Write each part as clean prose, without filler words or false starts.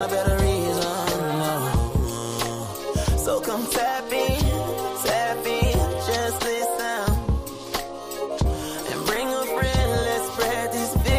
A better reason, no. So come tap in, just listen. And bring a friend, let's spread this vision.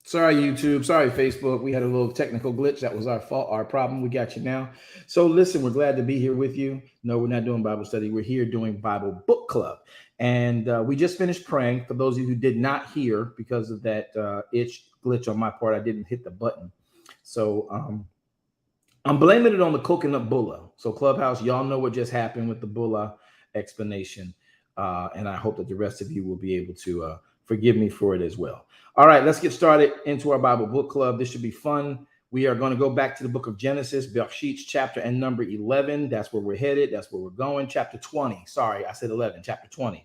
Sorry, YouTube. Sorry, Facebook. We had a little technical glitch. That was our fault, our problem. We got you now. So, listen, we're glad to be here with you. No, we're not doing Bible study. We're here doing Bible Book Club. And we just finished praying. For those of you who did not hear, because of that itch glitch on my part, I didn't hit the button. So, I'm blaming it on the coconut bulla. So, Clubhouse, y'all know what just happened with the bulla explanation. And I hope that the rest of you will be able to forgive me for it as well. All right, let's get started into our Bible Book Club. This should be fun. We are going to go back to the book of Genesis, Bereishit chapter and number 11. That's where we're headed. That's where we're going. Chapter 20. Sorry, I said 11. Chapter 20.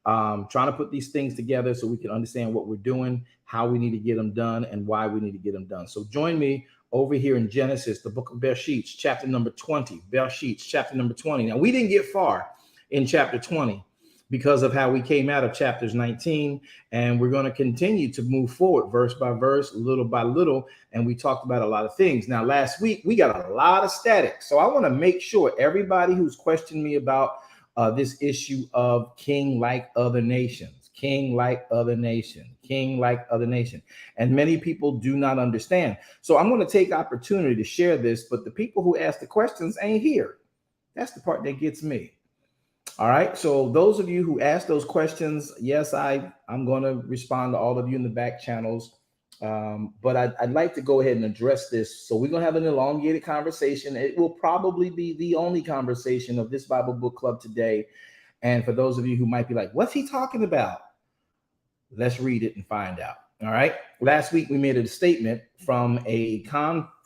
Trying to put these things together so we can understand what we're doing, how we need to get them done, and why we need to get them done. So join me over here in Genesis, the book of Bereishit, chapter number 20. Bereishit, chapter number 20. Now, we didn't get far in chapter 20 because of how we came out of chapters 19. And we're going to continue to move forward verse by verse, little by little. And we talked about a lot of things. Now, last week, we got a lot of static. So I want to make sure everybody who's questioned me about this issue of king like other nations, king like other nation, king like other nation. And many people do not understand. So I'm going to take opportunity to share this, but the people who ask the questions ain't here. That's the part that gets me. All right. So those of you who asked those questions, yes, I'm going to respond to all of you in the back channels. But I'd like to go ahead and address this. So we're going to have an elongated conversation. It will probably be the only conversation of this Bible book club today. And for those of you who might be like, what's he talking about? Let's read it and find out. All right. Last week, we made a statement from a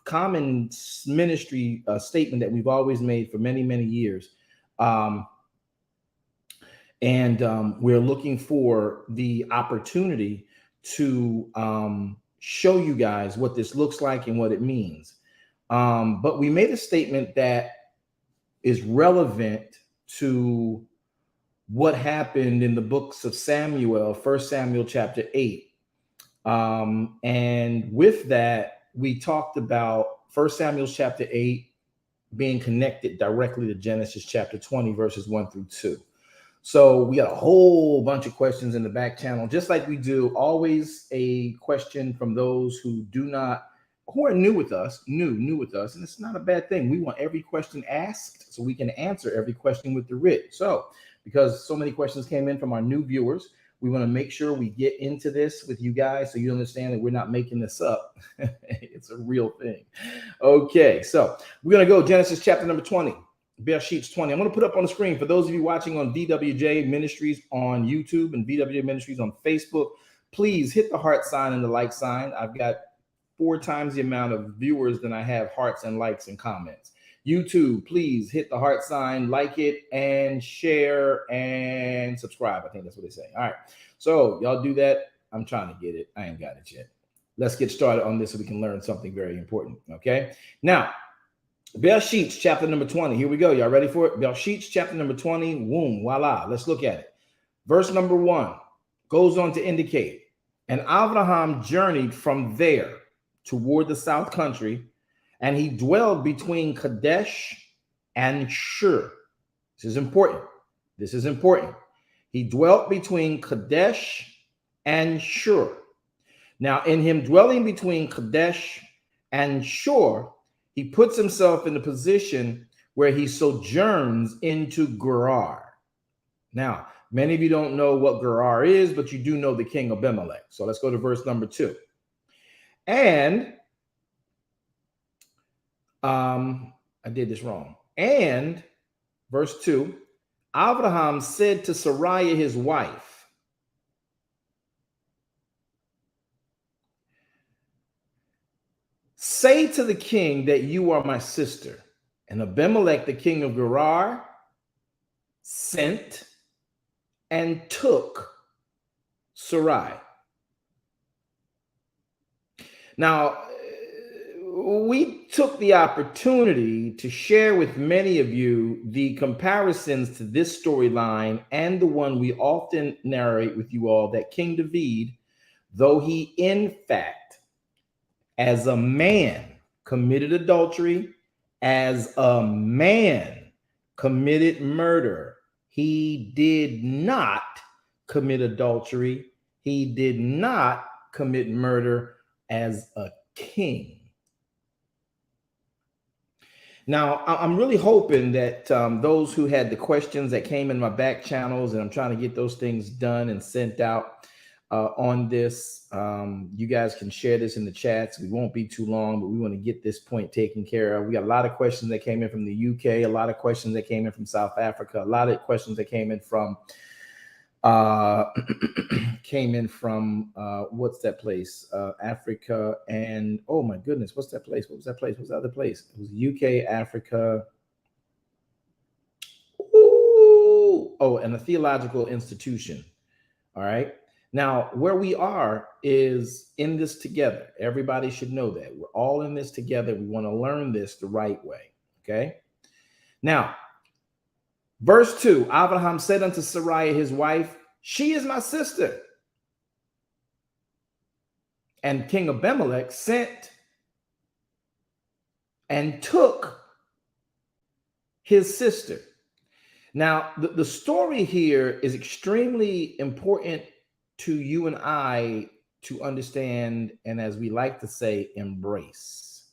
common ministry statement that we've always made for many, many years. We're looking for the opportunity to show you guys what this looks like and what it means. But we made a statement that is relevant to what happened in the books of Samuel, 1 Samuel chapter 8. And with that, we talked about 1 Samuel chapter 8 being connected directly to Genesis chapter 20, verses 1 through 2. So we got a whole bunch of questions in the back channel, just like we do. Always a question from those who are new with us, new with us. And it's not a bad thing. We want every question asked so we can answer every question with the writ. So because so many questions came in from our new viewers, we want to make sure we get into this with you guys so you understand that we're not making this up. It's a real thing. Okay, so we're going to go Genesis chapter number 20. Bereishit 20. I'm going to put up on the screen for those of you watching on VWJ Ministries on YouTube and VWJ Ministries on Facebook. Please hit the heart sign and the like sign. I've got 4 times the amount of viewers than I have hearts and likes and comments. YouTube, please hit the heart sign, like it, and share and subscribe. I think that's what they say. All right. So y'all do that. I'm trying to get it. I ain't got it yet. Let's get started on this so we can learn something very important. Okay. Now, Bereishit chapter number 20. Here we go. Y'all ready for it? Bereishit chapter number 20. Boom. Voila. Let's look at it. Verse number 1 goes on to indicate, and Abraham journeyed from there toward the south country, and he dwelled between Kadesh and Shur. This is important. This is important. He dwelt between Kadesh and Shur. Now, in him dwelling between Kadesh and Shur, he puts himself in a position where he sojourns into Gerar. Now, many of you don't know what Gerar is, but you do know the king Abimelech. So let's go to verse number 2. And I did this wrong. And verse 2, Abraham said to Sarai, his wife, say to the king that you are my sister. And Abimelech, the king of Gerar, sent and took Sarai. Now, we took the opportunity to share with many of you the comparisons to this storyline and the one we often narrate with you all, that King David, though he in fact, as a man, committed adultery, as a man committed murder, he did not commit adultery. He did not commit murder as a king. Now, I'm really hoping that those who had the questions that came in my back channels, and I'm trying to get those things done and sent out on this, you guys can share this in the chats. We won't be too long, but we want to get this point taken care of. We got a lot of questions that came in from the UK, a lot of questions that came in from South Africa, a lot of questions that came in from what's that place? Africa, and oh my goodness, what's that place? What was that place? What's the other place? It was UK, Africa. Ooh. Oh, and a theological institution. All right. Now, where we are is in this together. Everybody should know that. We're all in this together. We want to learn this the right way. Okay. Now, Verse 2, Abraham said unto Sarai, his wife, she is my sister. And King Abimelech sent and took his sister. Now, the story here is extremely important to you and I to understand, and as we like to say, embrace.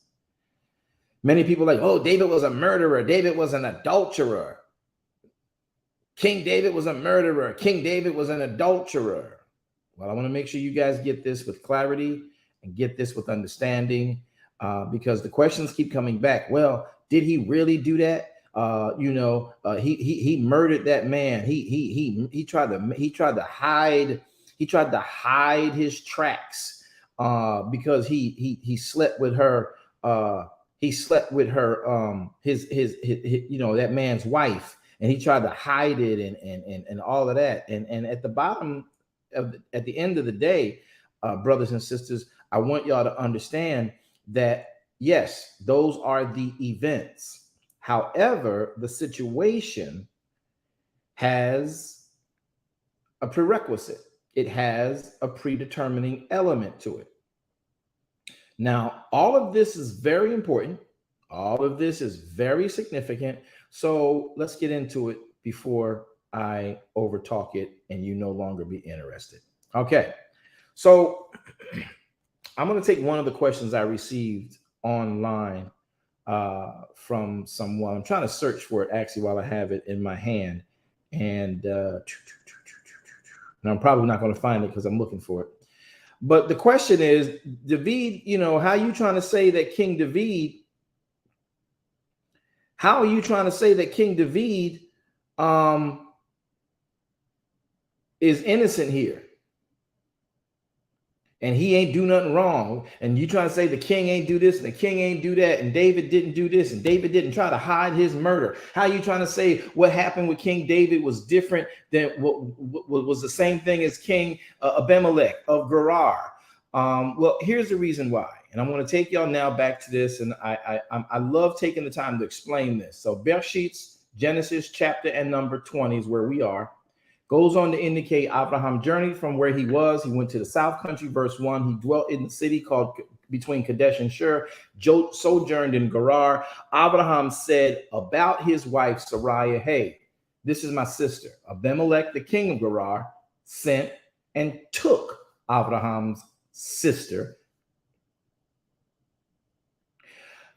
Many people are like, oh, David was a murderer. David was an adulterer. King David was a murderer. King David was an adulterer. Well, I want to make sure you guys get this with clarity and get this with understanding, because the questions keep coming back. Well, did he really do that? He murdered that man. He tried to hide his tracks because he slept with her. He slept with her his that man's wife, and he tried to hide it and all of that. And at the bottom at the end of the day, brothers and sisters, I want y'all to understand that yes, those are the events. However, the situation has a prerequisite. It has a predetermining element to it. Now, all of this is very important. All of this is very significant. So let's get into it before I overtalk it and you no longer be interested. Okay. So I'm going to take one of the questions I received online from someone. I'm trying to search for it actually while I have it in my hand. And I'm probably not going to find it because I'm looking for it. But the question is, David, how are you trying to say that King David, is innocent here? And he ain't do nothing wrong. And you trying to say the king ain't do this and the king ain't do that, and David didn't do this and David didn't try to hide his murder. How are you trying to say what happened with King David was different than what was the same thing as King Abimelech of Gerar? Well, here's the reason why. And I'm going to take y'all now back to this. And I love taking the time to explain this. So Bereishit, Genesis chapter and number 20 is where we are. Goes on to indicate Abraham journeyed from where he was. He went to the south country, verse 1. He dwelt in the city called between Kadesh and Shur, sojourned in Gerar. Abraham said about his wife Sarai, hey, this is my sister. Abimelech, the king of Gerar, sent and took Abraham's sister.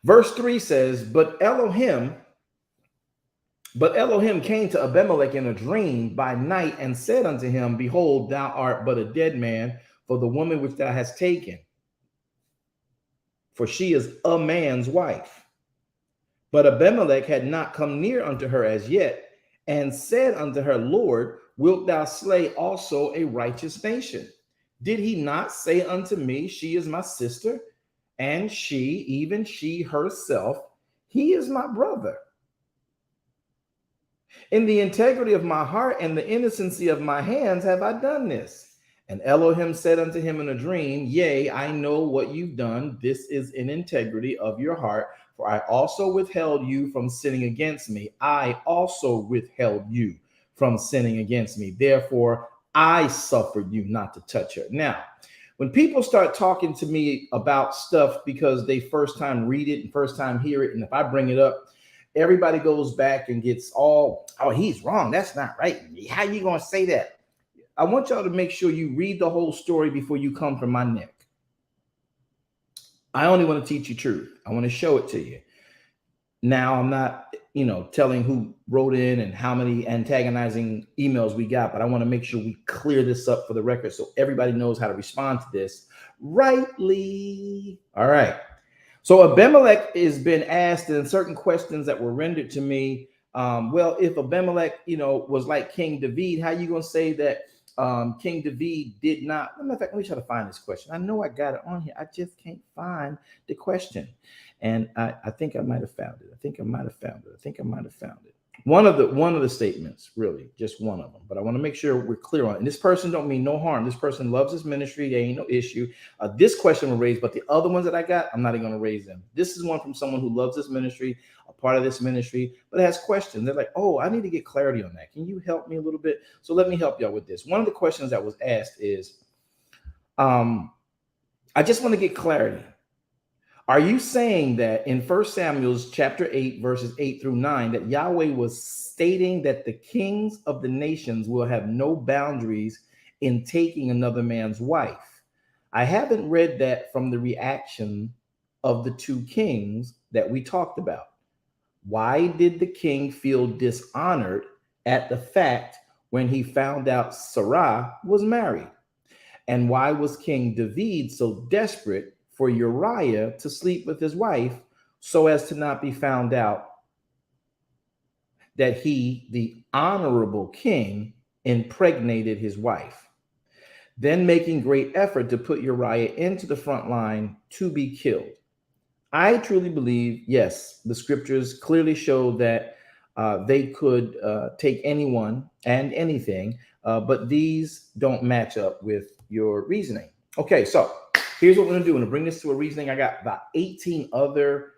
Verse 3 says, But Elohim came to Abimelech in a dream by night and said unto him, Behold, thou art but a dead man for the woman which thou hast taken, for she is a man's wife. But Abimelech had not come near unto her as yet, and said unto her, Lord, wilt thou slay also a righteous nation? Did he not say unto me, she is my sister, and she, even she herself, he is my brother? In the integrity of my heart and the innocency of my hands have I done this. And Elohim said unto him in a dream, Yea, I know what you've done. This is in integrity of your heart. For I also withheld you from sinning against me. I also withheld you from sinning against me. Therefore, I suffered you not to touch her. Now, when people start talking to me about stuff because they first time read it and first time hear it, and if I bring it up, everybody goes back and gets all, oh, he's wrong. That's not right. How you going to say that? I want y'all to make sure you read the whole story before you come from my neck. I only want to teach you truth. I want to show it to you. Now, I'm not, telling who wrote in and how many antagonizing emails we got, but I want to make sure we clear this up for the record so everybody knows how to respond to this rightly. All right. So Abimelech has been asked in certain questions that were rendered to me. Well, if Abimelech, was like King David, how you going to say that King David did not? Matter of fact, let me try to find this question. I know I got it on here. I just can't find the question. And I think I might have found it. One of the statements, really, just one of them. But I want to make sure we're clear on it. And this person don't mean no harm. This person loves his ministry. There ain't no issue. This question was raised, but the other ones that I got, I'm not even going to raise them. This is one from someone who loves this ministry, a part of this ministry, but has questions. They're like, oh, I need to get clarity on that. Can you help me a little bit? So let me help y'all with this. One of the questions that was asked is, I just want to get clarity. Are you saying that in 1 Samuel chapter 8, verses 8 through 9, that Yahweh was stating that the kings of the nations will have no boundaries in taking another man's wife? I haven't read that from the reaction of the two kings that we talked about. Why did the king feel dishonored at the fact when he found out Sarah was married? And why was King David so desperate for Uriah to sleep with his wife so as to not be found out that he, the honorable king, impregnated his wife, then making great effort to put Uriah into the front line to be killed? I truly believe, yes, the scriptures clearly show that they could take anyone and anything, but these don't match up with your reasoning. Okay, so here's what we're gonna do. I'm gonna bring this to a reasoning. I got about 18 other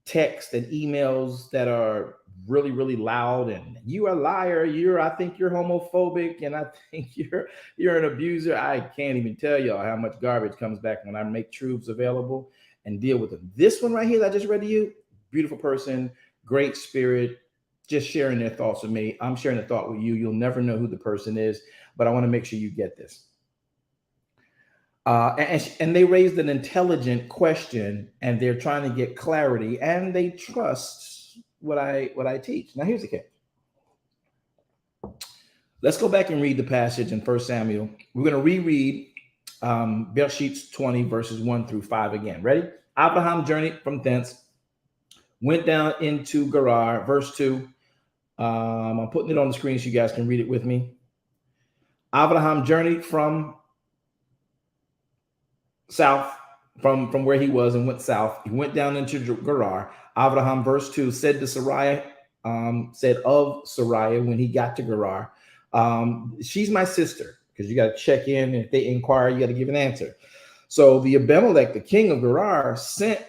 texts and emails that are really, really loud, and you are a liar. I think you're homophobic, and I think you're an abuser. I can't even tell y'all how much garbage comes back when I make truths available and deal with them. This one right here that I just read to you, beautiful person, great spirit, just sharing their thoughts with me. I'm sharing a thought with you. You'll never know who the person is, but I want to make sure you get this. And they raised an intelligent question, and they're trying to get clarity, and they trust what I teach. Now, here's the catch. Let's go back and read the passage in 1 Samuel. We're going to reread Bereishit 20, verses 1 through 5 again. Ready? Abraham journeyed from thence, went down into Gerar. Verse 2. I'm putting it on the screen so you guys can read it with me. Abraham journeyed from south, from where he was, and went south. He went down into Gerar. Abraham, verse 2, said to Sarai, said of Sarai when he got to Gerar, she's my sister, because you got to check in, and if they inquire, you got to give an answer. So the Abimelech, the king of Gerar, sent,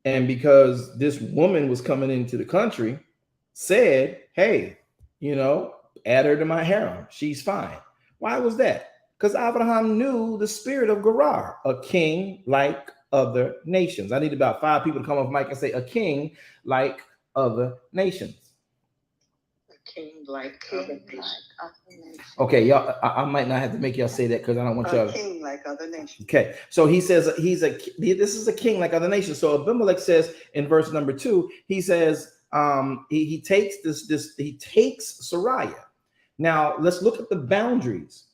and because this woman was coming into the country, said, hey, add her to my harem. She's fine. Why was that? Because Abraham knew the spirit of Gerar, a king like other nations. I need about 5 people to come off mic and say, a king like other nations. A king like other nations. Okay, y'all, I might not have to make y'all say that because I don't want y'all. A king like other nations. Okay, so he says this is a king like other nations. So Abimelech says in verse number 2, he says he takes he takes Sarai. Now let's look at the boundaries.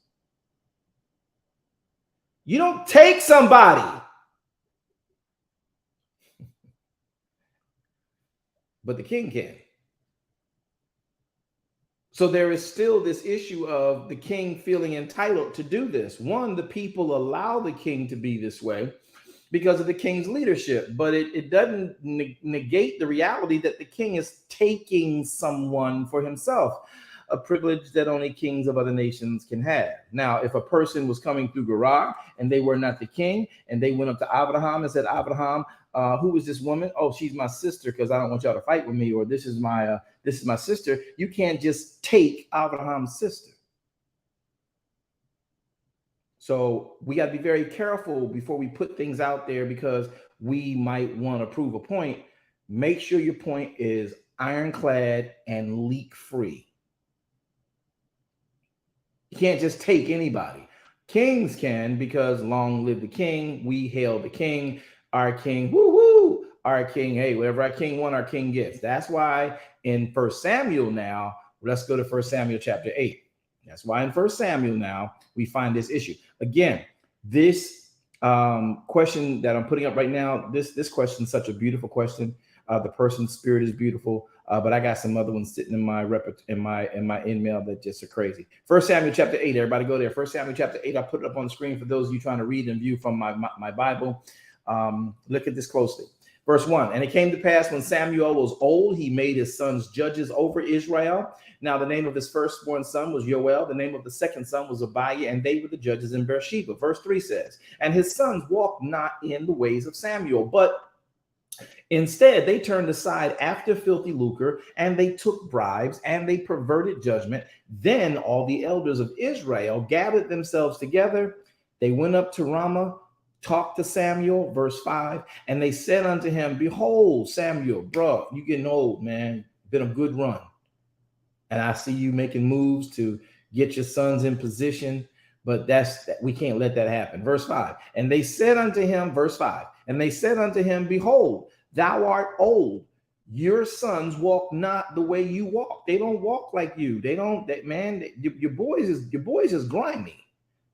You don't take somebody, but the king can. So there is still this issue of the king feeling entitled to do this. One, the people allow the king to be this way because of the king's leadership, but it doesn't negate the reality that the king is taking someone for himself, a privilege that only kings of other nations can have. Now, if a person was coming through Gerar and they were not the king, and they went up to Abraham and said, Abraham, who is this woman? Oh, she's my sister, because I don't want y'all to fight with me, or this is my sister. You can't just take Abraham's sister. So we got to be very careful before we put things out there, because we might want to prove a point. Make sure your point is ironclad and leak free. You can't just take anybody. Kings can, because long live the king. We hail the king. Our king, woo woo. Our king, hey, whatever our king wants, our king gets. That's why in 1 Samuel now, let's go to 1 Samuel chapter 8. That's why in 1 Samuel now we find this issue. Again, this question that I'm putting up right now, this question is such a beautiful question. The person's spirit is beautiful, but I got some other ones sitting in my email that just are crazy. 1 Samuel chapter 8, everybody go there. 1 Samuel chapter 8, I put it up on the screen for those of you trying to read and view from my Bible. Look at this closely. Verse 1, and it came to pass when Samuel was old, he made his sons judges over Israel. Now the name of his firstborn son was Joel. The name of the second son was Abiah, and they were the judges in Beersheba. Verse 3 says, and his sons walked not in the ways of Samuel, but instead they turned aside after filthy lucre, and they took bribes, and they perverted judgment. Then all the elders of Israel gathered themselves together. They went up to Ramah, talked to Samuel, verse 5, and they said unto him, behold, Samuel, bro, you getting old, man. Been a good run. And I see you making moves to get your sons in position, but we can't let that happen. Verse 5, and they said unto him, verse 5, and they said unto him, behold, thou art old. Your sons walk not the way you walk. They don't walk like you. They don't, your boys is grimy.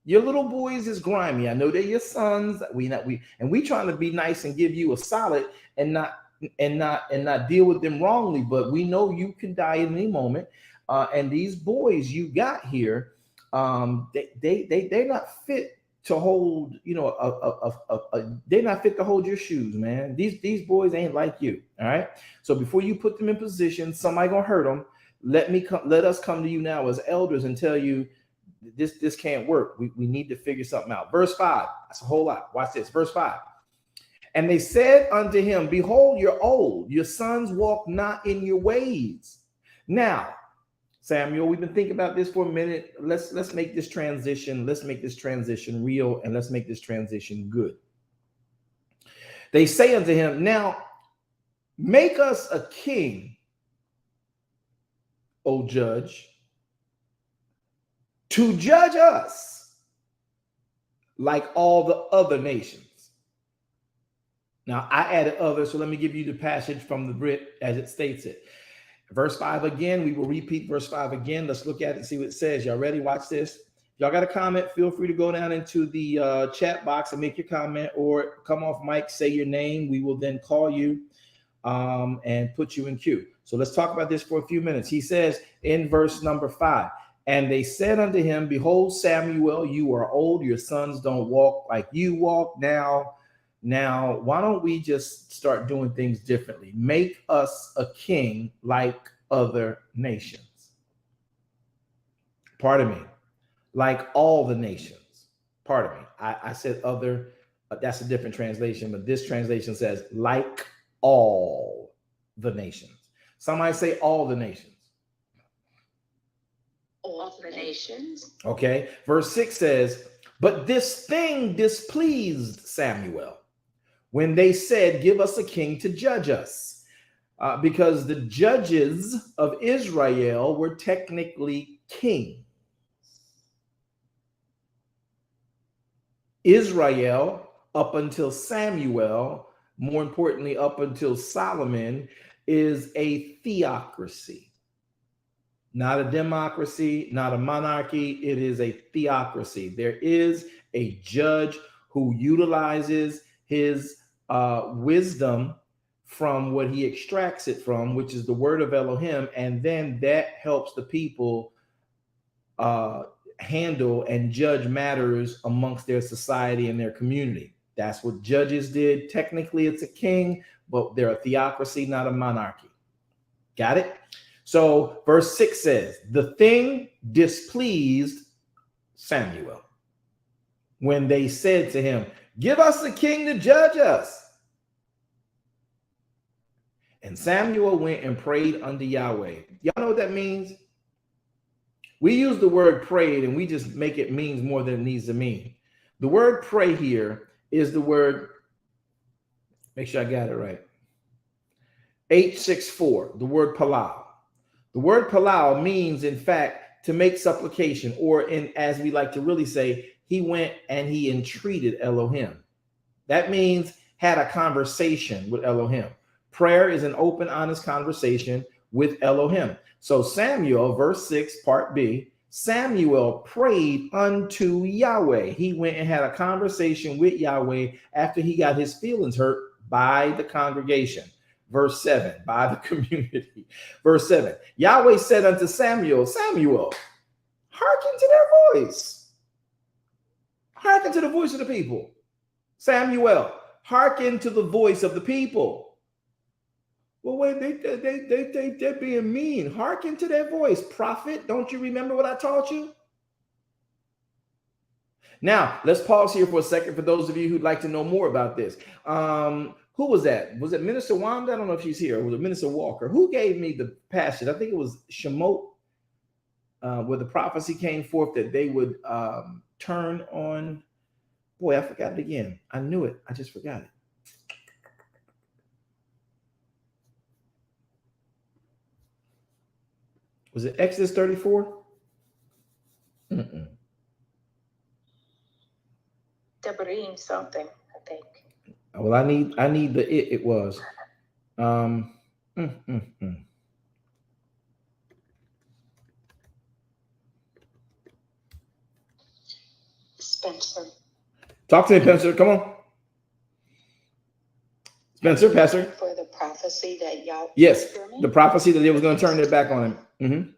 Your little boys is grimy. I know they're your sons. We trying to be nice and give you a solid and not deal with them wrongly. But we know you can die at any moment. And these boys you got here, they're not fit to hold. They're not fit to hold your shoes, man. These boys ain't like you. All right. So before you put them in position, somebody gonna hurt them. Let us come to you now as elders and tell you, this can't work. We need to figure something out. Verse 5, that's a whole lot. Watch this. Verse 5. And they said unto him, behold, you're old. Your sons walk not in your ways. Now, Samuel, we've been thinking about this for a minute. Let's make this transition. Let's make this transition real, and let's make this transition good. They say unto him, now make us a king, O judge, to judge us like all the other nations. Now, I added other, so let me give you the passage from the Brit as it states it. Verse 5 again, we will repeat verse 5 again. Let's look at it and see what it says. Y'all ready? Watch this. Y'all got a comment? Feel free to go down into the chat box and make your comment, or come off mic, say your name. We will then call you and put you in queue. So let's talk about this for a few minutes. He says in verse number 5, and they said unto him, behold, Samuel, you are old. Your sons don't walk like you walk. Now, why don't we just start doing things differently? Make us a king like other nations. Pardon me. Like all the nations. Pardon me. I said other. That's a different translation, but this translation says like all the nations. Somebody say all the nations. All the nations. Okay. Verse 6 says, but this thing displeased Samuel when they said, give us a king to judge us, because the judges of Israel were technically kings. Israel, up until Samuel, more importantly, up until Solomon, is a theocracy. Not a democracy, not a monarchy. It is a theocracy. There is a judge who utilizes his wisdom from what he extracts it from, which is the word of Elohim, and then that helps the people handle and judge matters amongst their society and their community. That's what judges did. Technically, it's a king, but they're a theocracy, not a monarchy. Got it? So verse 6 says, the thing displeased Samuel when they said to him, give us a king to judge us. And Samuel went and prayed unto Yahweh. Y'all know what that means? We use the word prayed and we just make it means more than it needs to mean. The word pray here is the word, make sure I got it right, H64, the word palau. The word palau means, in fact, to make supplication, or as we like to really say, he went and he entreated Elohim. That means had a conversation with Elohim. Prayer is an open, honest conversation with Elohim. So Samuel, verse 6, part B, Samuel prayed unto Yahweh. He went and had a conversation with Yahweh after he got his feelings hurt by the congregation. Verse 7, by the community. Verse 7, Yahweh said unto Samuel, Samuel, hearken to their voice. Hearken to the voice of the people. Samuel, Hearken to the voice of the people. Well, wait, they're being mean. Hearken to their voice. Prophet, don't you remember what I taught you? Now, let's pause here for a second for those of you who'd like to know more about this. Who was that? Was it Minister Wanda? I don't know if she's here. Or was it Minister Walker? Who gave me the passage? I think it was Shemot, where the prophecy came forth that they would turn on. Boy, I forgot it again. I knew it. I just forgot it. Was it Exodus 34? Devarim something, I think. Well, I need the it was. Spencer. Talk to me, Spencer. Come on. Spencer, Pastor. For the prophecy that y'all. Yes, the prophecy that they was going to turn their back on him.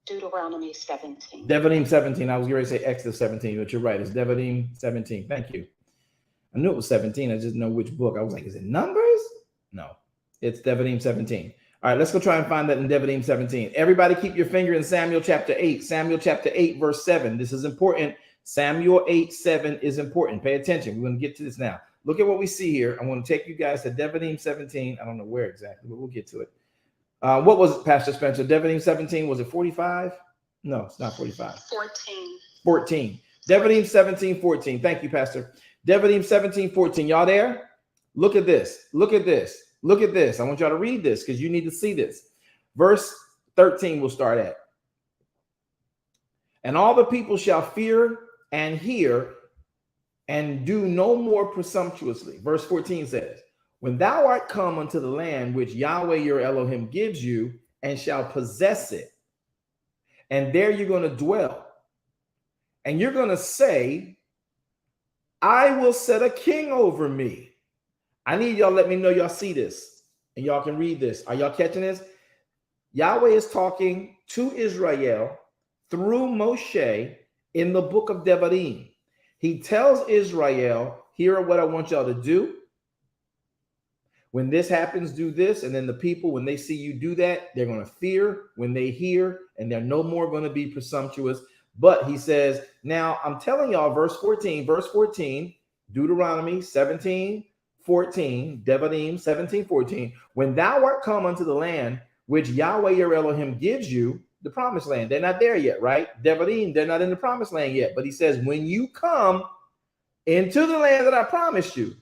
Deuteronomy 17. Devarim 17. I was going to say Exodus 17, but you're right. It's Devarim 17. Thank you. I knew it was 17. I just know which book. I was like, is it Numbers? No, it's Devarim 17. All right, let's go try and find that in Devarim 17. Everybody keep your finger in Samuel chapter 8. Samuel chapter 8, verse 7. This is important. Samuel 8:7 is important. Pay attention. We're going to get to this now. Look at what we see here. I'm going to take you guys to Devarim 17. I don't know where exactly, but we'll get to it. What was it, Pastor Spencer? Devarim 17, was it 45? No, it's not 45. 14. Devarim 17, 14. Thank you, Pastor. Devarim 17, 14. Y'all there? Look at this. Look at this. Look at this. I want y'all to read this because you need to see this. Verse 13 we'll start at. And all the people shall fear and hear and do no more presumptuously. Verse 14 says, when thou art come unto the land which Yahweh your Elohim gives you, and shall possess it, and there you're going to dwell, and you're going to say, I will set a king over me. I need y'all let me know y'all see this, and y'all can read this. Are y'all catching this? Yahweh is talking to Israel through Moshe in the book of Devarim. He tells Israel, here are what I want y'all to do. When this happens, do this. And then the people, when they see you do that, they're going to fear when they hear, and they're no more going to be presumptuous. But he says, now I'm telling y'all, verse 14, Deuteronomy 17, 14, Devarim 17, 14, when thou art come unto the land which Yahweh your Elohim gives you, the promised land. They're not there yet, right? Devarim, they're not in the promised land yet. But he says, when you come into the land that I promised you,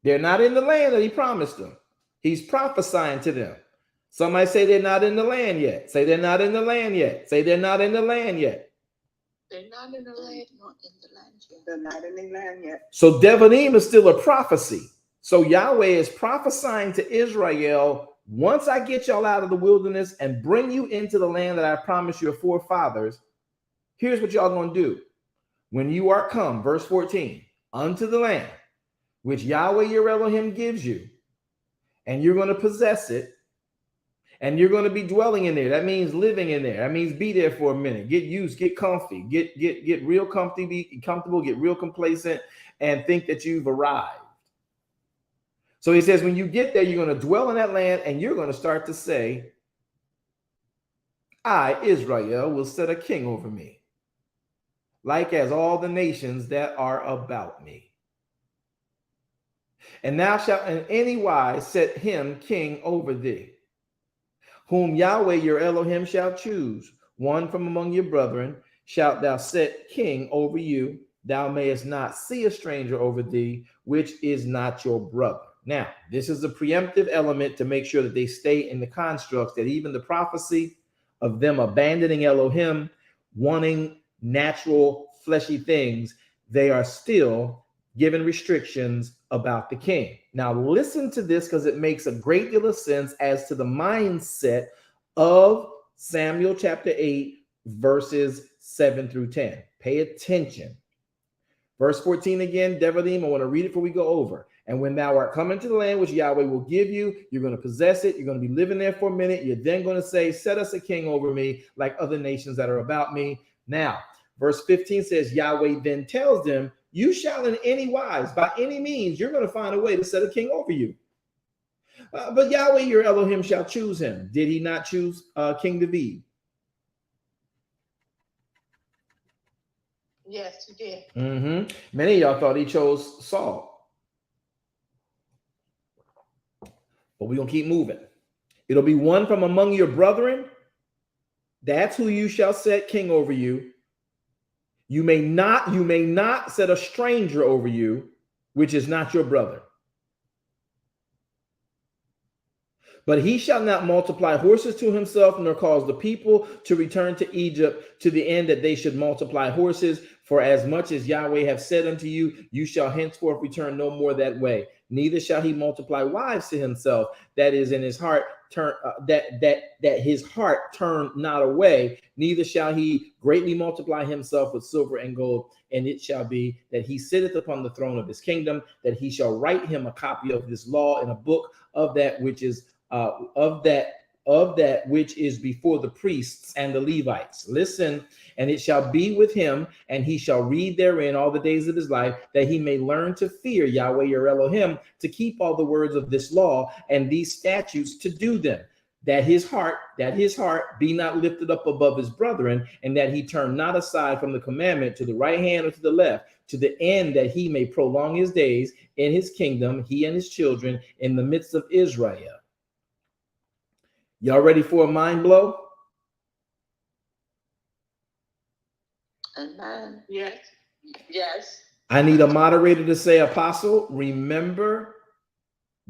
they're not in the land that he promised them. He's prophesying to them. Somebody say they're not in the land yet. Say they're not in the land yet. Say they're not in the land yet. They're not in the land, not in the land yet. They're not in the land yet. So Devarim is still a prophecy. So Yahweh is prophesying to Israel, once I get y'all out of the wilderness and bring you into the land that I promised your forefathers, here's what y'all gonna do. When you are come, verse 14, unto the land which Yahweh your Elohim gives you, and you're going to possess it, and you're going to be dwelling in there. That means living in there. That means be there for a minute. Get used, get comfy, get real comfy, be comfortable, get real complacent, and think that you've arrived. So he says, when you get there, you're going to dwell in that land, and you're going to start to say, I, Israel, will set a king over me, like as all the nations that are about me. And thou shalt in any wise set him king over thee, whom Yahweh your Elohim shall choose. One from among your brethren shalt thou set king over you. Thou mayest not see a stranger over thee, which is not your brother. Now, this is a preemptive element to make sure that they stay in the constructs, that even the prophecy of them abandoning Elohim, wanting natural fleshy things, they are still given restrictions about the king. Now listen to this, because it makes a great deal of sense as to the mindset of Samuel chapter 8, verses 7 through 10. Pay attention. Verse 14 again, Devarim, I want to read it before we go over. And when thou art come into the land which Yahweh will give you, you're going to possess it. You're going to be living there for a minute. You're then going to say, set us a king over me, like other nations that are about me. Now, verse 15 says, Yahweh then tells them, you shall in any wise, by any means, you're going to find a way to set a king over you. But Yahweh your Elohim shall choose him. Did he not choose King David? Yes, he did. Many of y'all thought he chose Saul. But we're going to keep moving. It'll be one from among your brethren. That's who you shall set king over you. You may not set a stranger over you, which is not your brother. But he shall not multiply horses to himself, nor cause the people to return to Egypt, to the end that they should multiply horses. For as much as Yahweh have said unto you, you shall henceforth return no more that way. Neither shall he multiply wives to himself, that is in his heart that his heart turn not away. Neither shall he greatly multiply himself with silver and gold. And it shall be that he sitteth upon the throne of his kingdom, that he shall write him a copy of this law in a book of that which is of that which is before the priests and the Levites. Listen, and it shall be with him, and he shall read therein all the days of his life, that he may learn to fear Yahweh your Elohim, to keep all the words of this law and these statutes to do them. That his heart be not lifted up above his brethren, and that he turn not aside from the commandment to the right hand or to the left, to the end that he may prolong his days in his kingdom, he and his children, in the midst of Israel. Y'all ready for a mind blow? Amen. Yes. Yes. I need a moderator to say, Apostle, remember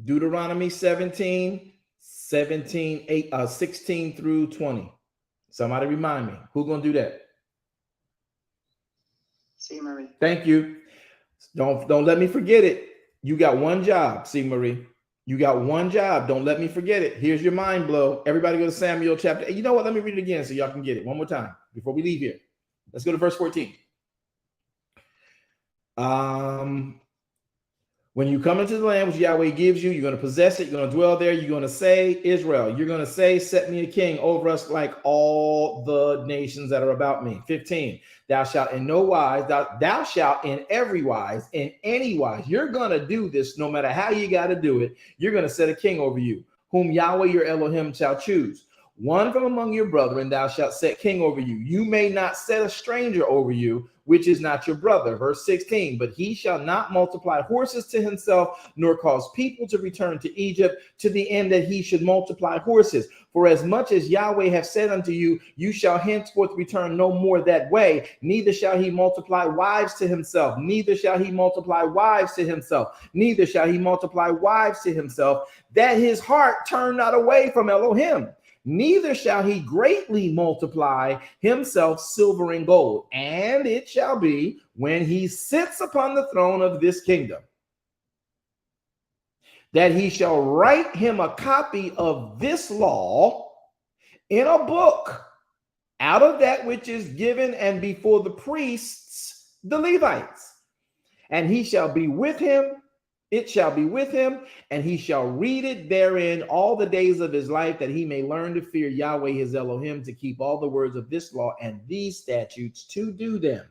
Deuteronomy 16 through 20. Somebody remind me. Who's going to do that? C. Marie. Thank you. Don't let me forget it. You got one job, C. Marie. You got one job. Don't let me forget it. Here's your mind blow. Everybody go to Samuel chapter 8. You know what? Let me read it again so y'all can get it one more time before we leave here. Let's go to verse 14. When you come into the land which Yahweh gives you, you're going to possess it. You're going to dwell there. You're going to say, Israel, you're going to say, set me a king over us like all the nations that are about me. 15, thou shalt in no wise, thou shalt in every wise, in any wise. You're going to do this no matter how you got to do it. You're going to set a king over you, whom Yahweh your Elohim shall choose. One from among your brethren thou shalt set king over you. You may not set a stranger over you, which is not your brother. Verse 16, but he shall not multiply horses to himself, nor cause people to return to Egypt, to the end that he should multiply horses. For as much as Yahweh hath said unto you, you shall henceforth return no more that way. Neither shall he multiply wives to himself. Neither shall he multiply wives to himself. Neither shall he multiply wives to himself, that his heart turn not away from Elohim. Neither shall he greatly multiply himself silver and gold. And it shall be, when he sits upon the throne of this kingdom, that he shall write him a copy of this law in a book out of that which is given and before the priests, the Levites. And he shall be with him. It shall be with him, and he shall read it therein all the days of his life, that he may learn to fear Yahweh his Elohim, to keep all the words of this law and these statutes to do them.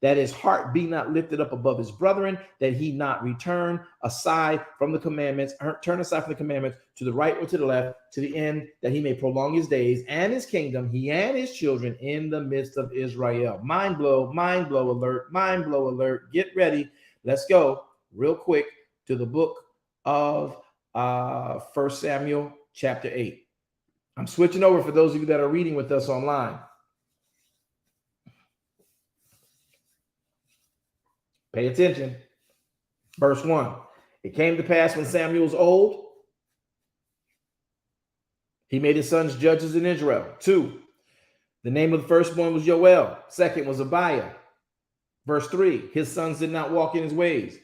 That his heart be not lifted up above his brethren, that he not turn aside from the commandments to the right or to the left, to the end that he may prolong his days and his kingdom, he and his children, in the midst of Israel. Mind blow alert, mind blow alert. Get ready. Let's go real quick to the book of 1 Samuel chapter 8. I'm switching over for those of you that are reading with us online. Pay attention. Verse 1. It came to pass when Samuel was old, he made his sons judges in Israel. 2. The name of the firstborn was Joel. Second was Abiah. Verse 3. His sons did not walk in his ways.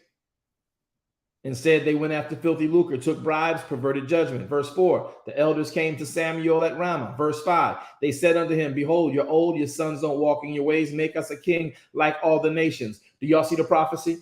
Instead, they went after filthy lucre, took bribes, perverted judgment. Verse 4, the elders came to Samuel at Ramah. Verse 5, they said unto him, behold, you're old, your sons don't walk in your ways. Make us a king like all the nations. Do y'all see the prophecy?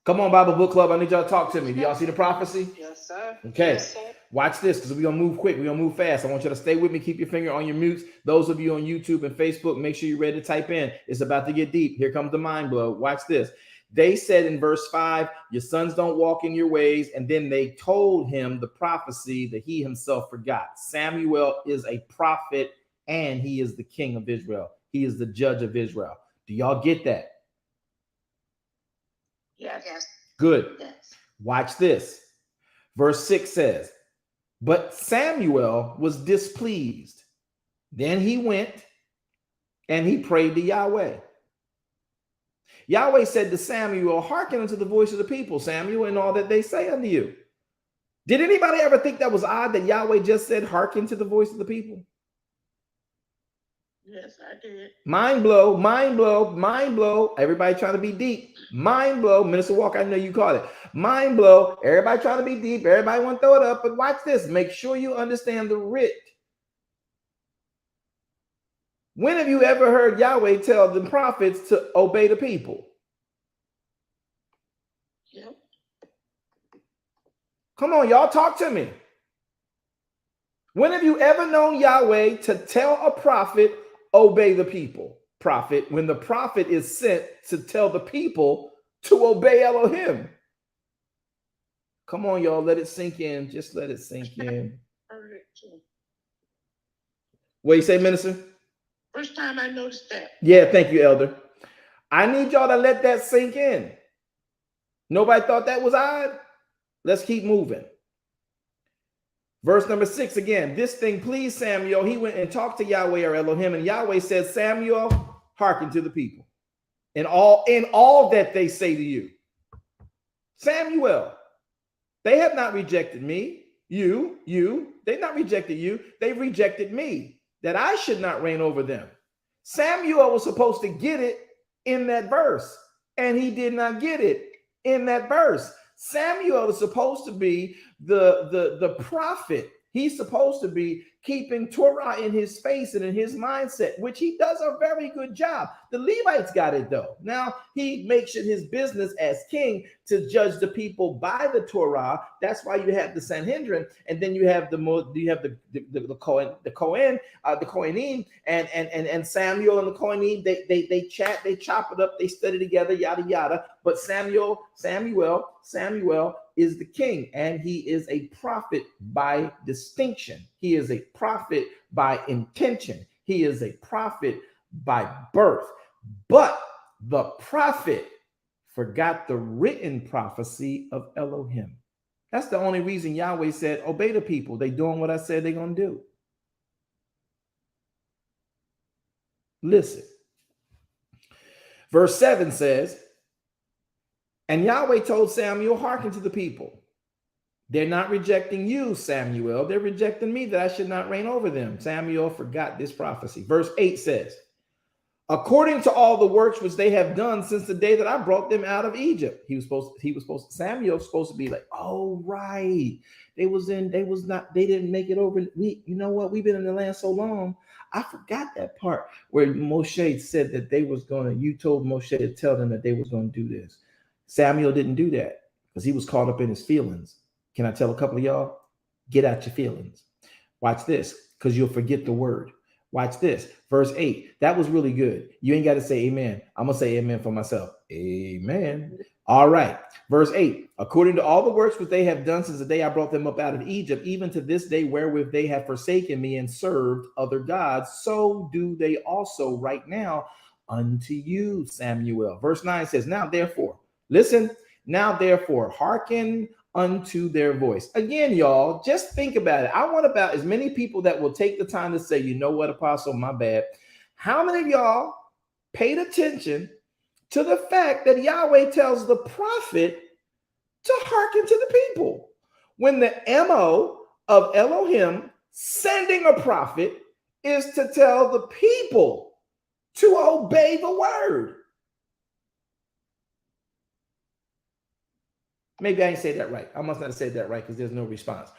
Come on, Bible Book Club. I need y'all to talk to me. Do y'all see the prophecy? Yes, sir. Okay. Yes, sir. Watch this because we're going to move quick. We're going to move fast. I want you to stay with me. Keep your finger on your mutes. Those of you on YouTube and Facebook, make sure you're ready to type in. It's about to get deep. Here comes the mind blow. Watch this. They said in verse 5, your sons don't walk in your ways. And then they told him the prophecy that he himself forgot. Samuel is a prophet and he is the king of Israel. He is the judge of Israel. Do y'all get that? Yes. Yes. Good. Yes. Watch this. Verse 6 says, but Samuel was displeased. Then he went and he prayed to Yahweh. Yahweh said to Samuel, hearken unto the voice of the people, Samuel, and all that they say unto you. Did anybody ever think that was odd that Yahweh just said, hearken to the voice of the people? Yes, I did. Mind blow, mind blow, mind blow. Everybody trying to be deep. Mind blow. Minister Walker, I know you caught it. Mind blow. Everybody trying to be deep. Everybody want to throw it up. But watch this. Make sure you understand the writ. When have you ever heard Yahweh tell the prophets to obey the people? Yep. Come on, y'all, talk to me. When have you ever known Yahweh to tell a prophet, obey the people? Prophet, when the prophet is sent to tell the people to obey Elohim. Come on, y'all, let it sink in. Just let it sink in. What do you say, minister? First time I noticed that. Yeah, thank you, elder. I need y'all to let that sink in. Nobody thought that was odd? Let's keep moving. Verse number 6 again. This thing pleased Samuel. He went and talked to Yahweh or Elohim, and Yahweh said, Samuel, hearken to the people in all that they say to you. Samuel, they have not rejected me. They've not rejected you. They've rejected me, that I should not reign over them. Samuel was supposed to get it in that verse, and he did not get it in that verse. Samuel is supposed to be the prophet. He's supposed to be keeping Torah in his face and in his mindset, which he does a very good job. The Levites got it though. Now he makes it his business as king to judge the people by the Torah. That's why you have the Sanhedrin, and then you have the Kohanim, and Samuel and the Kohanim. They chat, they chop it up, they study together, yada yada. But Samuel is the king, and he is a prophet by distinction. He is a prophet by intention. He is a prophet by birth. But the prophet forgot the written prophecy of Elohim. That's the only reason Yahweh said, obey the people. They doing what I said they're going to do. Listen. Verse 7 says, and Yahweh told Samuel, hearken to the people. They're not rejecting you, Samuel. They're rejecting me that I should not reign over them. Samuel forgot this prophecy. Verse 8 says, according to all the works which they have done since the day that I brought them out of Egypt. Samuel was supposed to be like, oh, right. They didn't make it over. You know what? We've been in the land so long. I forgot that part where Moshe said that you told Moshe to tell them that they was going to do this. Samuel didn't do that because he was caught up in his feelings. Can I tell a couple of y'all? Get out your feelings. Watch this, because you'll forget the word. Watch this. Verse 8. That was really good. You ain't got to say amen. I'm going to say amen for myself. Amen. All right. Verse 8. According to all the works which they have done since the day I brought them up out of Egypt, even to this day wherewith they have forsaken me and served other gods, so do they also right now unto you, Samuel. Verse 9 says, now therefore, listen, now therefore, hearken unto their voice. Again, y'all, just think about it. I want about as many people that will take the time to say, you know what, Apostle, my bad. How many of y'all paid attention to the fact that Yahweh tells the prophet to hearken to the people when the MO of Elohim sending a prophet is to tell the people to obey the word? Maybe I didn't say that right. I must not have said that right because there's no response.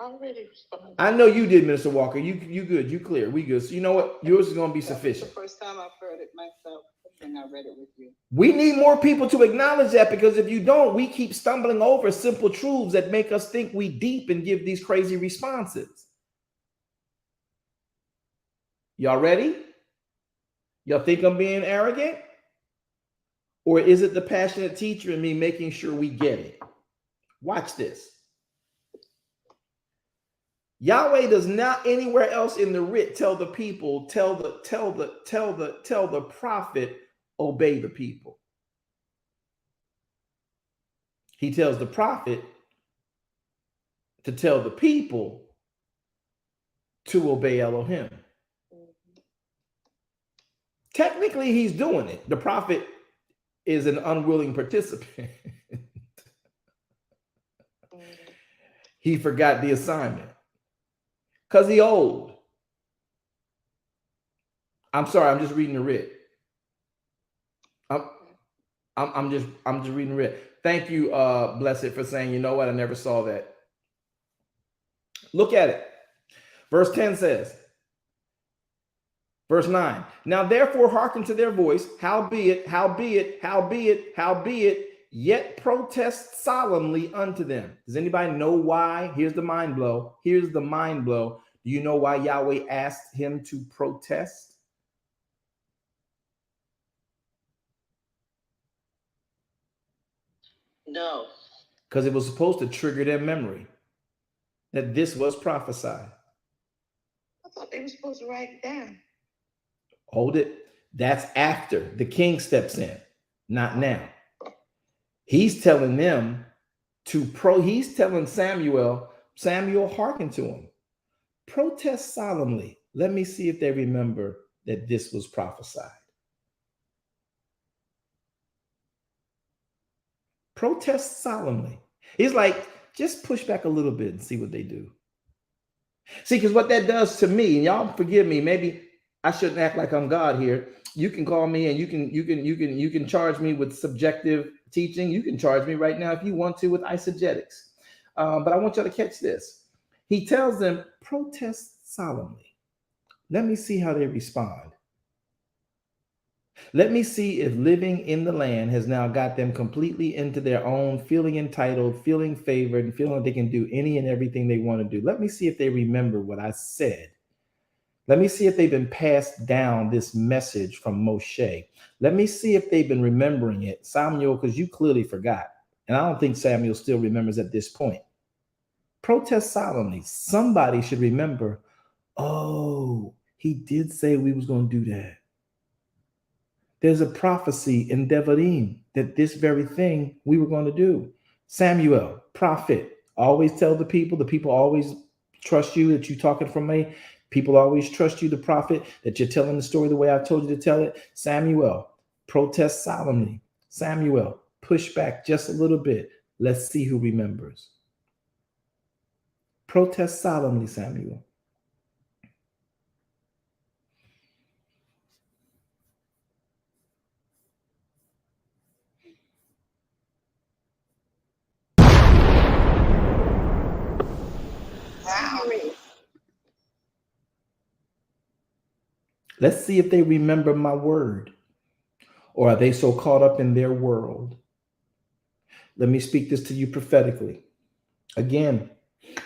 I already responded. I know you did, Minister Walker. You good. You clear. We good. So you know what? Yours is going to be sufficient. That's the first time I've heard it myself. And I read it with you. We need more people to acknowledge that, because if you don't, we keep stumbling over simple truths that make us think we deep and give these crazy responses. Y'all ready? Y'all think I'm being arrogant? Or is it the passionate teacher in me making sure we get it? Watch this. Yahweh does not anywhere else in the writ tell the people, tell the prophet, obey the people. He tells the prophet to tell the people to obey Elohim. Technically, he's doing it. The prophet is an unwilling participant. He forgot the assignment because he old. I'm sorry, I'm just reading the writ. I'm just reading the writ. Thank you, Blessed, for saying, you know what, I never saw that. Look at it. Verse 10 says, verse 9, now therefore hearken to their voice, howbeit, yet protest solemnly unto them. Does anybody know why? Here's the mind blow. Here's the mind blow. Do you know why Yahweh asked him to protest? No. Because it was supposed to trigger their memory that this was prophesied. I thought they were supposed to write it down. Hold it. That's after the king steps in, not now. He's telling them he's telling Samuel, hearken to him. Protest solemnly. Let me see if they remember that this was prophesied. Protest solemnly. He's like, just push back a little bit and see what they do. See, because what that does to me, and y'all forgive me, maybe I shouldn't act like I'm God here. You can call me and you can charge me with subjective teaching. You can charge me right now if you want to with eisegetics. But I want y'all to catch this. He tells them, protest solemnly. Let me see how they respond. Let me see if living in the land has now got them completely into their own, feeling entitled, feeling favored, and feeling like they can do any and everything they want to do. Let me see if they remember what I said. Let me see if they've been passed down this message from Moshe. Let me see if they've been remembering it. Samuel, because you clearly forgot. And I don't think Samuel still remembers at this point. Protest solemnly. Somebody should remember, oh, he did say we was going to do that. There's a prophecy in Devarim that this very thing we were going to do. Samuel, prophet, always tell the people always trust you that you're talking from me. People always trust you, the prophet, that you're telling the story the way I told you to tell it. Samuel, protest solemnly. Samuel, push back just a little bit. Let's see who remembers. Protest solemnly, Samuel. Wow. Let's see if they remember my word, or are they so caught up in their world? Let me speak this to you prophetically. Again,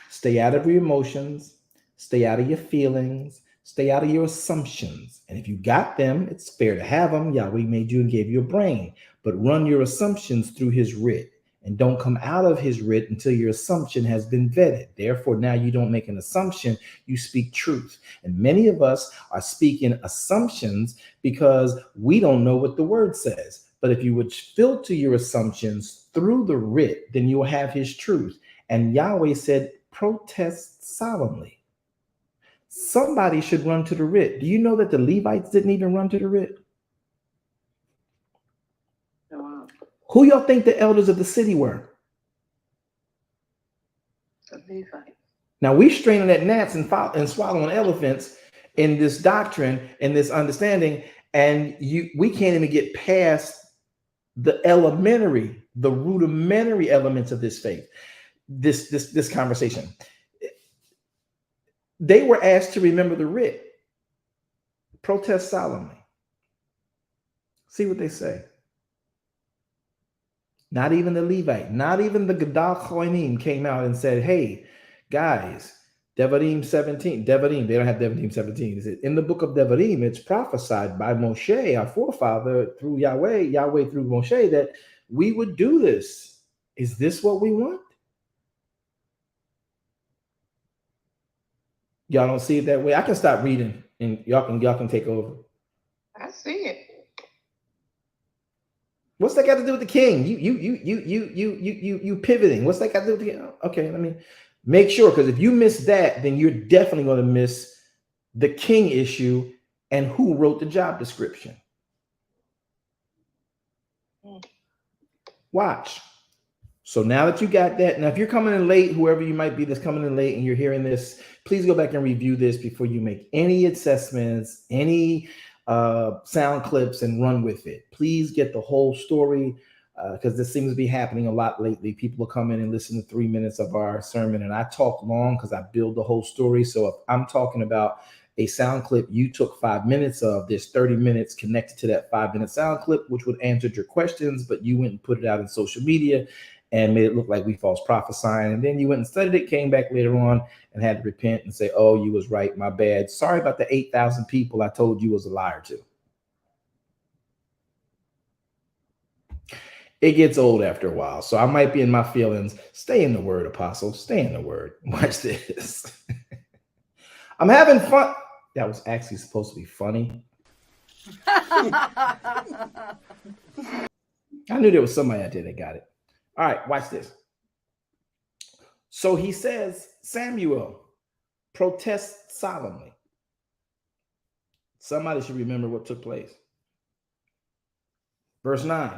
stay out of your emotions, stay out of your feelings, stay out of your assumptions. And if you got them, it's fair to have them. Yahweh made you and gave you a brain, but run your assumptions through his writ. And don't come out of his writ until your assumption has been vetted. Therefore, now you don't make an assumption, you speak truth. And many of us are speaking assumptions because we don't know what the word says. But if you would filter your assumptions through the writ, then you'll have his truth. And Yahweh said, protest solemnly. Somebody should run to the writ. Do you know that the Levites didn't even run to the writ? Who y'all think the elders of the city were? The Levites. Now we straining at gnats and swallowing elephants in this doctrine and this understanding, and we can't even get past the rudimentary elements of this faith. This conversation. They were asked to remember the writ. Protest solemnly. See what they say. Not even the Levite, not even the Gadal Kohanim came out and said, hey, guys, Devarim 17, Devarim, they don't have Devarim 17. Is it in the book of Devarim? It's prophesied by Moshe, our forefather, through Yahweh through Moshe, that we would do this. Is this what we want? Y'all don't see it that way. I can stop reading and y'all can take over. I see it. What's that got to do with the king? You pivoting. What's that got to do with the king? Okay, let me make sure, because if you miss that, then you're definitely going to miss the king issue and who wrote the job description. Watch. So now that you got that, now if you're coming in late, whoever you might be that's coming in late and you're hearing this, please go back and review this before you make any assessments, any sound clips, and run with it. Please get the whole story, because this seems to be happening a lot lately. People will come in and listen to 3 minutes of our sermon, and I talk long because I build the whole story. So if I'm talking about a sound clip you took 5 minutes of, there's 30 minutes connected to that 5-minute sound clip, which would answer your questions, but you went and put it out in social media and made it look like we false prophesying. And then you went and studied it, came back later on and had to repent and say, oh, you was right, my bad. Sorry about the 8,000 people I told you was a liar to. It gets old after a while. So I might be in my feelings. Stay in the word, Apostle. Stay in the word. Watch this. I'm having fun. That was actually supposed to be funny. I knew there was somebody out there that got it. All right, watch this. So he says, Samuel, protest solemnly. Somebody should remember what took place. Verse 9.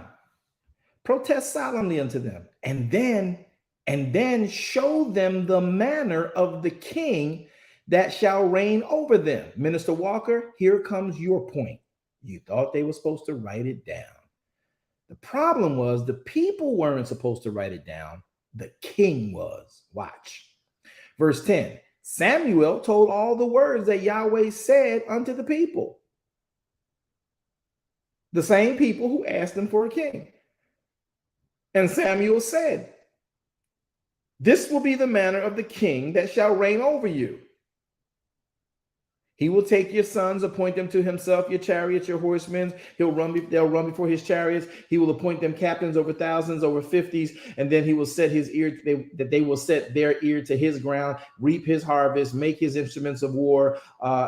Protest solemnly unto them, and then show them the manner of the king that shall reign over them. Minister Walker, here comes your point. You thought they were supposed to write it down. The problem was the people weren't supposed to write it down. The king was. Watch. Verse 10. Samuel told all the words that Yahweh said unto the people. The same people who asked him for a king. And Samuel said, this will be the manner of the king that shall reign over you. He will take your sons, appoint them to himself, your chariots, your horsemen. They'll run before his chariots. He will appoint them captains over thousands, over 50s, and then he will set his ear, they will set their ear to his ground, reap his harvest, make his instruments of war,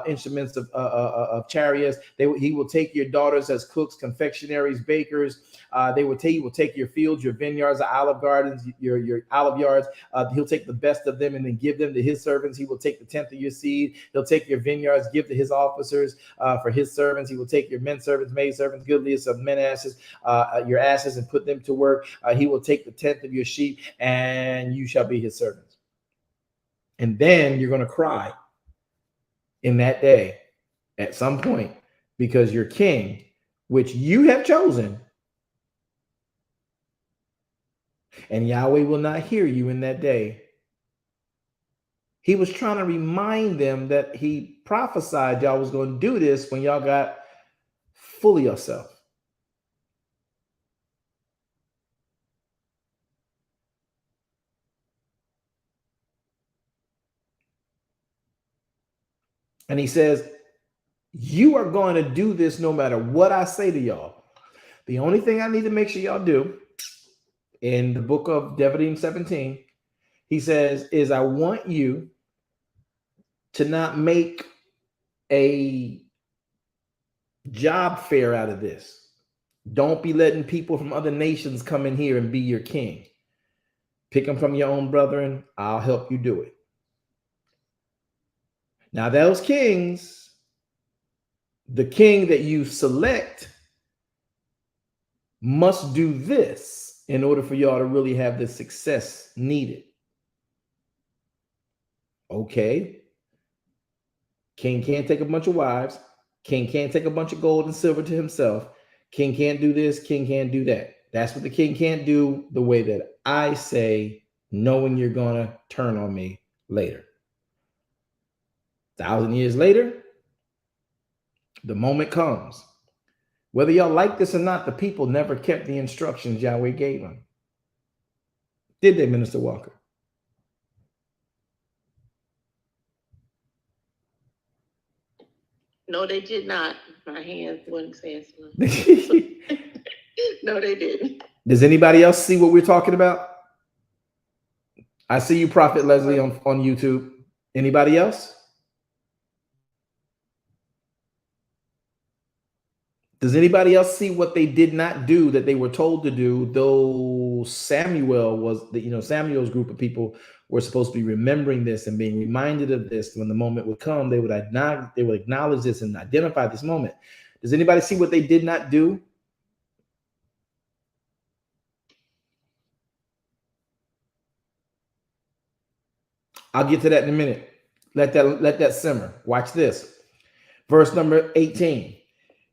instruments of chariots. He will take your daughters as cooks, confectionaries, bakers. He will take your fields, your vineyards, the olive gardens, your olive yards. He'll take the best of them and then give them to his servants. He will take the tenth of your seed. He'll take your vineyards, give to his officers for his servants. He will take your men servants, maid servants, goodliest of men asses, your asses, and put them to work. He will take the tenth of your sheep, and you shall be his servants. And then you're going to cry in that day at some point, because your king, which you have chosen, and Yahweh will not hear you in that day. He was trying to remind them that he prophesied y'all was going to do this when y'all got full of yourself. And he says, you are going to do this no matter what I say to y'all. The only thing I need to make sure y'all do in the book of Devarim 17, he says, is I want you to not make a job fair out of this. Don't be letting people from other nations come in here and be your king. Pick them from your own brethren. I'll help you do it. Now, those kings, the king that you select must do this in order for y'all to really have the success needed. Okay. King can't take a bunch of wives. King can't take a bunch of gold and silver to himself. King can't do this. King can't do that. That's what the king can't do, the way that I say, knowing you're going to turn on me later. 1,000 years later, the moment comes Whether y'all like this or not, the people never kept the instructions Yahweh gave them. Did they, Minister Walker? No, they did not. My hands wouldn't say so. No, they didn't. Does anybody else see what we're talking about? I see you, Prophet Leslie, on YouTube. Anybody else? Does anybody else see what they did not do that they were told to do? Though Samuel was, Samuel's group of people were supposed to be remembering this and being reminded of this when the moment would come. They would acknowledge this and identify this moment. Does anybody see what they did not do? I'll get to that in a minute. Let that simmer. Watch this. Verse number 18.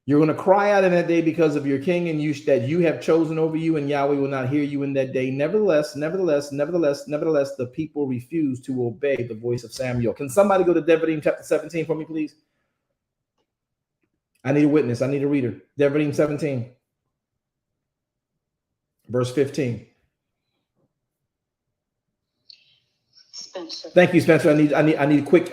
You're going to cry out in that day because of your king and that you have chosen over you, and Yahweh will not hear you in that day. Nevertheless, the people refuse to obey the voice of Samuel. Can somebody go to Devarim chapter 17 for me, please? I need a witness. I need a reader. Devarim 17, verse 15. Spencer. Thank you, Spencer. I need you quick.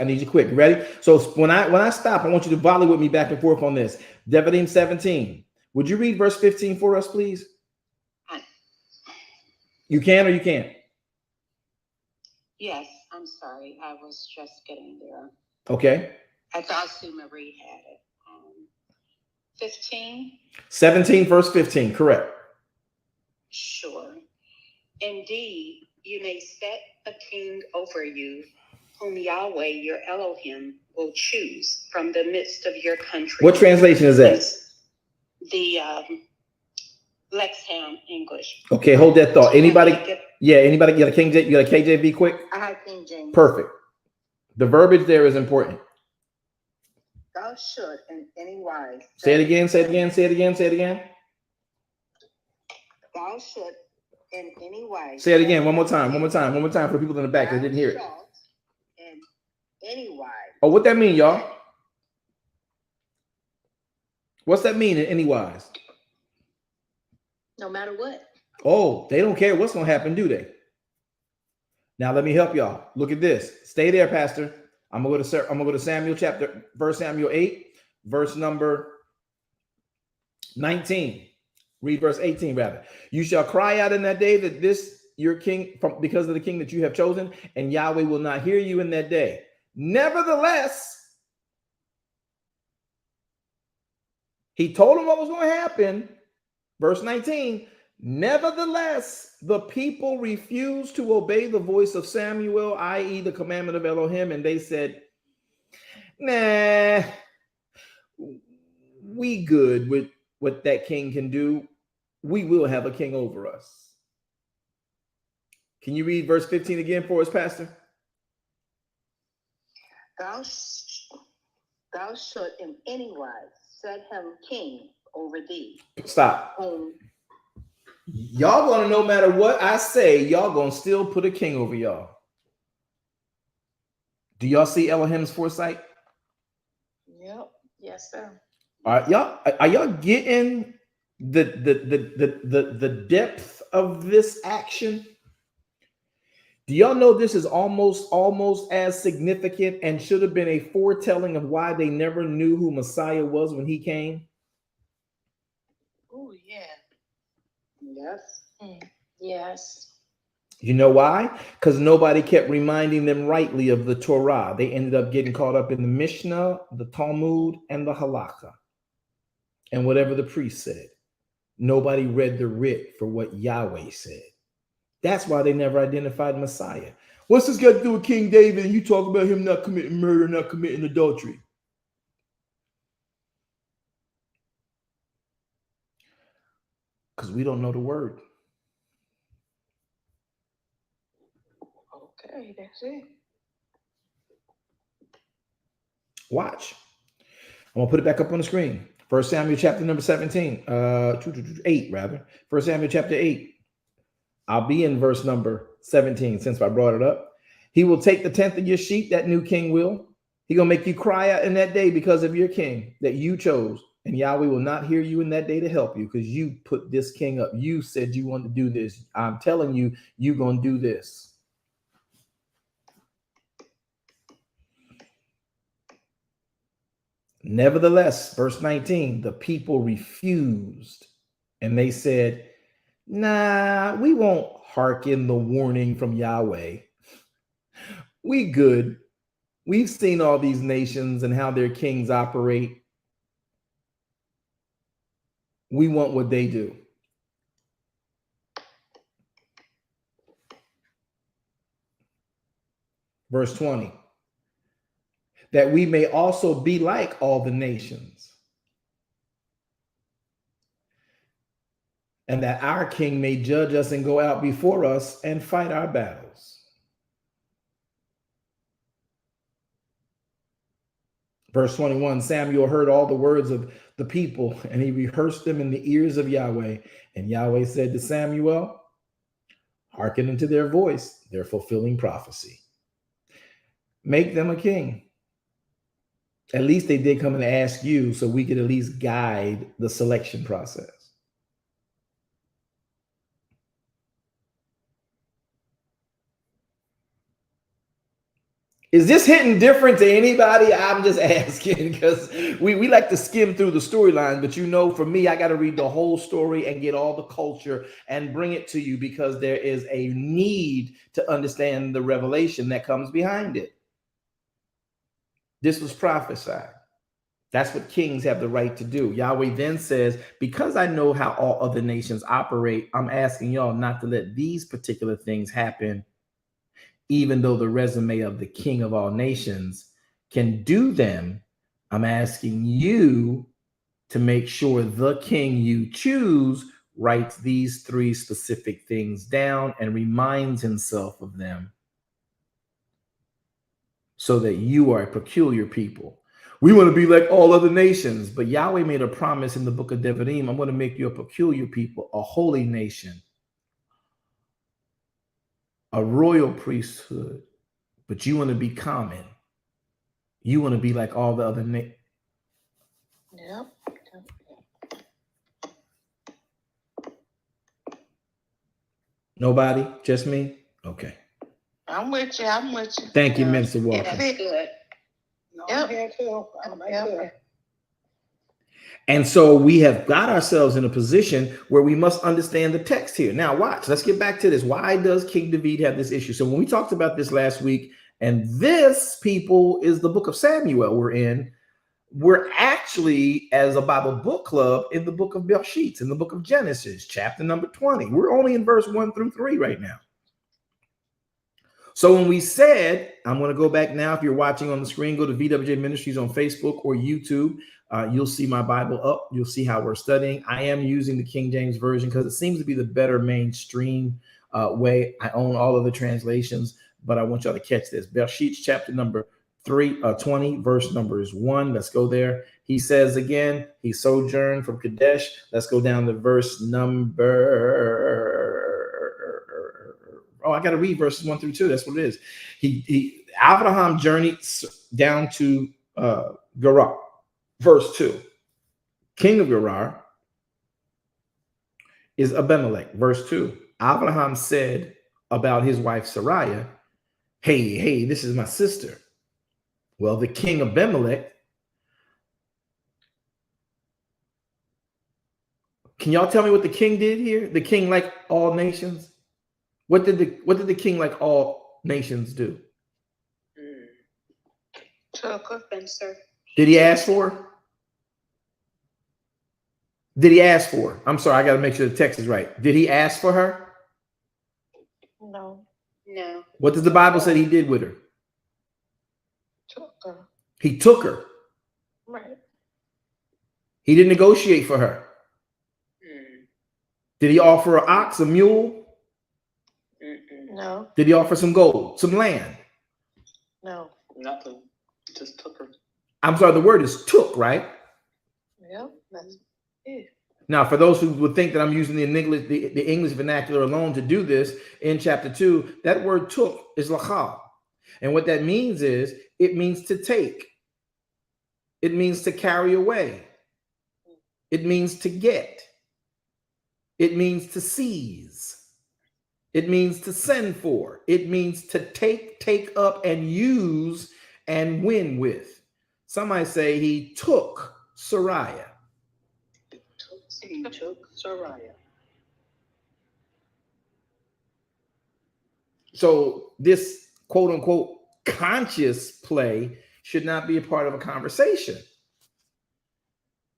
Ready? So when I stop, I want you to volley with me back and forth on this. Devarim 17. Would you read verse 15 for us, please? You can or you can't? Yes, I'm sorry. I was just getting there. Okay. I thought Sue Marie had it. 15? 17, verse 15, correct. Sure. Indeed, you may set a king over you, whom Yahweh, your Elohim, will choose from the midst of your country. What translation is that? The Lexham English. Okay, hold that thought. Anybody got a KJV quick? I have King James. Perfect. The verbiage there is important. Thou should in any wise. Say it again. Thou should in any wise. Say it again. One more time for the people in the back that didn't hear it. In any wise. Oh, what that mean, y'all? What's that mean in any wise? No matter what. Oh, they don't care what's going to happen, do they? Now let me help y'all. Look at this. Stay there, Pastor. I'm gonna go to Samuel verse Samuel 8, verse number 19. Read verse 18 rather. You shall cry out in that day that this your king because of the king that you have chosen, and Yahweh will not hear you in that day. Nevertheless, he told him what was going to happen. Verse 19. Nevertheless, the people refused to obey the voice of Samuel, i.e. the commandment of Elohim, and they said, nah, we good with what that king can do. We will have a king over us. Can you read verse 15 again for us, Pastor? Thou should in any wise set him king over thee. Stop. Y'all gonna, no matter what I say, y'all gonna still put a king over y'all. Do y'all see Elohim's foresight? Yep. Yes, sir. Are y'all getting the depth of this action? Do y'all know this is almost as significant and should have been a foretelling of why they never knew who Messiah was when he came? Oh, yeah. Yes. Yes. You know why? Because nobody kept reminding them rightly of the Torah. They ended up getting caught up in the Mishnah, the Talmud, and the Halakha, and whatever the priest said. Nobody read the writ for what Yahweh said. That's why they never identified Messiah. What's this got to do with King David and you talk about him not committing murder, not committing adultery? Because we don't know the word. Okay, that's it. Watch. I'm going to put it back up on the screen. 1 Samuel chapter number 17. 8 rather. 1 Samuel chapter 8. I'll be in verse number 17 since I brought it up. He will take the 10th of your sheep, that new king will. He going to make you cry out in that day because of your king that you chose, And Yahweh will not hear you in that day to help you because you put this king up. You said you want to do this. I'm telling you, you're going to do this. Nevertheless, verse 19, the people refused and they said, nah, we won't hearken the warning from Yahweh. We good. We've seen all these nations and how their kings operate. We want what they do. Verse 20, that we may also be like all the nations, and that our king may judge us and go out before us and fight our battles. Verse 21, Samuel heard all the words of the people, and he rehearsed them in the ears of Yahweh. And Yahweh said to Samuel, hearken unto their voice, they're fulfilling prophecy. Make them a king. At least they did come and ask you, so we could at least guide the selection process. Is this hitting different to anybody? I'm just asking because we like to skim through the storyline, but you know, for me, I got to read the whole story and get all the culture and bring it to you because there is a need to understand the revelation that comes behind it. This was prophesied. That's what kings have the right to do. Yahweh then says, because I know how all other nations operate, I'm asking y'all not to let these particular things happen, even though the resume of the king of all nations can do them. I'm asking you to make sure the king you choose writes these 3 specific things down and reminds himself of them so that you are a peculiar people. We want to be like all other nations, but Yahweh made a promise in the book of Devarim. I'm going to make you a peculiar people, a holy nation, a royal priesthood, but you want to be common. You want to be like all the other nations. Yep. Nobody? Just me? Okay. I'm with you. I'm with you. Thank you, Minister Walker. That's good. No, I'm here too. I'm right here. And so we have got ourselves in a position where we must understand the text here. Now, watch. Let's get back to this. Why does King David have this issue? So when we talked about this last week, and this, people, is the book of Samuel we're in. We're actually, as a Bible book club, in the book of Bereishit, in the book of Genesis, chapter number 20. We're only in verse 1 through 3 right now. So when we said, I'm going to go back now. If you're watching on the screen, go to VWJ Ministries on Facebook or YouTube. You'll see my Bible up. You'll see how we're studying. I am using the King James Version because it seems to be the better mainstream way. I own all of the translations, but I want y'all to catch this. Bereishit chapter number 20, verse number is 1. Let's go there. He says again, he sojourned from Kadesh. Let's go down to verse number. Oh, I got to read verses 1 through 2. That's what it is. Abraham journeyed down to Gerar. Verse 2. King of Gerar is Abimelech. Verse 2. Abraham said about his wife Sarai, hey, this is my sister. Well, the king of Abimelech. Can y'all tell me what the king did here? The king like all nations. What did the king like all nations do? Took her. Did he ask for her? Did he ask for her? I'm sorry, I got to make sure the text is right. Did he ask for her? No. What does the Bible say he did with her? Took her. He took her. Right. He didn't negotiate for her. Did he offer an ox, a mule? No. Did he offer some gold, some land? No. Nothing. Just took her. I'm sorry, the word is took, right? Yep. That's it. Now, for those who would think that I'm using the English vernacular alone to do this, in chapter 2, that word took is lachal. And what that means is, it means to take. It means to carry away. It means to get. It means to seize. It means to send for. It means to take up and use and win with. Somebody say he took Sariah. He took Sariah. So this quote unquote conscious play should not be a part of a conversation,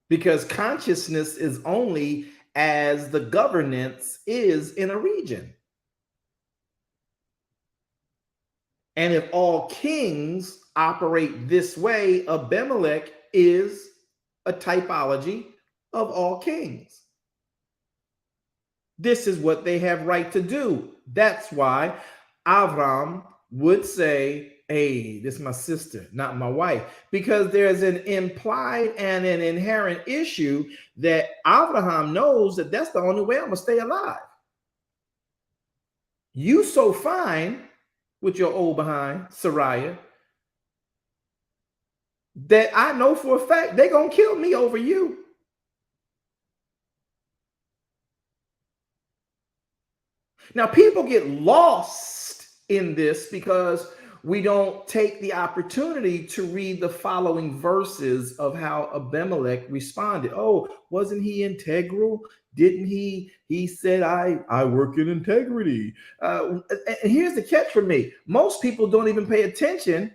because consciousness is only as the governance is in a region. And if all kings operate this way, Abimelech is a typology of all kings. This is what they have right to do. That's why Avram would say, hey, this is my sister, not my wife, because there's an implied and an inherent issue that Abraham knows that that's the only way I'm going to stay alive. You so fine with your old behind, Sariah, that I know for a fact they're going to kill me over you. Now, people get lost in this because we don't take the opportunity to read the following verses of how Abimelech responded. Oh, wasn't he integral? Didn't he? He said, I work in integrity. And here's the catch for me. Most people don't even pay attention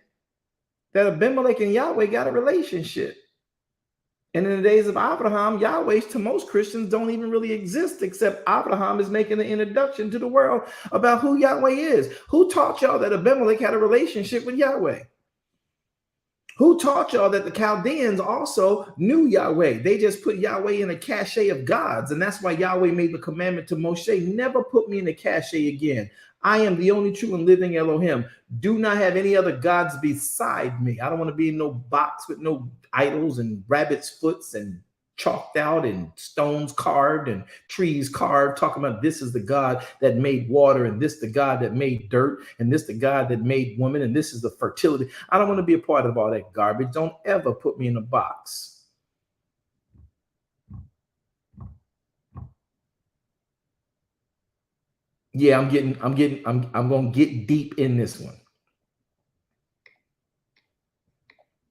that Abimelech and Yahweh got a relationship. And in the days of Abraham, Yahweh to most Christians don't even really exist, except Abraham is making an introduction to the world about who Yahweh is. Who taught y'all that Abimelech had a relationship with Yahweh? Who taught y'all that the Chaldeans also knew Yahweh? They just put Yahweh in a cachet of gods. And that's why Yahweh made the commandment to Moshe, never put me in a cachet again. I am the only true and living Elohim. Do not have any other gods beside me. I don't want to be in no box with no idols and rabbit's foots and chalked out and stones carved and trees carved, talking about this is the God that made water and this the God that made dirt and this the God that made woman and this is the fertility. I don't want to be a part of all that garbage. Don't ever put me in a box. Yeah, I'm going to get deep in this one.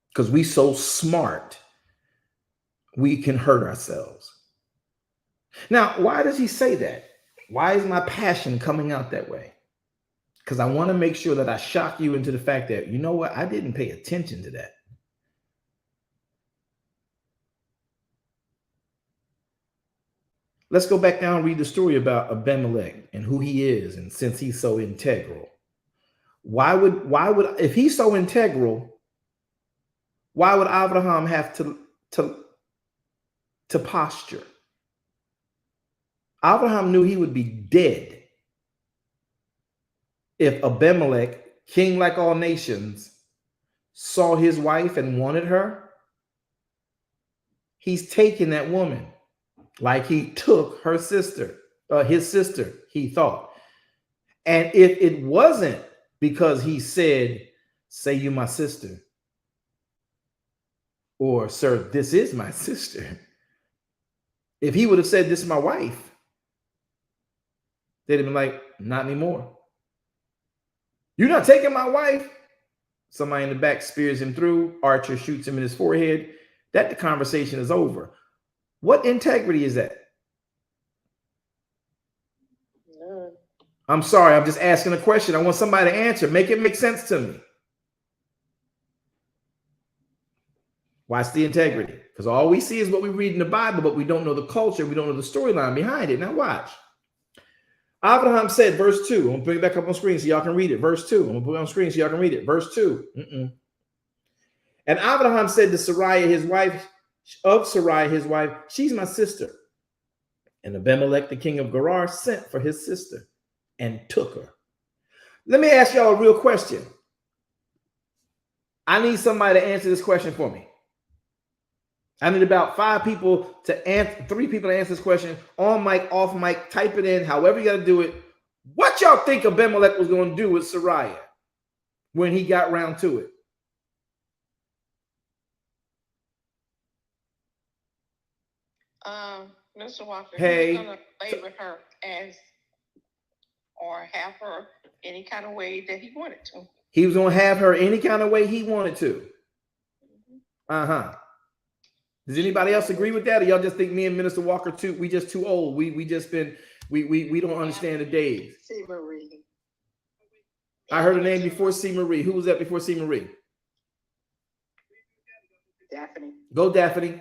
Because we so smart, we can hurt ourselves. Now, why does he say that? Why is my passion coming out that way? Because I want to make sure that I shock you into the fact that, you know what? I didn't pay attention to that. Let's go back down and read the story about Abimelech and who he is. And since he's so integral, why would, if he's so integral, why would Abraham have to posture? Abraham knew he would be dead if Abimelech, king like all nations, saw his wife and wanted her. He's taking that woman like he took her sister, his sister, he thought. And if it wasn't because he said, say you my sister, or sir, this is my sister. If he would have said, this is my wife, they'd have been like, not anymore. You're not taking my wife. Somebody in the back spears him through. Archer shoots him in his forehead. That the conversation is over. What integrity is that? None. I'm sorry. I'm just asking a question. I want somebody to answer. Make it make sense to me. What's the integrity? Because all we see is what we read in the Bible, but we don't know the culture. We don't know the storyline behind it. Now watch. Abraham said, verse 2. I'm going to bring it back up on screen so y'all can read it. Verse 2. I'm going to put it on screen so y'all can read it. Verse 2. And Abraham said to Sarai, his wife, she's my sister. And Abimelech, the king of Gerar, sent for his sister and took her. Let me ask y'all a real question. I need somebody to answer this question for me. I need about 5 people to answer, 3 people to answer this question. On mic, off mic, type it in, however you got to do it. What y'all think Abimelech was going to do with Sarai when he got round to it? Mr. Walker, Hey. he was gonna play with her as or have her any kind of way that he wanted to. He was gonna have her any kind of way he wanted to. Uh-huh. Does anybody else agree with that? Or y'all just think me and Minister Walker we just too old? We don't understand the days. C. Marie. I heard a name before C. Marie. Who was that before C. Marie? Daphne. Go, Daphne.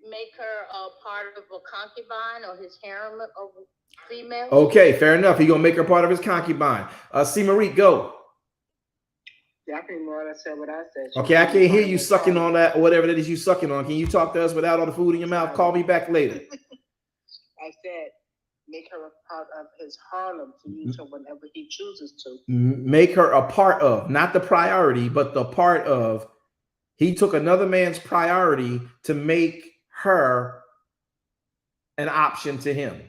Make her a part of a concubine or his harem of female. Okay, fair enough. He gonna make her part of his concubine. C. Marie, go. Daphne more or less said what I said. Okay, I can't hear you sucking on that or whatever that is you sucking on. Can you talk to us without all the food in your mouth? Call me back later. I said, make her a part of his harlem to use her whenever he chooses to. Make her a part of, not the priority, but the part of. He took another man's priority to make her an option to him.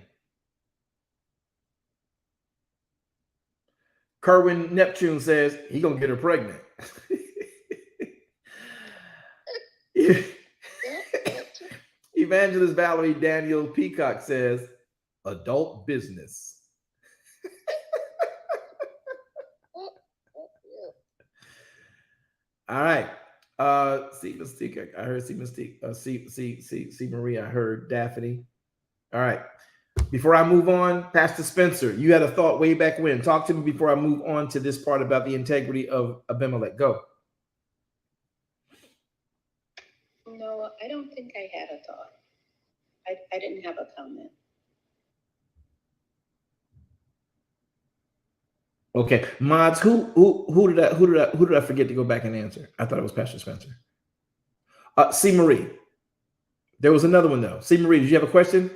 Kerwin Neptune says he gonna get her pregnant. Evangelist Valerie Daniel Peacock says adult business. All right. C Mystique. I heard C Mystique. C Marie. I heard Daphne. All right. Before I move on, Pastor Spencer, you had a thought way back when. Talk to me before I move on to this part about the integrity of Abimelech. Go. No, I don't think I had a thought. I didn't have a comment. Okay, mods. Who did I forget to go back and answer? I thought it was Pastor Spencer. C Marie. There was another one though. C Marie, did you have a question?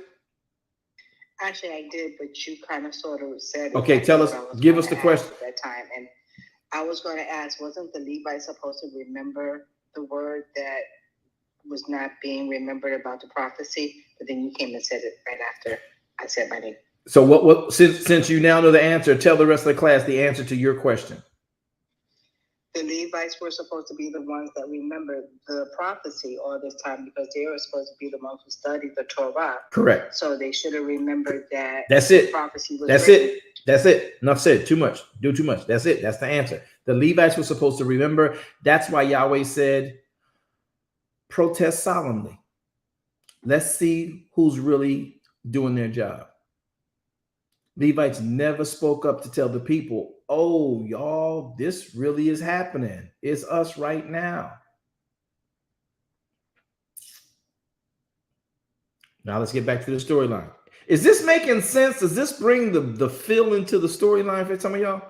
Actually, I did, but you kind of sort of said it. Okay, tell us. Give us the question at that time, and I was going to ask: wasn't the Levites supposed to remember the word that was not being remembered about the prophecy? But then you came and said it right after I said my name. So what since you now know the answer, tell the rest of the class the answer to your question. The Levites were supposed to be the ones that remembered the prophecy all this time because they were supposed to be the ones who studied the Torah. Correct. So they should have remembered that. That's it. Prophecy was That's written. it. That's it. Enough said. Too much. Do too much. That's it. That's the answer. The Levites were supposed to remember. That's why Yahweh said, protest solemnly. Let's see who's really doing their job. Levites never spoke up to tell the people, oh, y'all, this really is happening. It's us right now. Now let's get back to the storyline. Is this making sense? Does this bring the feel into the storyline for some of y'all?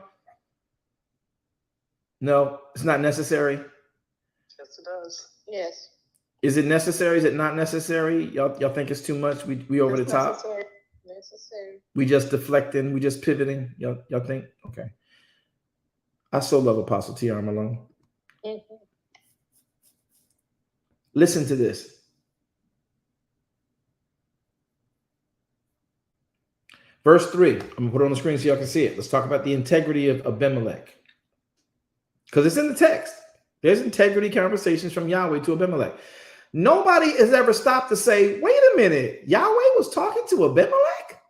No, it's not necessary. Yes, it does. Yes. Is it necessary? Is it not necessary? Y'all think it's too much? We over the top? Necessary. We just deflecting, we just pivoting. Y'all think? Okay. I so love Apostle T.R. Malone. Mm-hmm. Listen to this. Verse 3. I'm gonna put it on the screen so y'all can see it. Let's talk about the integrity of Abimelech. Because it's in the text. There's integrity conversations from Yahweh to Abimelech. Nobody has ever stopped to say, wait a minute, Yahweh was talking to Abimelech?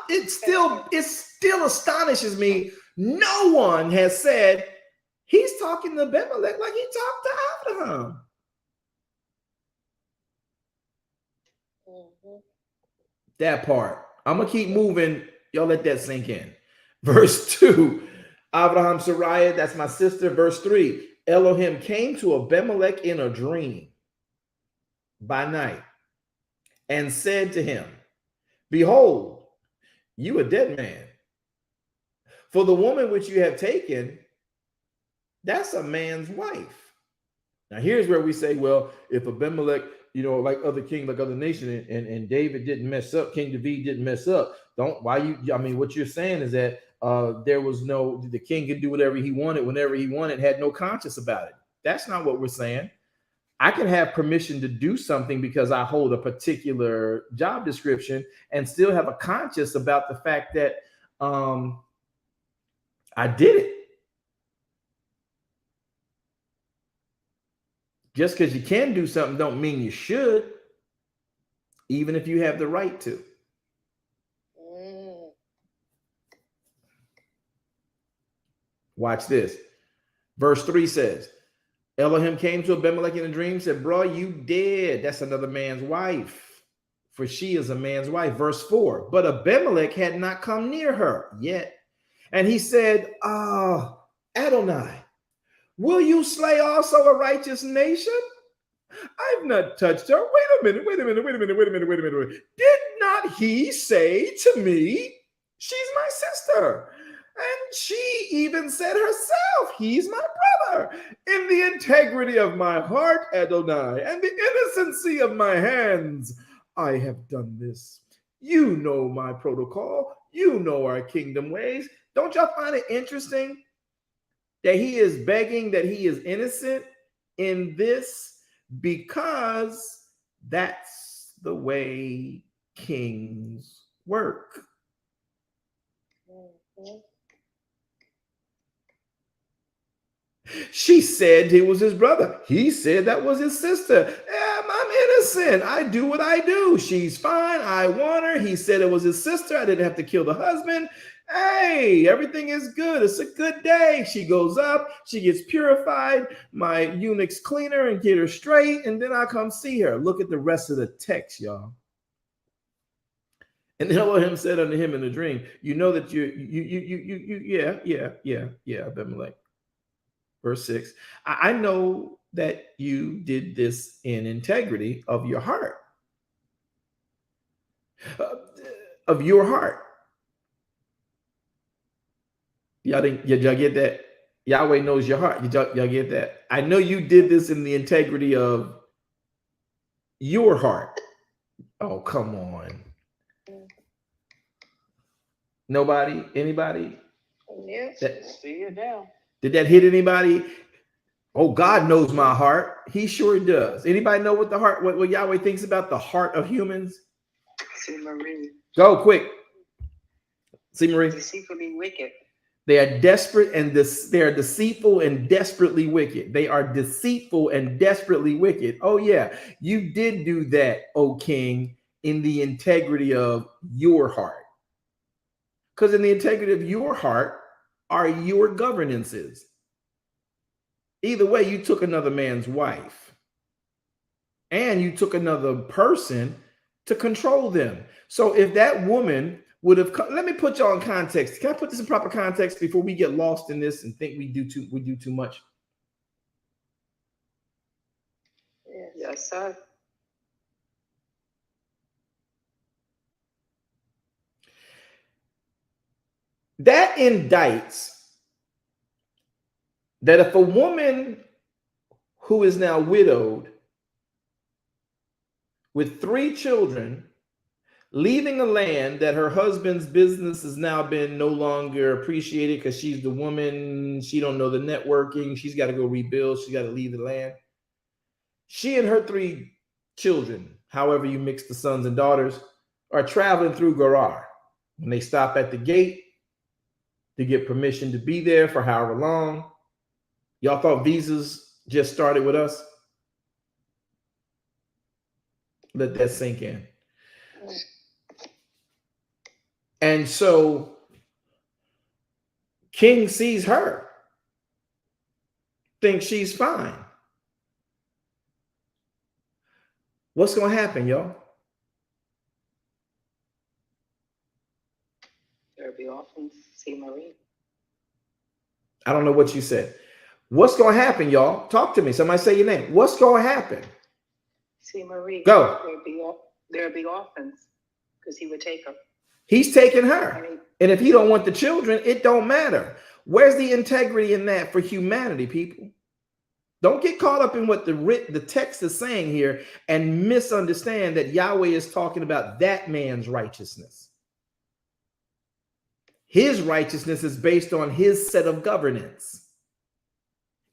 It still astonishes me. No one has said he's talking to Abimelech like he talked to Abraham. Mm-hmm. That part. I'm going to keep moving. Y'all let that sink in. Verse 2, Abraham Sariah, that's my sister. Verse 3, Elohim came to Abimelech in a dream by night and said to him, behold, you a dead man. For the woman which you have taken, that's a man's wife. Now here's where we say, well, if Abimelech, like other kings, like other nations, and David didn't mess up, King David didn't mess up. What you're saying is that the king could do whatever he wanted, whenever he wanted, had no conscience about it. That's not what we're saying. I can have permission to do something because I hold a particular job description and still have a conscience about the fact that I did it. Just because you can do something don't mean you should, even if you have the right to. Watch this. Verse 3 says, Elohim came to Abimelech in a dream, said, bro, you dead. That's another man's wife, for she is a man's wife. Verse 4, but Abimelech had not come near her yet. And he said, Adonai, will you slay also a righteous nation? I've not touched her. Wait a minute. Did not he say to me, she's my sister? And she even said herself, he's my brother. In the integrity of my heart, Adonai, and the innocency of my hands, I have done this. You know my protocol. You know our kingdom ways. Don't y'all find it interesting that he is begging that he is innocent in this? Because that's the way kings work. She said it was his brother. He said that was his sister. I'm innocent. I do what I do. She's fine. I want her. He said it was his sister. I didn't have to kill the husband. Hey, everything is good. It's a good day. She goes up. She gets purified. My eunuchs clean her and get her straight. And then I come see her. Look at the rest of the text, y'all. And Elohim said unto him in a dream, you know that yeah, Abimelech. Verse 6, I know that you did this in integrity of your heart. Of your heart. Y'all get that? Yahweh knows your heart. Y'all get that? I know you did this in the integrity of your heart. Oh, come on. Nobody? Anybody? Yes, see it now. Did that hit anybody? Oh, God knows my heart. He sure does. Anybody know what the heart, what Yahweh thinks about the heart of humans? See, Marie. Go quick. See, Marie. Deceitfully wicked. They are desperate and they are deceitful and desperately wicked. They are deceitful and desperately wicked. Oh, yeah. You did do that, O king, in the integrity of your heart. Because in the integrity of your heart are your governances. Either way, you took another man's wife and you took another person to control them. So if that woman would have, let me put y'all in context. Can I put this in proper context before we get lost in this and think we do too much? Yes, sir. That indicts that if a woman who is now widowed with 3 children, leaving a land that her husband's business has now been no longer appreciated because she's the woman, she don't know the networking, she's got to go rebuild, she's got to leave the land. She and her 3 children, however you mix the sons and daughters, are traveling through Gerar. When they stop at the gate to get permission to be there for however long. Y'all thought visas just started with us? Let that sink in. And so King sees her, thinks she's fine. What's going to happen, y'all? There'll be orphans. See, Marie. I don't know what you said. What's going to happen, y'all? Talk to me. Somebody say your name. What's going to happen? See, Marie. Go. There'll be orphans because he would take them. He's taking her. And if he don't want the children, it don't matter. Where's the integrity in that for humanity, people? Don't get caught up in what the text is saying here and misunderstand that Yahweh is talking about that man's righteousness. His righteousness is based on his set of governance,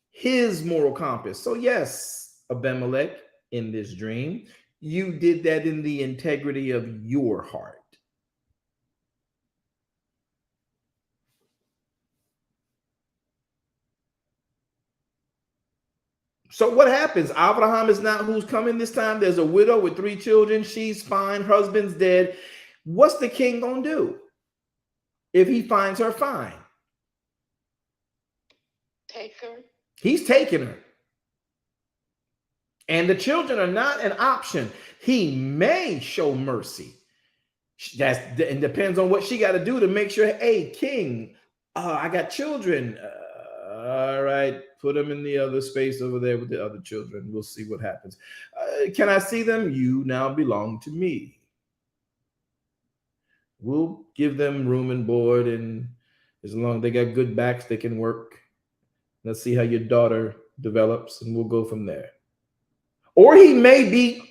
his moral compass. So yes, Abimelech, in this dream, you did that in the integrity of your heart. So what happens? Abraham is not who's coming this time. There's a widow with 3 children. She's fine. Husband's dead. What's the king going to do if he finds her fine? Take her. He's taking her. And the children are not an option. He may show mercy. And depends on what she got to do to make sure, hey, king, I got children. All right, put them in the other space over there with the other children. We'll see what happens. Can I see them? You now belong to me. We'll give them room and board, and as long as they got good backs, they can work. Let's see how your daughter develops, and we'll go from there. Or he may be,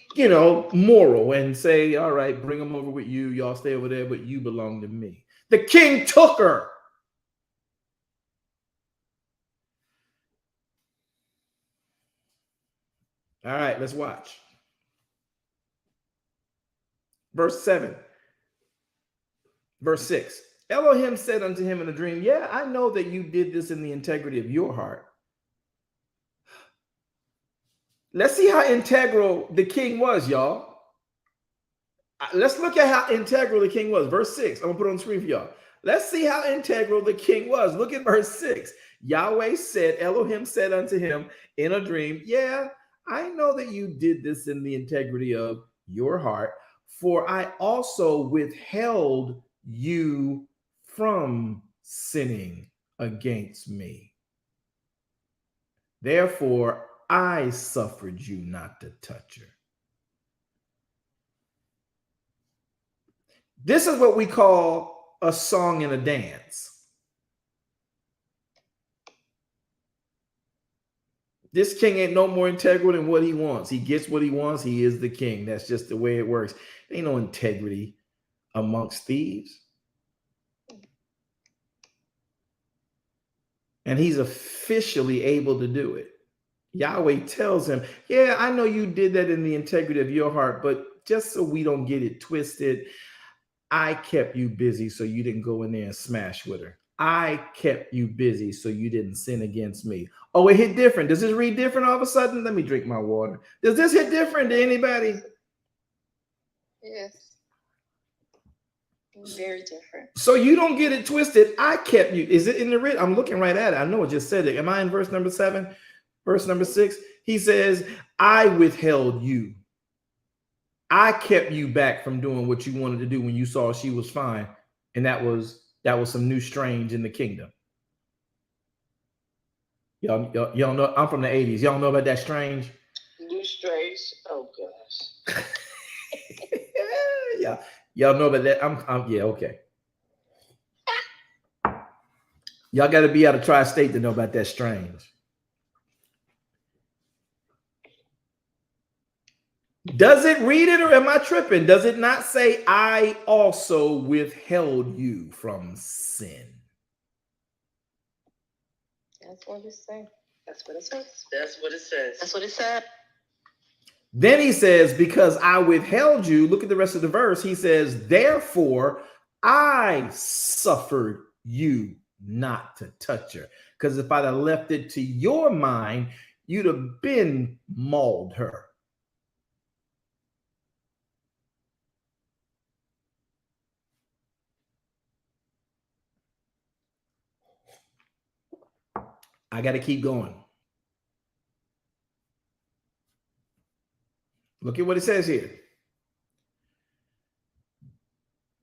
moral and say, all right, bring them over with you. Y'all stay over there, but you belong to me. The king took her. All right, let's watch. Verse 7. Verse 6. Elohim said unto him in a dream, yeah, I know that you did this in the integrity of your heart. Let's see how integral the king was, y'all. Let's look at how integral the king was. Verse 6. I'm going to put it on the screen for y'all. Let's see how integral the king was. Look at verse 6. Yahweh said, Elohim said unto him in a dream, yeah, I know that you did this in the integrity of your heart, for I also withheld you from sinning against me. Therefore, I suffered you not to touch her. This is what we call a song and a dance. This king ain't no more integral than what he wants. He gets what he wants. He is the king. That's just the way it works. There ain't no integrity amongst thieves. And he's officially able to do it. Yahweh tells him, yeah, I know you did that in the integrity of your heart, but just so we don't get it twisted, I kept you busy so you didn't go in there and smash with her. I kept you busy so you didn't sin against me. Oh, it hit different. Does this read different all of a sudden? Let me drink my water. Does this hit different to anybody? Yes. Very different. So you don't get it twisted. I kept you. Is it in the written? I'm looking right at it. I know it just said it. Am I in verse number 7? Verse number 6? He says, I withheld you. I kept you back from doing what you wanted to do when you saw she was fine. And that was some new strange in the kingdom. Y'all know, I'm from the 80s. Y'all know about that strange? New strange. Oh gosh. Yeah. Y'all know about that? Yeah, okay. Y'all got to be out of tri-state to know about that strange. Does it read it or am I tripping? Does it not say, I also withheld you from sin? That's what it says. That's what it says. That's what it says. That's what it said. Then he says, because I withheld you, look at the rest of the verse. He says, therefore, I suffered you not to touch her. Because if I'd have left it to your mind, you'd have been mauled her. I got to keep going. Look at what it says here.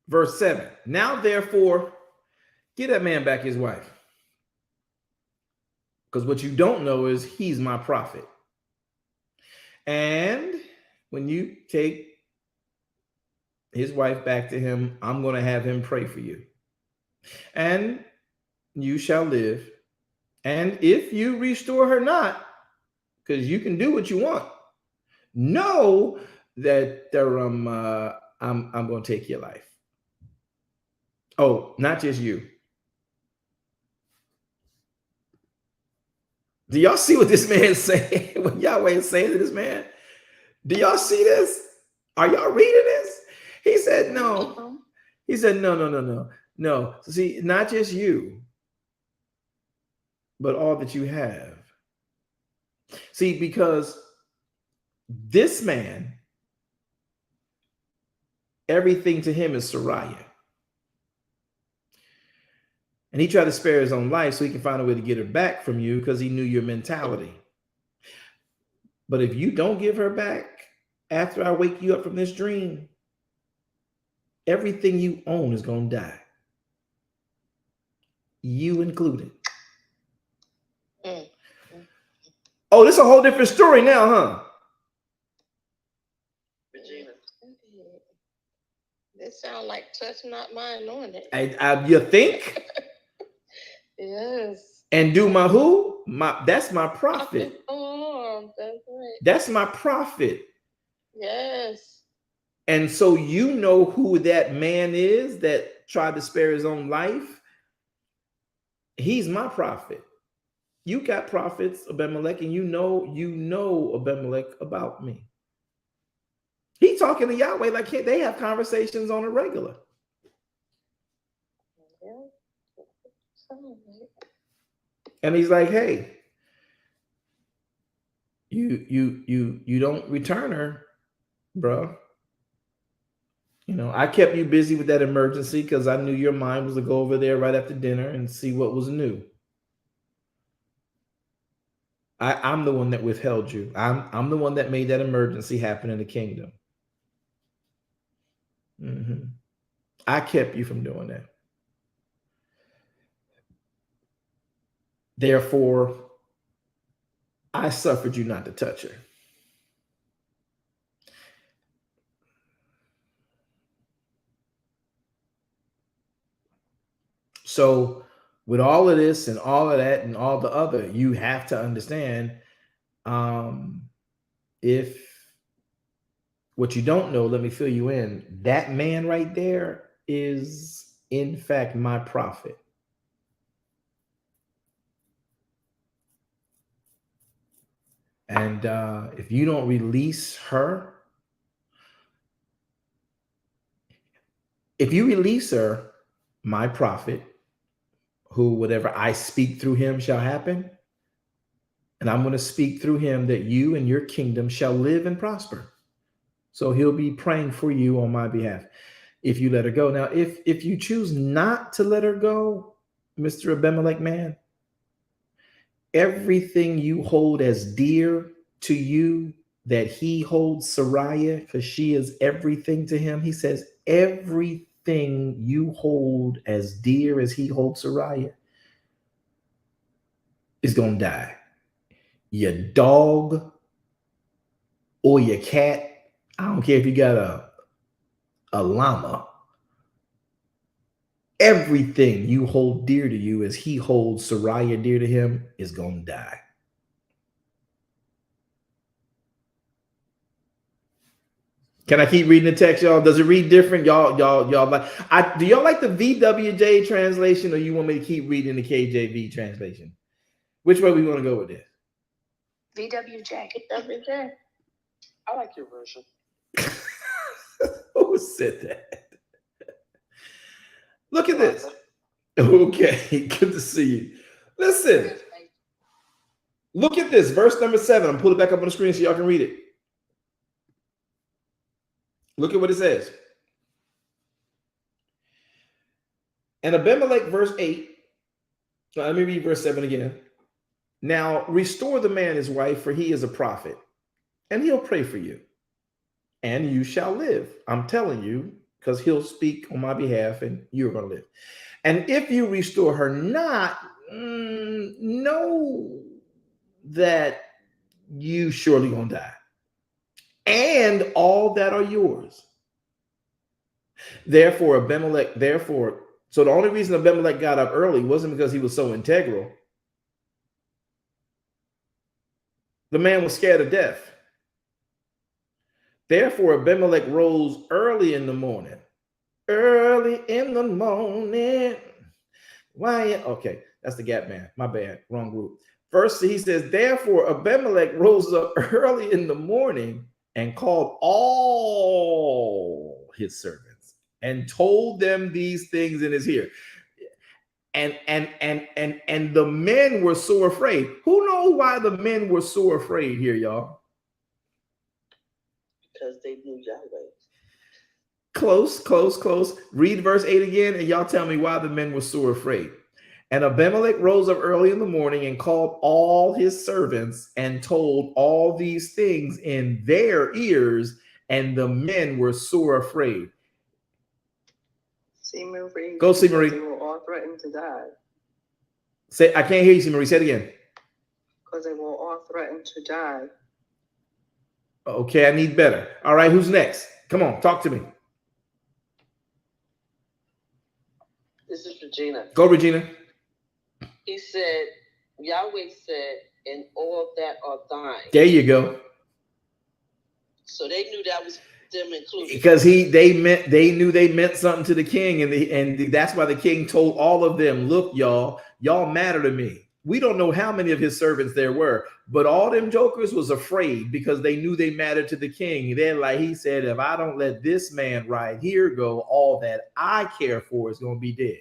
Verse 7. Now, therefore, give that man back his wife. Because what you don't know is he's my prophet. And when you take his wife back to him, I'm going to have him pray for you. And you shall live. And if you restore her not, because you can do what you want, know that I'm going to take your life. Oh, not just you. Do y'all see what this man is saying? What Yahweh is saying to this man? Do y'all see this? Are y'all reading this? He said, no. He said, no. No. See, not just you, but all that you have. See, because this man, everything to him is Sariah. And he tried to spare his own life so he can find a way to get her back from you because he knew your mentality. But if you don't give her back after I wake you up from this dream, everything you own is going to die. You included. Oh, this is a whole different story now, huh? Regina. This sounds like touch not my anointed. You think? Yes. And do my who? That's my prophet. Oh, that's right. That's my prophet. Yes. And so you know who that man is that tried to spare his own life? He's my prophet. You got prophets, Abimelech, and you know Abimelech about me. He talking to Yahweh like they have conversations on a regular. And he's like, hey, you don't return her, bro. You know, I kept you busy with that emergency because I knew your mind was to go over there right after dinner and see what was new. I'm the one that withheld you. I'm the one that made that emergency happen in the kingdom. I kept you from doing that. Therefore, I suffered you not to touch her. So with all of this and all of that and all the other, you have to understand if what you don't know, let me fill you in. That man right there is, in fact, my prophet. And if you don't release her, if you release her, my prophet, who whatever I speak through him shall happen, and I'm going to speak through him that you and your kingdom shall live and prosper. So he'll be praying for you on my behalf if you let her go. Now, if you choose not to let her go, Mr. Abimelech man, everything you hold as dear to you that he holds Sariah, because she is everything to him. He says everything you hold as dear as he holds Sariah is going to die. Your dog or your cat, I don't care if you got a llama, everything you hold dear to you as he holds Sariah dear to him is going to die. Can I keep reading the text, y'all? Does it read different? Y'all like, do y'all like the VWJ translation, or you want me to keep reading the KJV translation? Which way we want to go with this? VWJ. VWJ. I like your version. Who said that? Look at this. Okay, good to see you. Listen. Look at this, verse number 7. I'm pulling it back up on the screen so y'all can read it. Look at what it says. And Abimelech, verse 8. Let me read verse 7 again. Now restore the man his wife, for he is a prophet, and he'll pray for you, and you shall live. I'm telling you, because he'll speak on my behalf, and you're going to live. And if you restore her not, know that you surely going to die, and all that are yours. Therefore, so the only reason Abimelech got up early wasn't because he was so integral. The man was scared of death. Therefore, Abimelech rose early in the morning. Early in the morning. Why? Okay, that's the Gap Band. My bad. Wrong group. First, he says, therefore, Abimelech rose up early in the morning and called all his servants and told them these things in his ear. and the men were so afraid. Who knows why the men were so afraid here, y'all? Because they knew Yahweh. Close. Read verse 8 again, and y'all tell me why the men were so afraid. And Abimelech rose up early in the morning and called all his servants and told all these things in their ears, and the men were sore afraid. See Marie. Go see Marie. They were all threatened to die. Say, I can't hear you, see Marie. Say it again. Because they were all threatened to die. Okay, I need better. All right, who's next? Come on, talk to me. This is Regina. Go, Regina. He said, Yahweh said, and all that are thine. There you go. So they knew that was them included. Because they knew they meant something to the king, and that's why the king told all of them, look, y'all matter to me. We don't know how many of his servants there were, but all them jokers was afraid because they knew they mattered to the king. Then, like he said, if I don't let this man right here go, all that I care for is going to be dead.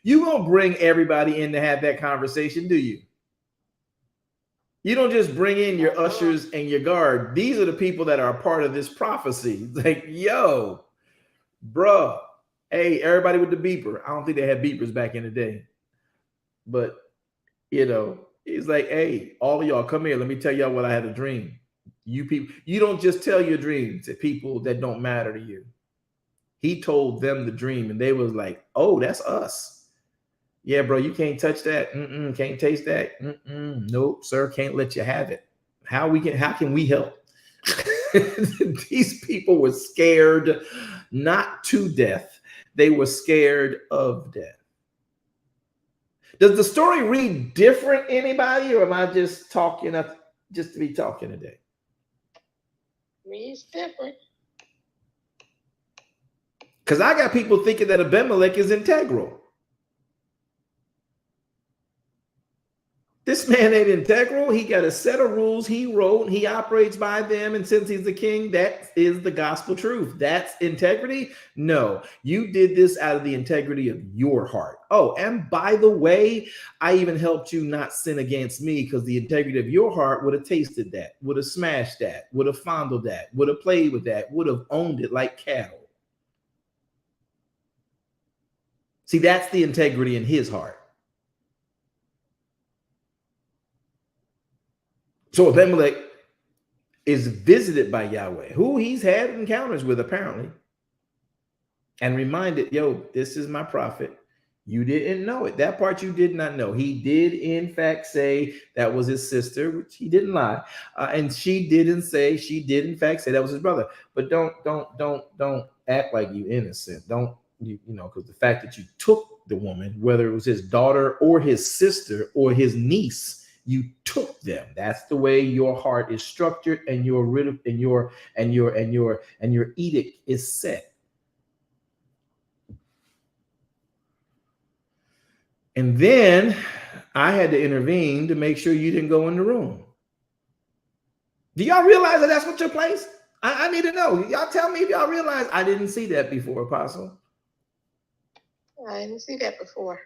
You don't bring everybody in to have that conversation, do you? You don't just bring in your ushers and your guard. These are the people that are a part of this prophecy. Like, yo, bruh, hey, everybody with the beeper. I don't think they had beepers back in the day. But, you know, he's like, hey, all of y'all, come here. Let me tell y'all what I had a dream. You people, you don't just tell your dreams to people that don't matter to you. He told them the dream, and they was like, oh, that's us. Yeah, bro, you can't touch that. Can't taste that. Nope, sir, can't let you have it. How can we help? These people were scared not to death. They were scared of death. Does the story read different, anybody, or am I just talking just to be talking today? Reads different. Because I got people thinking that Abimelech is integral. This man ain't integral. He got a set of rules he wrote. He operates by them. And since he's the king, that is the gospel truth. That's integrity? No, you did this out of the integrity of your heart. Oh, and by the way, I even helped you not sin against me because the integrity of your heart would have tasted that, would have smashed that, would have fondled that, would have played with that, would have owned it like cattle. See, that's the integrity in his heart. So Abimelech is visited by Yahweh, who he's had encounters with apparently, and reminded, yo, this is my prophet. You didn't know it. That part you did not know. He did, in fact, say that was his sister, which he didn't lie. And she did, in fact, say that was his brother. But don't act like you innocent. Don't, because the fact that you took the woman, whether it was his daughter or his sister or his niece, you took them. That's the way your heart is structured, and your edict is set. And then I had to intervene to make sure you didn't go in the room. Do y'all realize that that's what took place? I need to know. Y'all tell me if y'all realize. I didn't see that before, Apostle. I didn't see that before.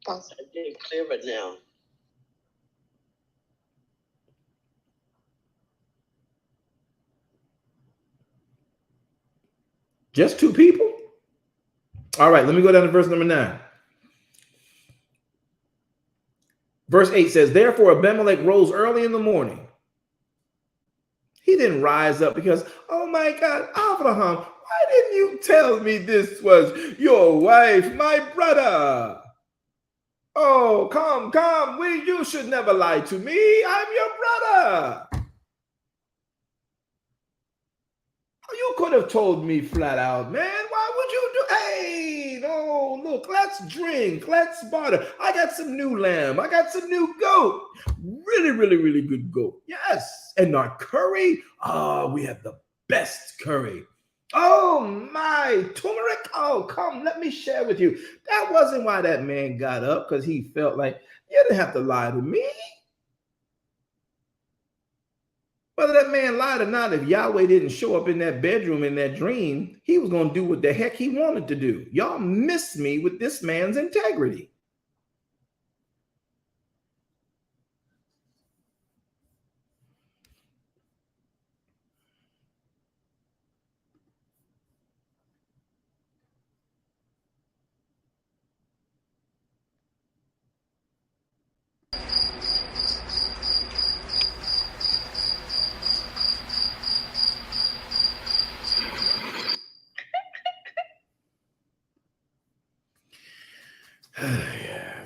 Apostle. I get it clearer now. Just two people? All right, let me go down to verse number 9. Verse 8 says, therefore Abimelech rose early in the morning. He didn't rise up because, oh my God, Abraham, why didn't you tell me this was your wife, my brother? Oh, come, you should never lie to me. I'm your brother. You could have told me flat out, man. Why would you do? Hey, no, look, let's drink. Let's barter. I got some new lamb. I got some new goat. Really, really, really good goat. Yes. And our curry. We have the best curry. Oh, my turmeric. Oh, come, let me share with you. That wasn't why that man got up, because he felt like you didn't have to lie to me. Whether that man lied or not, if Yahweh didn't show up in that bedroom in that dream, he was going to do what the heck he wanted to do. Y'all missed me with this man's integrity.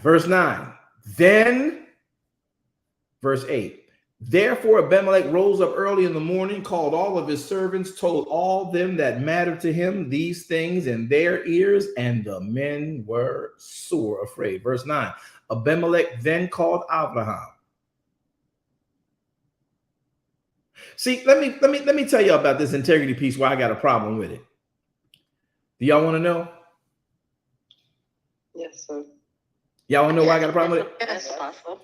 Verse 9. Then, verse 8. Therefore Abimelech rose up early in the morning, called all of his servants, told all them that mattered to him these things in their ears, and the men were sore afraid. Verse 9. Abimelech then called Abraham. See, let me tell you about this integrity piece, why I got a problem with it. Do y'all want to know? Yes, sir. Y'all want to know why I got a problem with it? Yes, possible.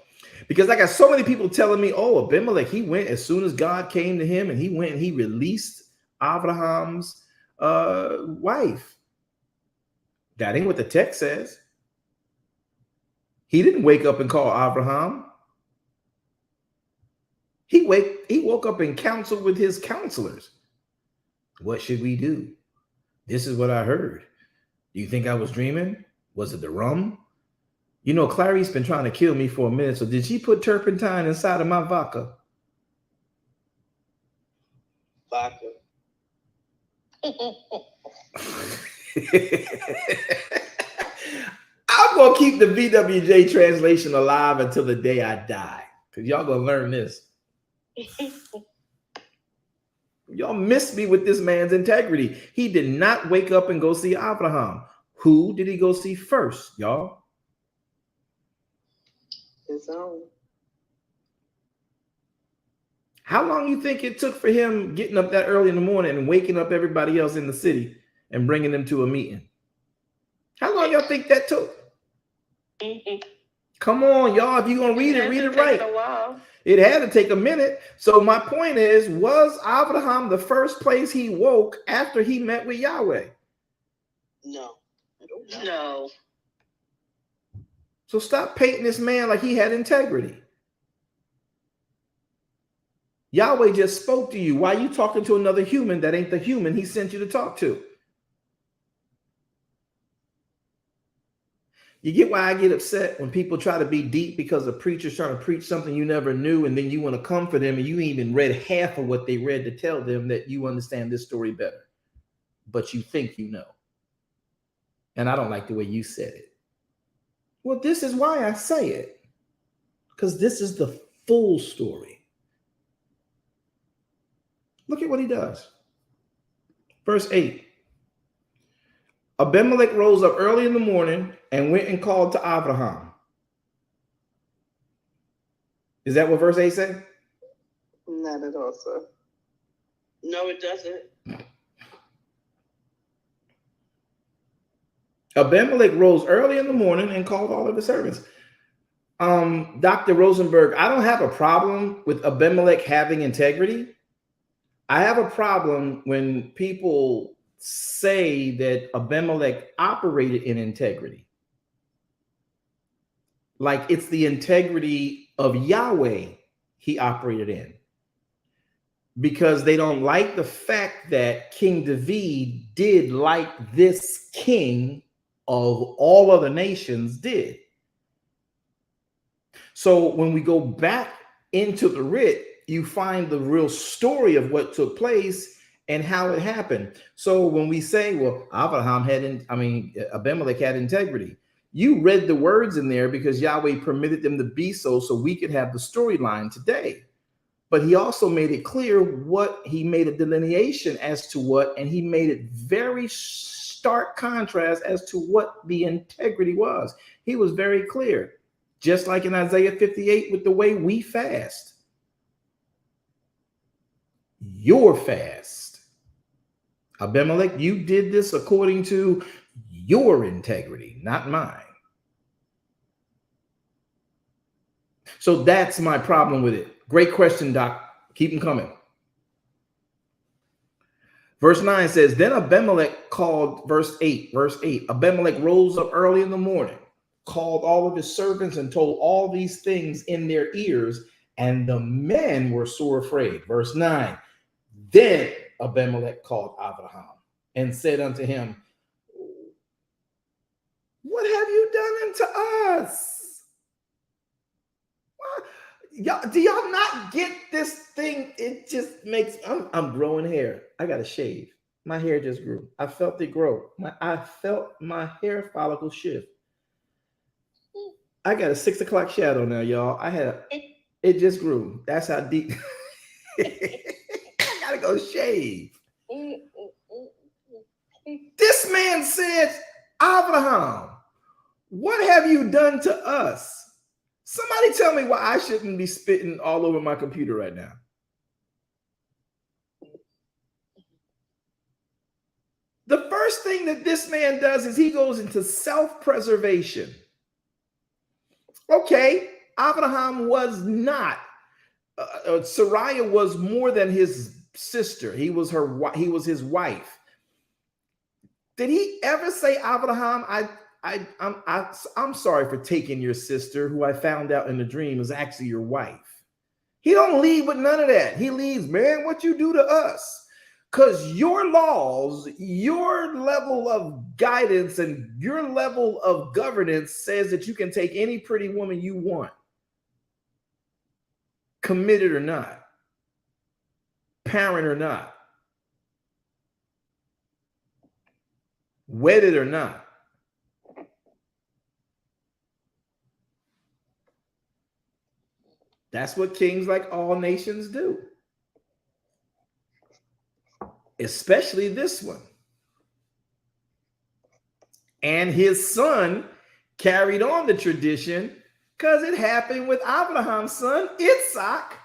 Because I got so many people telling me, oh, Abimelech, he went as soon as God came to him, and he went and he released Abraham's wife. That ain't what the text says. He didn't wake up and call Abraham. He woke up and counseled with his counselors. What should we do? This is what I heard. Do you think I was dreaming? Was it the rum? You know, Clarice been trying to kill me for a minute. So did she put turpentine inside of my vodka? Vodka. I'm going to keep the BWJ translation alive until the day I die. Because y'all going to learn this. Y'all missed me with this man's integrity. He did not wake up and go see Abraham. Who did he go see first, y'all? His own. How long you think it took for him getting up that early in the morning and waking up everybody else in the city and bringing them to a meeting? How long y'all think that took? Come on, y'all. If you're going to read it right. A while. It had to take a minute. So my point is, was Abraham the first place he woke after he met with Yahweh? No. No. So stop painting this man like he had integrity. Yahweh just spoke to you. Why are you talking to another human that ain't the human he sent you to talk to? You get why I get upset when people try to be deep because a preacher's trying to preach something you never knew, and then you want to comfort them and you even read half of what they read to tell them that you understand this story better. But you think you know. And I don't like the way you said it. Well, this is why I say it. Because this is the full story. Look at what he does. Verse 8. Abimelech rose up early in the morning and went and called to Abraham. Is that what verse 8 said? Not at all, sir. No, it doesn't. Abimelech rose early in the morning and called all of his servants. Dr. Rosenberg, I don't have a problem with Abimelech having integrity. I have a problem when people say that Abimelech operated in integrity. Like it's the integrity of Yahweh he operated in. Because they don't like the fact that King David did like this king of all other nations did. So when we go back into the writ, you find the real story of what took place and how it happened. So when we say, well, Abimelech had integrity, you read the words in there because Yahweh permitted them to be so we could have the storyline today. But he also made it clear what he made a delineation as to what, and he made it very stark contrast as to what the integrity was. He was very clear, just like in Isaiah 58 with the way we fast. Your fast. Abimelech, you did this according to your integrity, not mine. So that's my problem with it. Great question, Doc. Keep them coming. Verse 9 says, then Abimelech called, verse 8, Abimelech rose up early in the morning, called all of his servants, and told all these things in their ears, and the men were sore afraid. Verse 9, then Abimelech called Abraham and said unto him, what have you done unto us? Do y'all not get this thing? It just makes, I'm growing hair. I got to shave. My hair just grew. I felt it grow. I felt my hair follicle shift. I got a 6 o'clock shadow now, y'all. It just grew. That's how deep. I got to go shave. This man said, Abraham, what have you done to us? Somebody tell me why I shouldn't be spitting all over my computer right now. The first thing that this man does is he goes into self-preservation. Okay, Abraham was not. Sarai was more than his sister. He was his wife. Did he ever say, Abraham, I'm sorry for taking your sister, who I found out in the dream is actually your wife? He don't leave with none of that. He leaves, man, what you do to us? Because your laws, your level of guidance, and your level of governance says that you can take any pretty woman you want, committed or not, parent or not, wedded or not. That's what kings like all nations do. Especially this one. And his son carried on the tradition because it happened with Abraham's son, Isaac,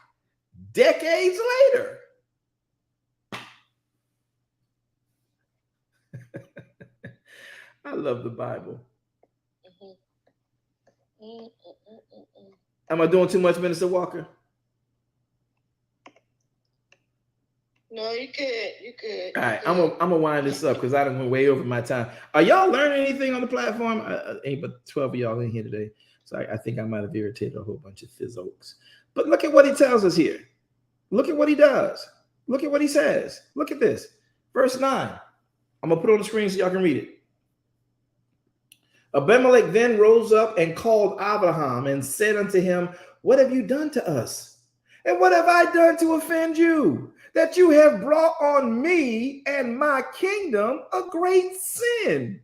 decades later. I love the Bible. Am I doing too much, Minister Walker? No, you could. All right, I'm gonna wind this up because I done went way over my time. Are y'all learning anything on the platform? Ain't but 12 of y'all in here today, so I think I might have irritated a whole bunch of fizzokes. But look at what he tells us here. Look at what he does. Look at what he says. Look at this. Verse 9. I'm gonna put it on the screen so y'all can read it. Abimelech then rose up and called Abraham and said unto him, what have you done to us? And what have I done to offend you, that you have brought on me and my kingdom a great sin?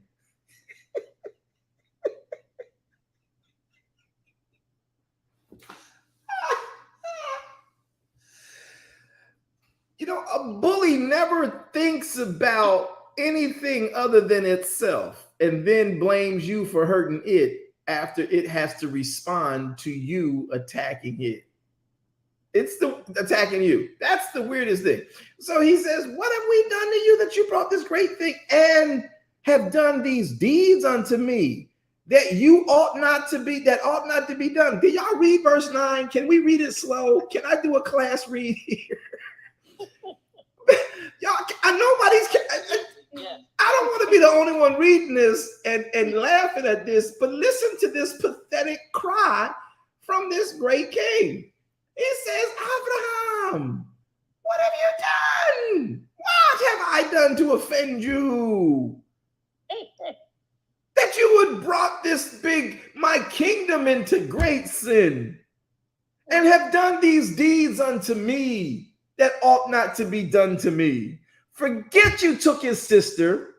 You know, a bully never thinks about anything other than itself and then blames you for hurting it after it has to respond to you attacking it. It's the attacking you. That's the weirdest thing. So he says, what have we done to you that you brought this great thing and have done these deeds unto me that you ought not to be done? Did y'all read verse 9? Can we read it slow? Can I do a class read here? Y'all, I don't want to be the only one reading this and laughing at this, but listen to this pathetic cry from this great king. He says, Abraham, what have you done? What have I done to offend you? That you would brought my kingdom into great sin and have done these deeds unto me that ought not to be done to me. Forget you took his sister.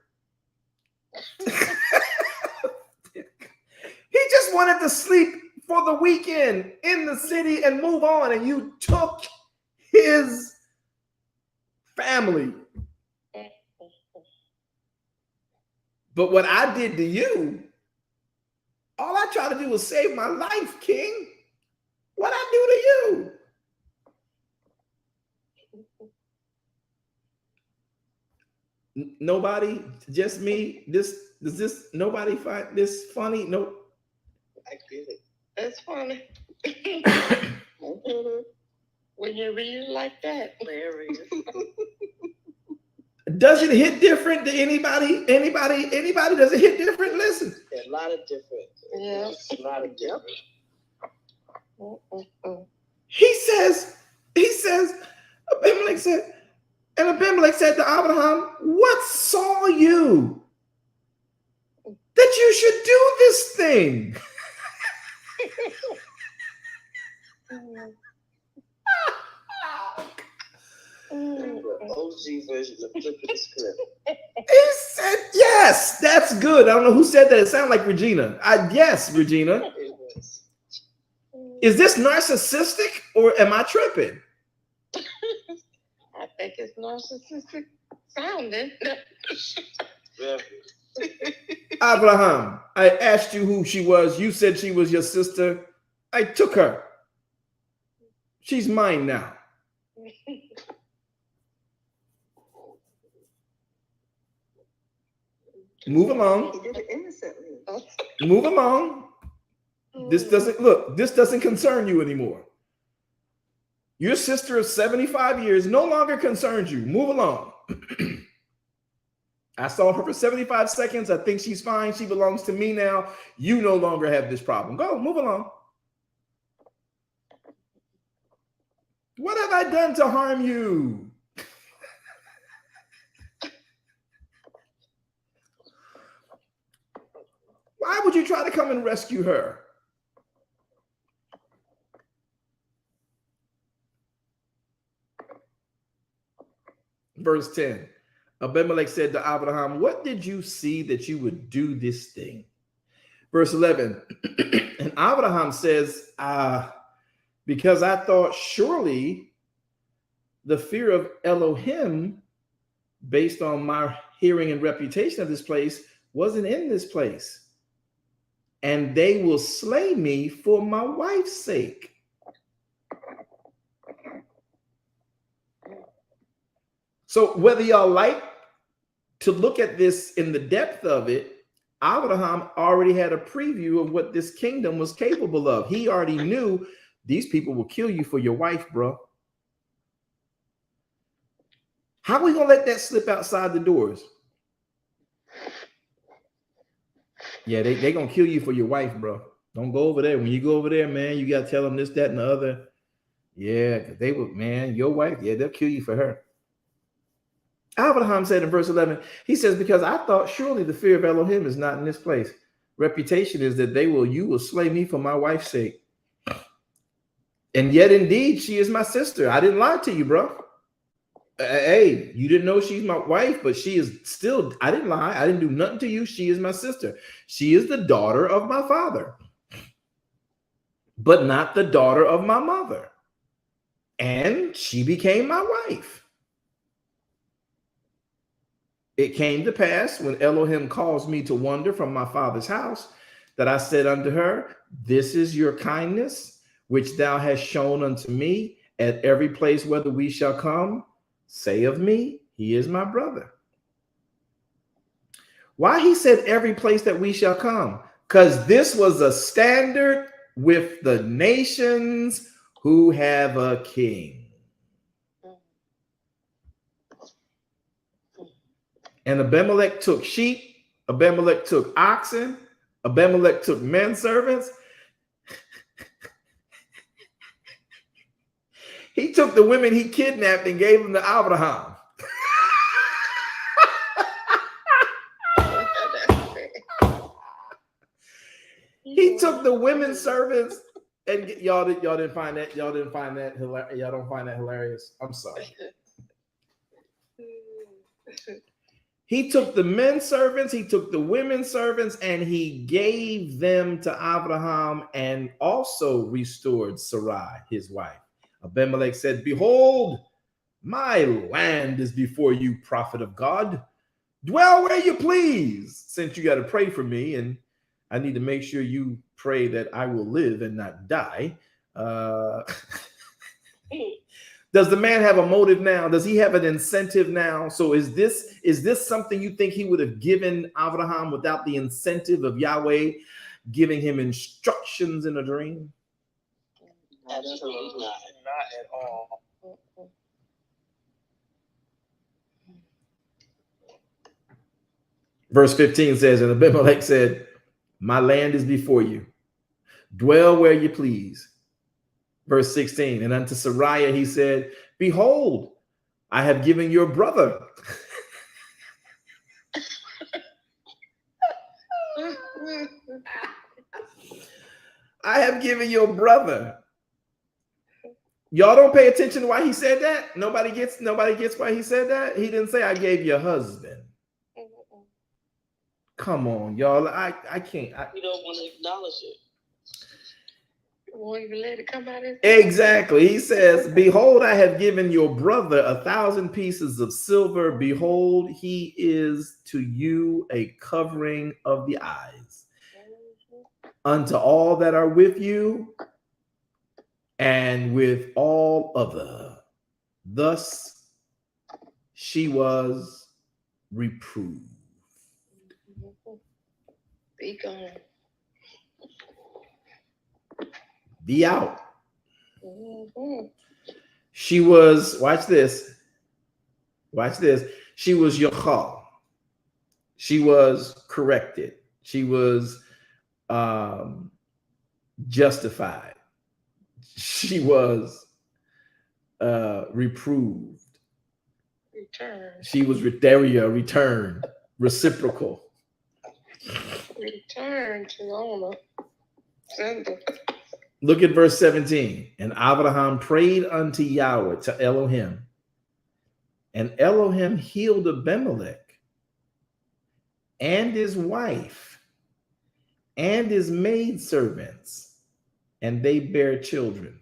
He just wanted to sleep for the weekend in the city and move on, and you took his family. But what I did to you, all I tried to do was save my life, King. What I do to you? Nobody, just me. Does this nobody find this funny? No. I get it. That's funny. When you read it like that, hilarious. Does it hit different to anybody? Anybody? Does it hit different? Listen. A lot of different. Yeah. A lot of different. He says, Abimelech said, and Abimelech said to Abraham, what saw you that you should do this thing? OG version of flipping the script. He said, yes, that's good. I don't know who said that. It sounded like Regina. Yes, Regina. Is this narcissistic or am I tripping? I think it's narcissistic sounding. Abraham, I asked you who she was. You said she was your sister. I took her. She's mine now. Move along. He did it innocently. Move along. This doesn't concern you anymore. Your sister of 75 years no longer concerns you. Move along. I saw her for 75 seconds. I think she's fine. She belongs to me now. You no longer have this problem. Go, move along. What have I done to harm you? Why would you try to come and rescue her? Verse 10, Abimelech said to Abraham, what did you see that you would do this thing? Verse 11, and Abraham says, because I thought surely the fear of Elohim, based on my hearing and reputation of this place, wasn't in this place. And they will slay me for my wife's sake. So whether y'all like to look at this in the depth of it, Abraham already had a preview of what this kingdom was capable of. He already knew these people will kill you for your wife, bro. How are we going to let that slip outside the doors? Yeah, they going to kill you for your wife, bro. Don't go over there. When you go over there, man, you got to tell them this, that, and the other. Yeah, they will, man, your wife, yeah, they'll kill you for her. Abraham said in verse 11, he says, because I thought surely the fear of Elohim is not in this place. Reputation is that you will slay me for my wife's sake. And yet indeed, she is my sister. I didn't lie to you, bro. Hey, you didn't know she's my wife, but she is still, I didn't lie. I didn't do nothing to you. She is my sister. She is the daughter of my father, but not the daughter of my mother. And she became my wife. It came to pass when Elohim caused me to wander from my father's house that I said unto her, this is your kindness, which thou hast shown unto me at every place whither we shall come. Say of me, he is my brother. Why he said every place that we shall come? Because this was a standard with the nations who have a king. And Abimelech took sheep, Abimelech took oxen, Abimelech took men servants. He took the women he kidnapped and gave them to Abraham. He took the women servants and y'all didn't find that hilarious. I'm sorry. He took the men servants, he took the women servants, and he gave them to Abraham and also restored Sarai, his wife. Abimelech said, behold, my land is before you, prophet of God. Dwell where you please, since you got to pray for me, and I need to make sure you pray that I will live and not die. Does the man have a motive now? Does he have an incentive now? So is this something you think he would have given Abraham without the incentive of Yahweh giving him instructions in a dream? Absolutely not. Not at all. Verse 15 says, and Abimelech said, my land is before you. Dwell where you please. Verse 16, and unto Sariah he said, behold, I have given your brother. I have given your brother. Y'all don't pay attention to why he said that? Nobody gets why he said that? He didn't say I gave your husband. Come on, y'all. I can't. We don't want to acknowledge it. Won't even let it come out. Exactly. He says, behold, I have given your brother 1,000 pieces of silver. Behold, he is to you a covering of the eyes. Unto all that are with you and with all other. Thus she was reproved. Be gone. Be out. She was, watch this. Watch this. She was yochal. She was corrected. She was justified. She was reproved. Returned. She was returned. Reciprocal. Return to owner. Sender. Look at verse 17. And Abraham prayed unto Yahweh, to Elohim. And Elohim healed Abimelech and his wife and his maidservants, and they bare children.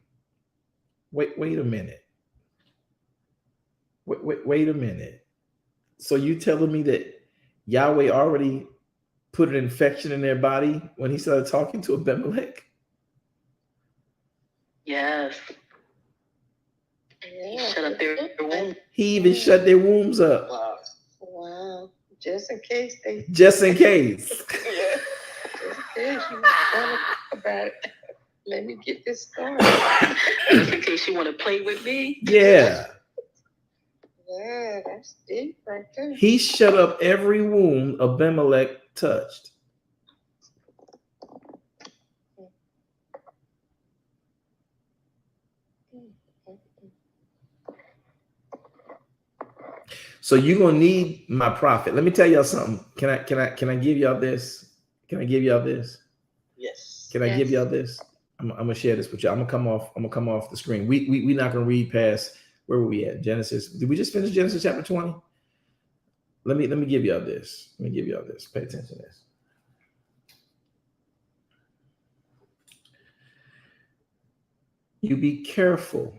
Wait a minute. Wait a minute. So you telling me that Yahweh already put an infection in their body when he started talking to Abimelech? Yes. Yeah. Shut up their womb. He even shut their wombs up. Wow. Just in case they. Just in case. Yeah. Just in case you want to about it. Let me get this started. Just in case you want to play with me. Yeah. Yeah, that's deep right there. He shut up every womb Abimelech touched. So you're gonna need my prophet. Let me tell y'all something. Can I give y'all this? Can I give y'all this? Yes. Can I give y'all this? I'm gonna share this with you. I'm gonna come off the screen. We're not gonna read past, where were we at? Genesis. Did we just finish Genesis chapter 20? Let me give y'all this. Let me give y'all this. Pay attention to this. You be careful.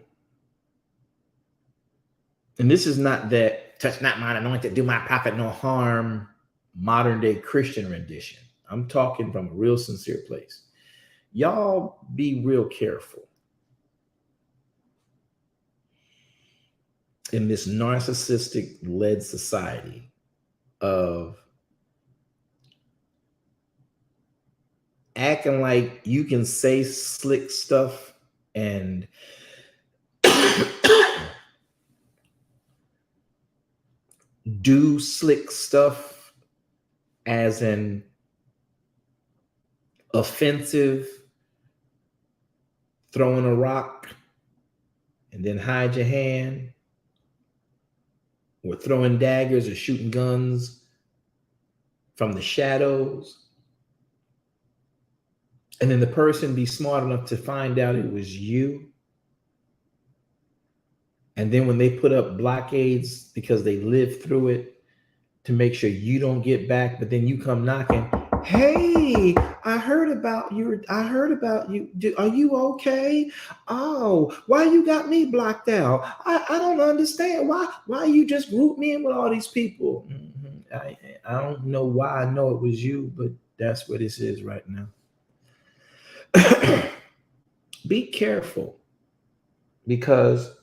And this is not that touch not mine anointed, do my prophet no harm, modern day Christian rendition. I'm talking from a real sincere place. Y'all be real careful in this narcissistic led society of acting like you can say slick stuff and do slick stuff as an offensive, throwing a rock and then hide your hand, or throwing daggers or shooting guns from the shadows. And then the person be smart enough to find out it was you. And then when they put up blockades because they lived through it to make sure you don't get back, but then you come knocking, hey, I heard about you. Are you okay? Oh, why you got me blocked out? I don't understand. Why you just group me in with all these people? I don't know why I know it was you, but that's what this is right now. Be careful, because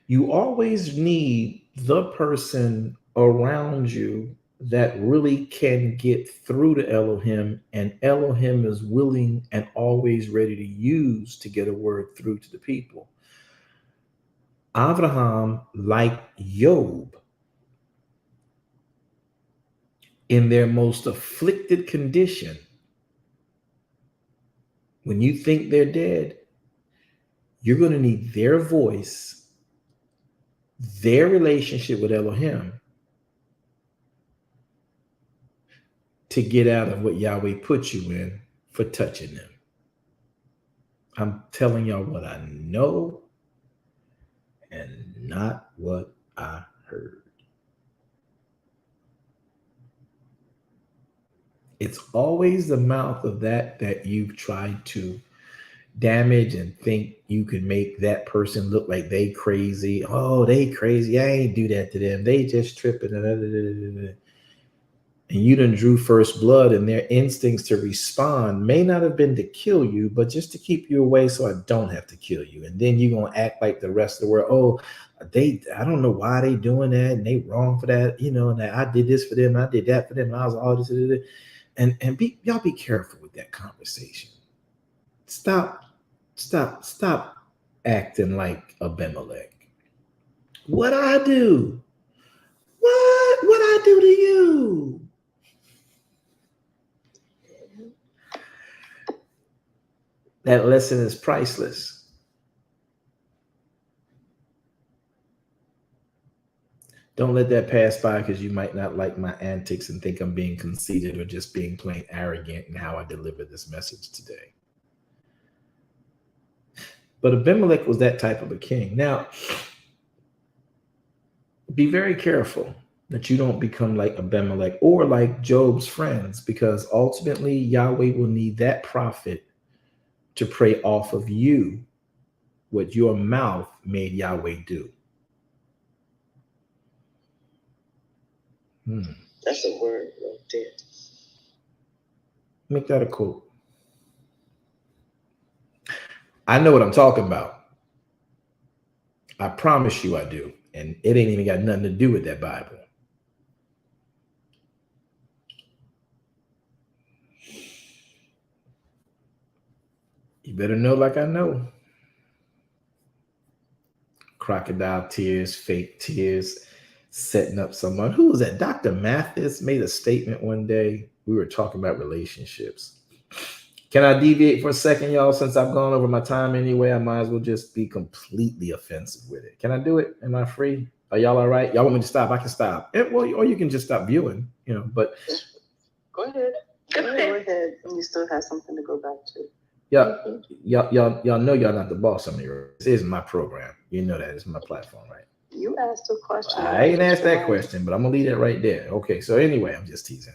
you always need the person around you that really can get through to Elohim, and Elohim is willing and always ready to use to get a word through to the people. Abraham, like Job, in their most afflicted condition, when you think they're dead, you're going to need their voice, their relationship with Elohim to get out of what Yahweh put you in for touching them. I'm telling y'all what I know and not what I heard. It's always the mouth of that you've tried to damage and think you can make that person look like they crazy. Oh, they crazy. I ain't do that to them. They just tripping. And you done drew first blood, and their instincts to respond may not have been to kill you, but just to keep you away so I don't have to kill you. And then you're going to act like the rest of the world. Oh, I don't know why they doing that, and they wrong for that. You know, and I did this for them. I did that for them. And I was all this. And y'all be careful with that conversation. Stop acting like Abimelech. What I do? What I do to you? That lesson is priceless. Don't let that pass by because you might not like my antics and think I'm being conceited or just being plain arrogant in how I deliver this message today. But Abimelech was that type of a king. Now, be very careful that you don't become like Abimelech or like Job's friends, because ultimately Yahweh will need that prophet to pray off of you what your mouth made Yahweh do. That's a word right there. Make that a quote. I know what I'm talking about. I promise you I do. And it ain't even got nothing to do with that Bible. You better know like I know. Crocodile tears, fake tears, setting up someone. Who was that? Dr. Mathis made a statement one day. We were talking about relationships. Can I deviate for a second, y'all? Since I've gone over my time anyway, I might as well just be completely offensive with it. Can I do it? Am I free? Are y'all all right? Y'all want me to stop? I can stop. Well, or you can just stop viewing, but. Go ahead. Go ahead. And you still have something to go back to. Y'all know y'all not the boss of me. This is my program. You know that. It's my platform, right? You asked a question. I ain't asked that question, but I'm gonna leave that right there. Okay, so anyway, I'm just teasing.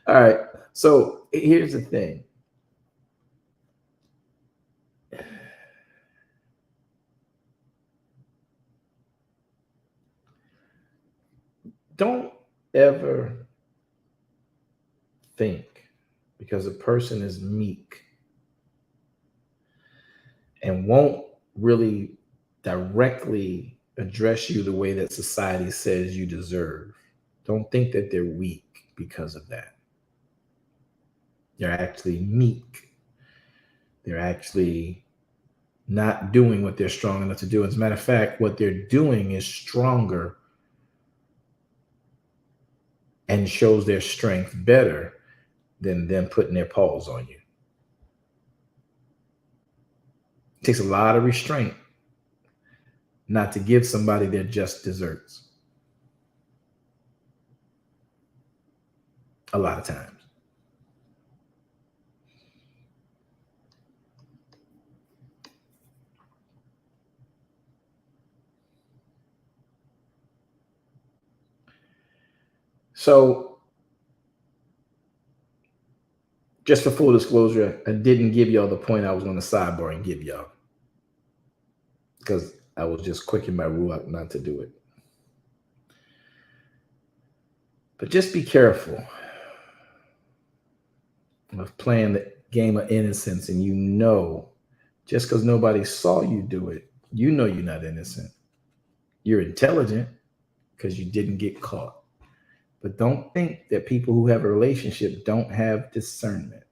All right. So here's the thing. Don't ever think because a person is meek and won't really directly address you the way that society says you deserve. Don't think that they're weak because of that. They're actually meek. They're actually not doing what they're strong enough to do. As a matter of fact, what they're doing is stronger and shows their strength better than them putting their paws on you. It takes a lot of restraint not to give somebody their just desserts. A lot of times. So, just for full disclosure, I didn't give y'all the point I was going to sidebar and give y'all, because I was just quick in my ruach not to do it. But just be careful of playing the game of innocence, and just because nobody saw you do it, you're not innocent. You're intelligent because you didn't get caught. But don't think that people who have a relationship don't have discernment.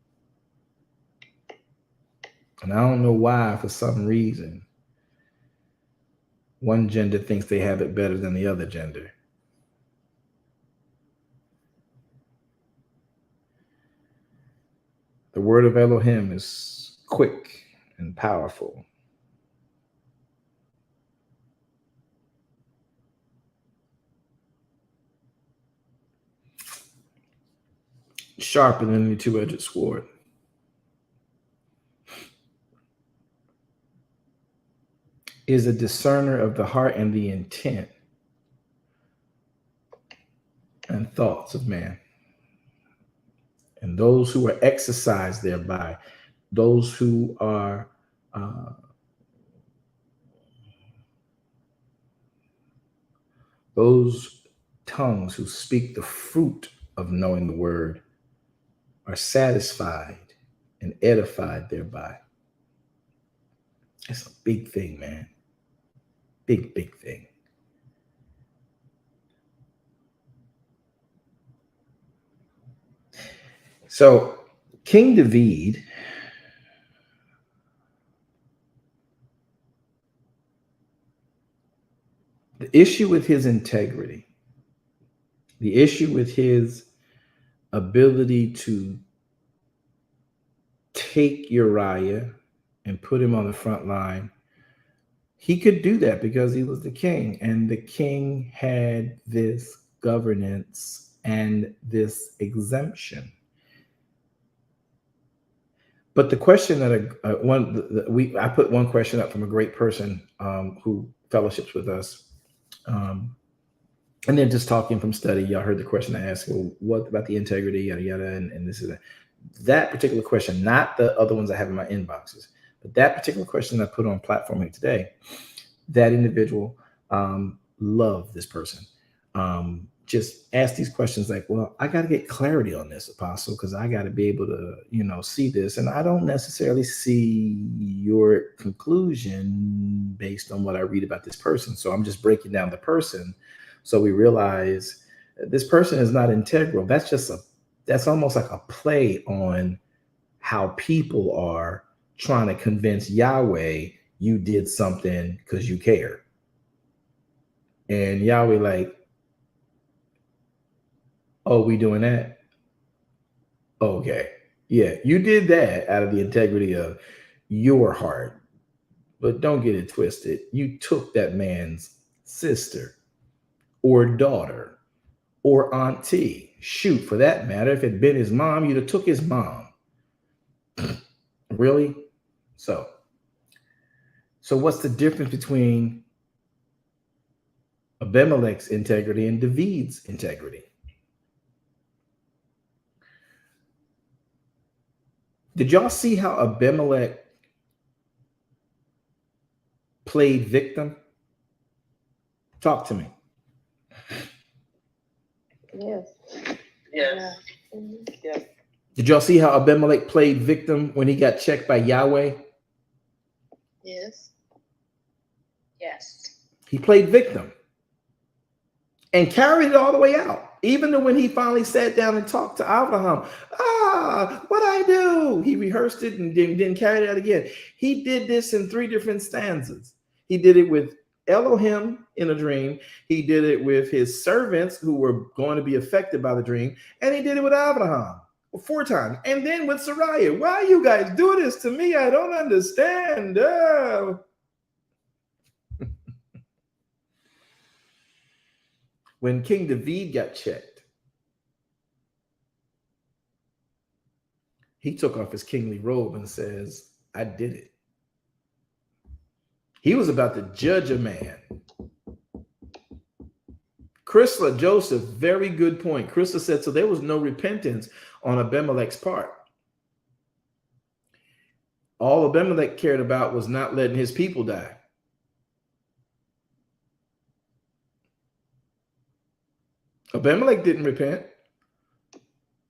And I don't know why, for some reason, one gender thinks they have it better than the other gender. The word of Elohim is quick and powerful. Sharper than any two-edged sword. Is a discerner of the heart and the intent and thoughts of man. And those who are exercised thereby, those who are those tongues who speak the fruit of knowing the word are satisfied and edified thereby. It's a big thing, man. Big, big thing. So King David the issue with his integrity, the issue with his ability to take Uriah and put him on the front line, he could do that because he was the king, and the king had this governance and this exemption. But the question that I put one question up from a great person who fellowships with us, and then just talking from study, y'all heard the question I asked, well, what about the integrity, yada, yada, and this is that. That particular question, not the other ones I have in my inboxes, but that particular question I put on platform here today, that individual loved this person. Just ask these questions like, well, I got to get clarity on this, Apostle, because I got to be able to, see this. And I don't necessarily see your conclusion based on what I read about this person. So I'm just breaking down the person. So we realize this person is not integral. That's almost like a play on how people are trying to convince Yahweh you did something because you care. And Yahweh like, oh, we doing that? Okay. Yeah, you did that out of the integrity of your heart. But don't get it twisted. You took that man's sister or daughter or auntie. Shoot, for that matter, if it had been his mom, you'd have took his mom. Really? So what's the difference between Abimelech's integrity and David's integrity? Did y'all see how Abimelech played victim? Talk to me. Yes. Yes. Yes. Did y'all see how Abimelech played victim when he got checked by Yahweh? Yes. Yes. He played victim and carried it all the way out. Even when he finally sat down and talked to Abraham, what'd I do? He rehearsed it and didn't carry it out again. He did this in 3 different stanzas. He did it with Elohim in a dream. He did it with his servants who were going to be affected by the dream. And he did it with Abraham 4 times. And then with Sariah. Why you guys do this to me? I don't understand. When King David got checked, he took off his kingly robe and says, I did it. He was about to judge a man. Chrysla Joseph, very good point. Chrysla said, so there was no repentance on Abimelech's part. All Abimelech cared about was not letting his people die. Abimelech didn't repent.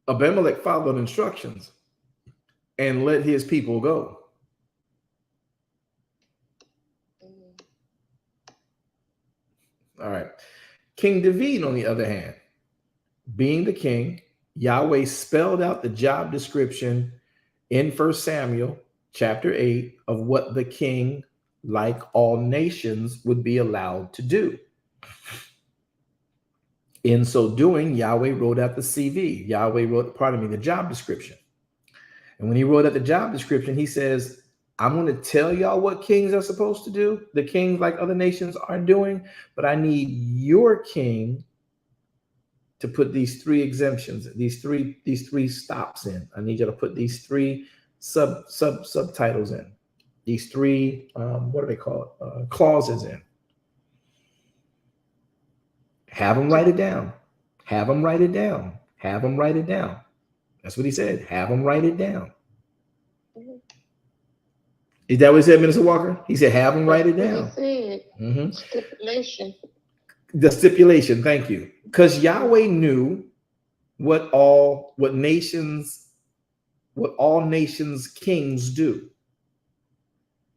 Abimelech followed instructions and let his people go. All right. King David, on the other hand, being the king, Yahweh spelled out the job description in 1 Samuel chapter 8 of what the king, like all nations, would be allowed to do. In so doing, Yahweh wrote out the CV. The job description. And when he wrote up the job description, he says, I'm going to tell y'all what kings are supposed to do, the kings like other nations are doing, but I need your king to put these three exemptions, these three stops in. I need you to put these three subtitles in, these three, what do they call it? Clauses in. Have them write it down. Have them write it down. Have them write it down. That's what he said. Have them write it down. Is that what he said, Minister Walker? He said, have them write it down. Mm-hmm. Stipulation. The stipulation, thank you. Because Yahweh knew what all nations kings do.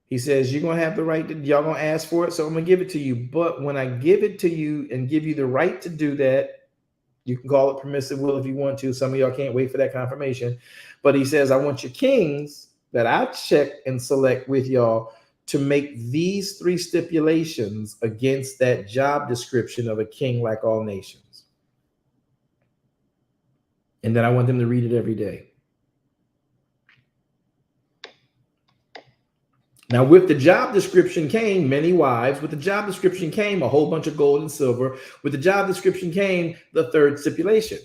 He says, you're going to have the right to, y'all going to ask for it, so I'm going to give it to you. But when I give it to you and give you the right to do that, you can call it permissive will if you want to. Some of y'all can't wait for that confirmation. But he says, I want your kings that I check and select with y'all to make these three stipulations against that job description of a king like all nations. And then I want them to read it every day. Now, with the job description came many wives. With the job description came a whole bunch of gold and silver. With the job description came the third stipulation.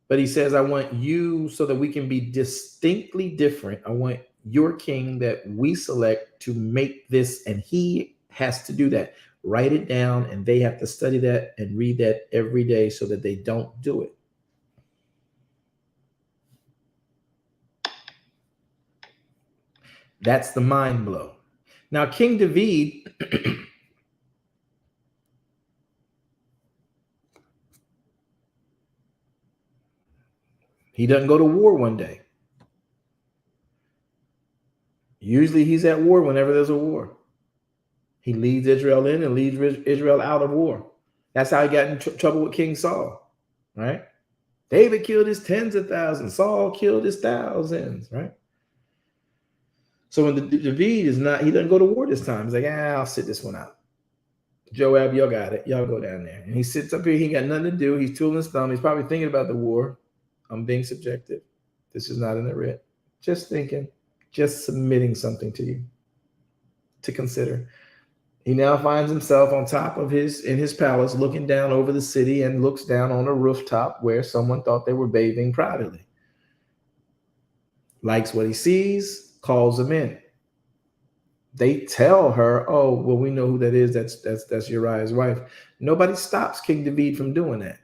But he says, I want you so that we can be distinctly different. I want your king that we select to make this, and he has to do that. Write it down, and they have to study that and read that every day so that they don't do it. That's the mind blow. Now, King David, he doesn't go to war one day. Usually he's at war whenever there's a war. He leads Israel in and leads Israel out of war. That's how he got in trouble with King Saul, right? David killed his tens of thousands. Saul killed his thousands, right? So when David is not, he doesn't go to war this time. He's like, I'll sit this one out. Joab, y'all got it. Y'all go down there. And he sits up here. He got nothing to do. He's tooling his thumb. He's probably thinking about the war. I'm being subjective. This is not in the writ. Just thinking, just submitting something to you to consider. He now finds himself on top of in his palace, looking down over the city, and looks down on a rooftop where someone thought they were bathing privately. Likes what he sees, calls them in. They tell her, oh, well, we know who that is. That's Uriah's wife. Nobody stops King David from doing that.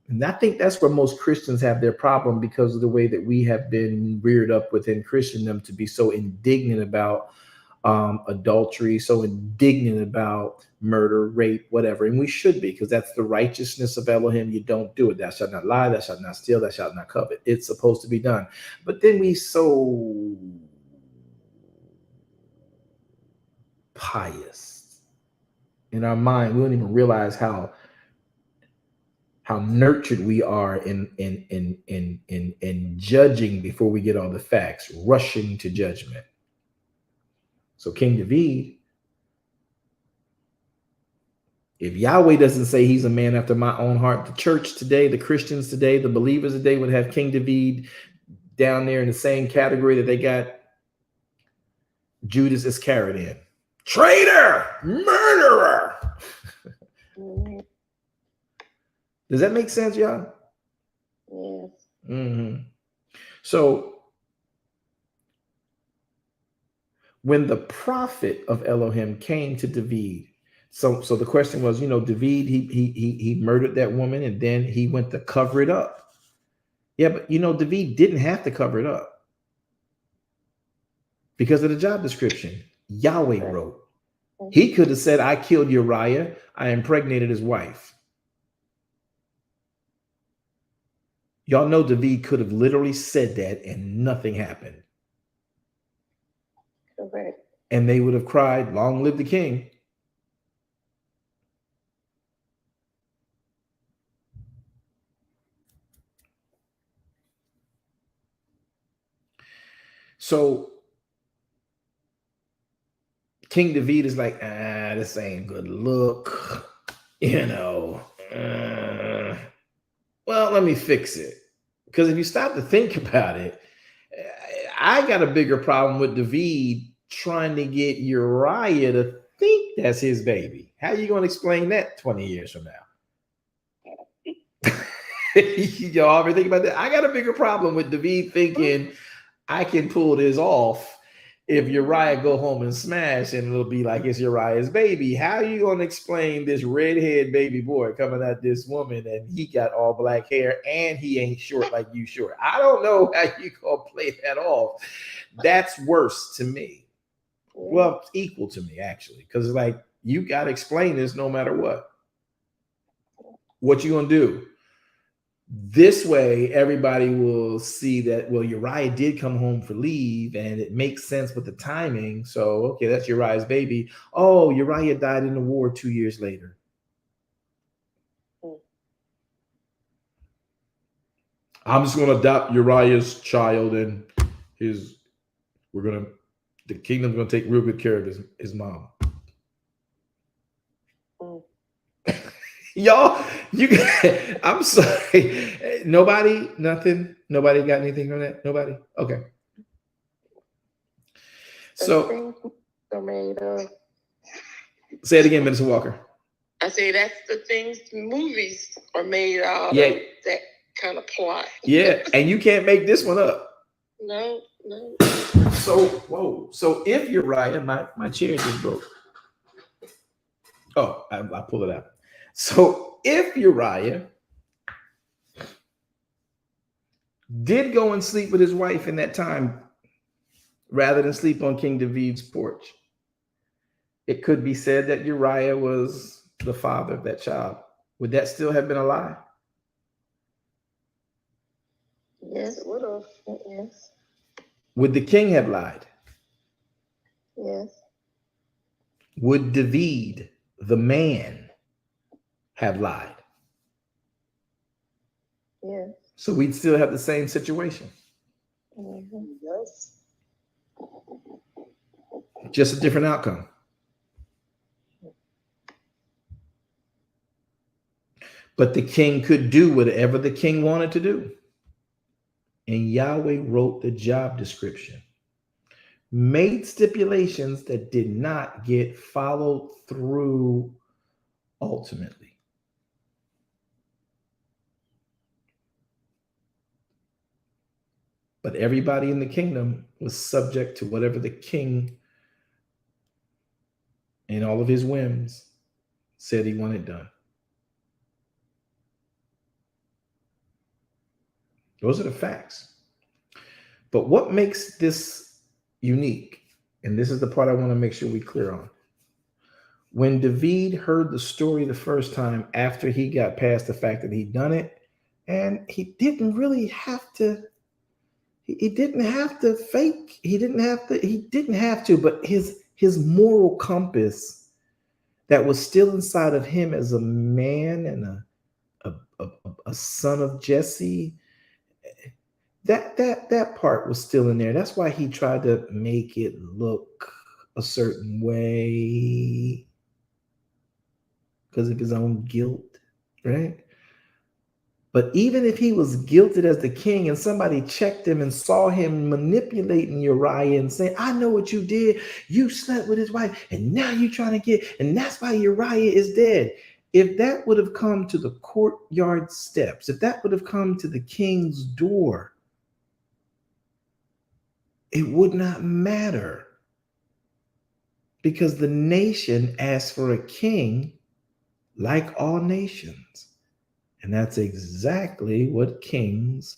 And I think that's where most Christians have their problem, because of the way that we have been reared up within Christendom to be so indignant about adultery, so indignant about murder, rape, whatever. And we should be, because that's the righteousness of Elohim. You don't do it. Thou shalt not lie, thou shalt not steal, thou shalt not covet. It's supposed to be done. But then we so pious in our mind, we don't even realize how nurtured we are in judging before we get all the facts, rushing to judgment. So King David, if Yahweh doesn't say he's a man after my own heart, the church today, the Christians today, the believers today would have King David down there in the same category that they got Judas Iscariot in. Traitor, murderer. Does that make sense, y'all? Yes. Mm-hmm. So when the prophet of Elohim came to David, so the question was, David, he murdered that woman, and then he went to cover it up. Yeah, but David didn't have to cover it up because of the job description. Yahweh wrote. He could have said, I killed Uriah. I impregnated his wife. Y'all know David could have literally said that and nothing happened. Correct. And they would have cried, long live the king. So King David is like, this ain't good look. Well, let me fix it. Because if you stop to think about it, I got a bigger problem with David trying to get Uriah to think that's his baby. How you going to explain that 20 years from now? Y'all ever think about that? I got a bigger problem with David thinking I can pull this off if Uriah go home and smash, and it'll be like it's Uriah's baby. How are you going to explain this redhead baby boy coming at this woman and he got all black hair and he ain't short like you short? I don't know how you going to play that off. That's worse to me. Well, it's equal to me, actually, because it's like you got to explain this no matter what. What you going to do? This way, everybody will see that, well, Uriah did come home for leave, and it makes sense with the timing. So, okay, that's Uriah's baby. Oh, Uriah died in the war 2 years later. I'm just going to adopt Uriah's child, and the kingdom's going to take real good care of his mom. Y'all, I'm sorry. Nothing. Nobody got anything from that? Nobody? Okay. So, Are made of. Say it again, Minister Walker. I say that's the things movies are made out of, that kind of plot. Yeah, and you can't make this one up. No. So if Uriah, my chair just broke. Oh, I pull it out. So if Uriah did go and sleep with his wife in that time, rather than sleep on King David's porch, it could be said that Uriah was the father of that child. Would that still have been a lie? Yes, it would have. Yes. Would the king have lied? Yes. Would David, the man, have lied? Yes. So we'd still have the same situation. Mm-hmm. Yes. Just a different outcome. But the king could do whatever the king wanted to do. And Yahweh wrote the job description, made stipulations that did not get followed through ultimately. But everybody in the kingdom was subject to whatever the king, in all of his whims, said he wanted done. Those are the facts. But what makes this unique, and this is the part I want to make sure we clear on. When David heard the story the first time after he got past the fact that he'd done it, and he didn't really have to, he didn't have to fake, he didn't have to, but his moral compass that was still inside of him as a man and a son of Jesse, that part was still in there. That's why he tried to make it look a certain way because of his own guilt, right? But even if he was guilted as the king and somebody checked him and saw him manipulating Uriah and saying, I know what you did. You slept with his wife and now you're trying to and that's why Uriah is dead. If that would have come to the courtyard steps, if that would have come to the king's door, it would not matter because the nation asked for a king like all nations. And that's exactly what kings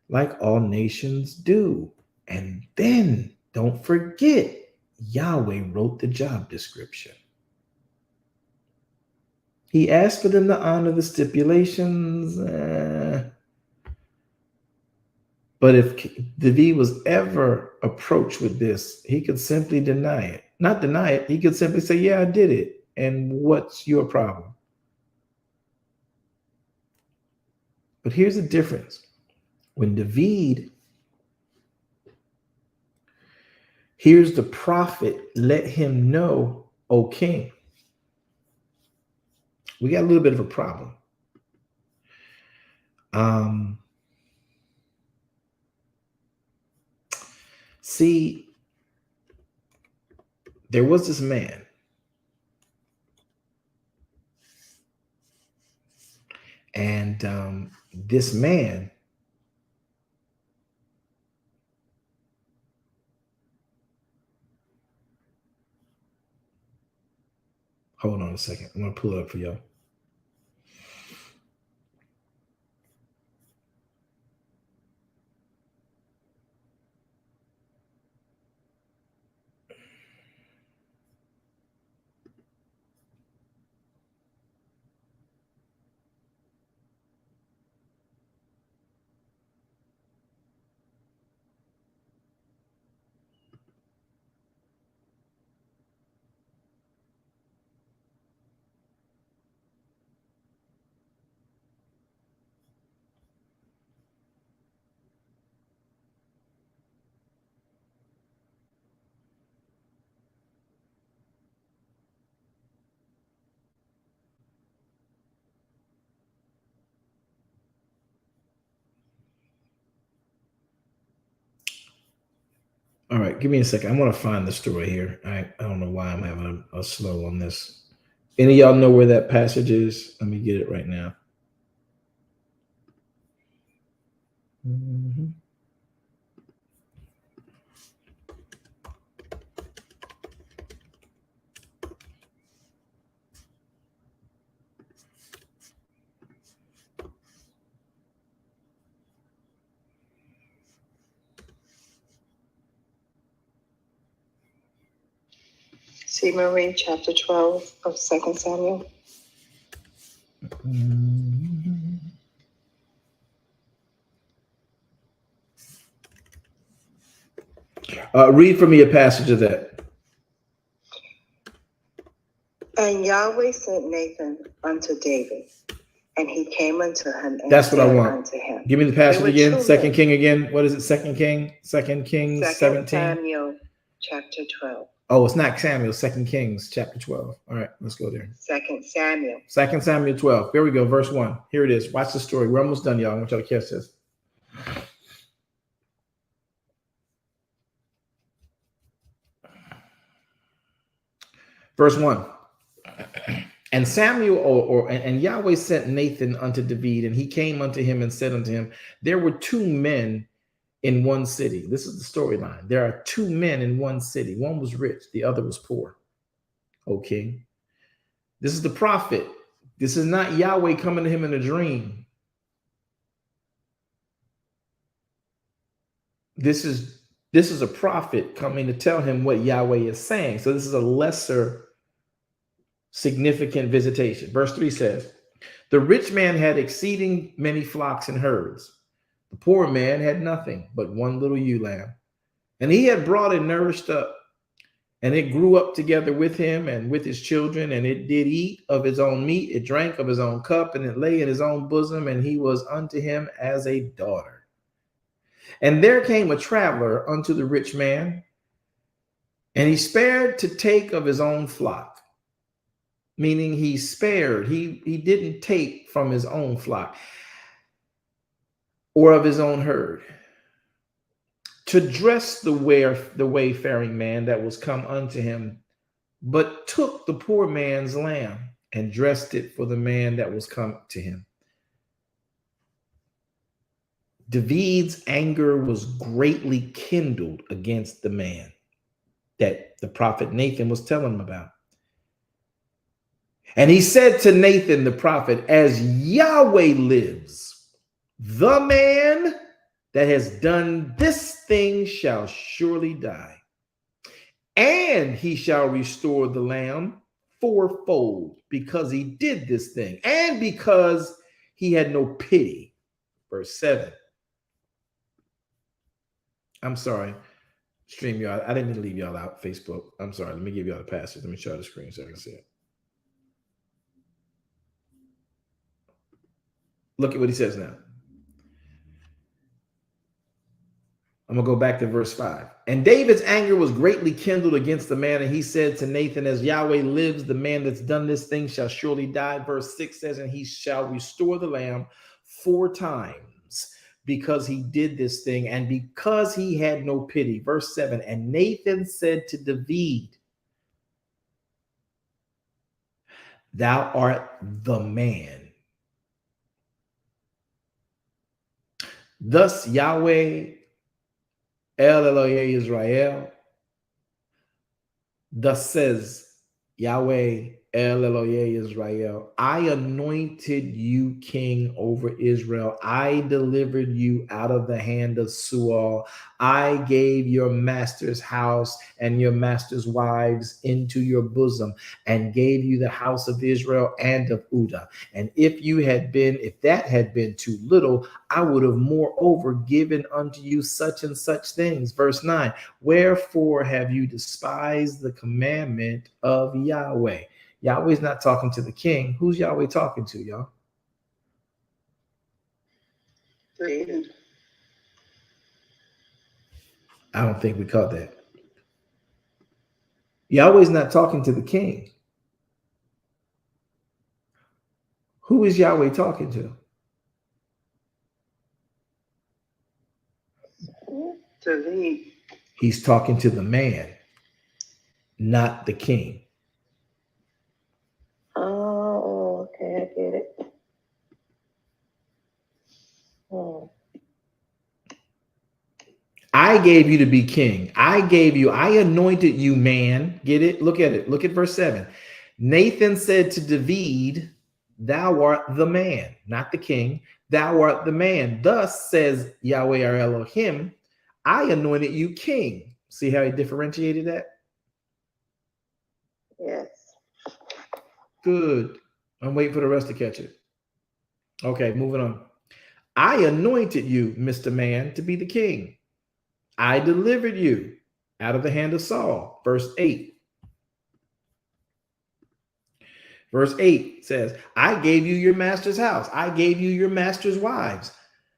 like all nations do. And then don't forget, Yahweh wrote the job description. He asked for them to honor the stipulations. But if David was ever approached with this, he could simply deny it. Not deny it. He could simply say, yeah, I did it. And what's your problem? But here's the difference. When David hears the prophet let him know, O king, we got a little bit of a problem. See, there was this man. And this man hold on a second. I'm going to pull it up for y'all. All right, give me a second. I want to find the story here. I don't know why I'm having a slow on this. Any of y'all know where that passage is? Let me get it right now. Mm-hmm. See, Marie, chapter 12 of 2 Samuel. Read for me a passage of that. And Yahweh sent Nathan unto David, and he came unto him. And that's what I want. Unto him. Give me the passage again. Second King again. What is it? Second King 17. Samuel chapter 12. Oh, it's not Samuel. Second Kings chapter 12. All right, let's go there. 2 Samuel. 2 Samuel 12. There we go. Verse 1. Here it is. Watch the story. We're almost done, y'all. I want y'all to catch this. Verse 1. And Samuel and Yahweh sent Nathan unto David, and he came unto him and said unto him, there were two men in one city. This is the storyline. There are two men in one city. One was rich, the other was poor. Okay. This is the prophet. This is not Yahweh coming to him in a dream. This is a prophet coming to tell him what Yahweh is saying. So this is a lesser significant visitation. Verse 3 says, the rich man had exceeding many flocks and herds. The poor man had nothing but one little ewe lamb. And he had brought it nourished up, and it grew up together with him and with his children, and it did eat of his own meat, it drank of his own cup, and it lay in his own bosom, and he was unto him as a daughter. And there came a traveler unto the rich man, and he spared to take of his own flock. Meaning he spared, he didn't take from his own flock or of his own herd to dress the wayfaring man that was come unto him, but took the poor man's lamb and dressed it for the man that was come to him. David's anger was greatly kindled against the man that the prophet Nathan was telling him about. And he said to Nathan the prophet, as Yahweh lives, the man that has done this thing shall surely die. And he shall restore the lamb fourfold because he did this thing and because he had no pity. Verse 7. I'm sorry, StreamYard. I didn't mean to leave y'all out. Facebook. I'm sorry. Let me give y'all the passage. Let me share the screen so I can see it. Look at what he says now. I'm going to go back to verse 5. And David's anger was greatly kindled against the man, and he said to Nathan, as Yahweh lives, the man that's done this thing shall surely die. Verse 6 says, and he shall restore the lamb 4 times because he did this thing and because he had no pity. Verse 7, and Nathan said to David, thou art the man. Thus Yahweh El Elohe Israel, thus says Yahweh El Elohe Israel, I anointed you king over Israel. I delivered you out of the hand of Saul. I gave your master's house and your master's wives into your bosom and gave you the house of Israel and of Judah. And if that had been too little, I would have moreover given unto you such and such things. Verse 9, wherefore have you despised the commandment of Yahweh? Yahweh's not talking to the king. Who's Yahweh talking to, y'all? David. I don't think we caught that. Yahweh's not talking to the king. Who is Yahweh talking to? David. He's talking to the man, not the king. Oh, okay, I get it. I gave you to be king. I anointed you, man. Get it? Look at it. Look at verse 7. Nathan said to David, thou art the man, not the king. Thou art the man. Thus says Yahweh our Elohim, I anointed you king. See how he differentiated that? Yes. Good. I'm waiting for the rest to catch it. Okay, moving on. I anointed you, Mr. Man, to be the king. I delivered you out of the hand of Saul. Verse 8. Verse 8 says, I gave you your master's house. I gave you your master's wives.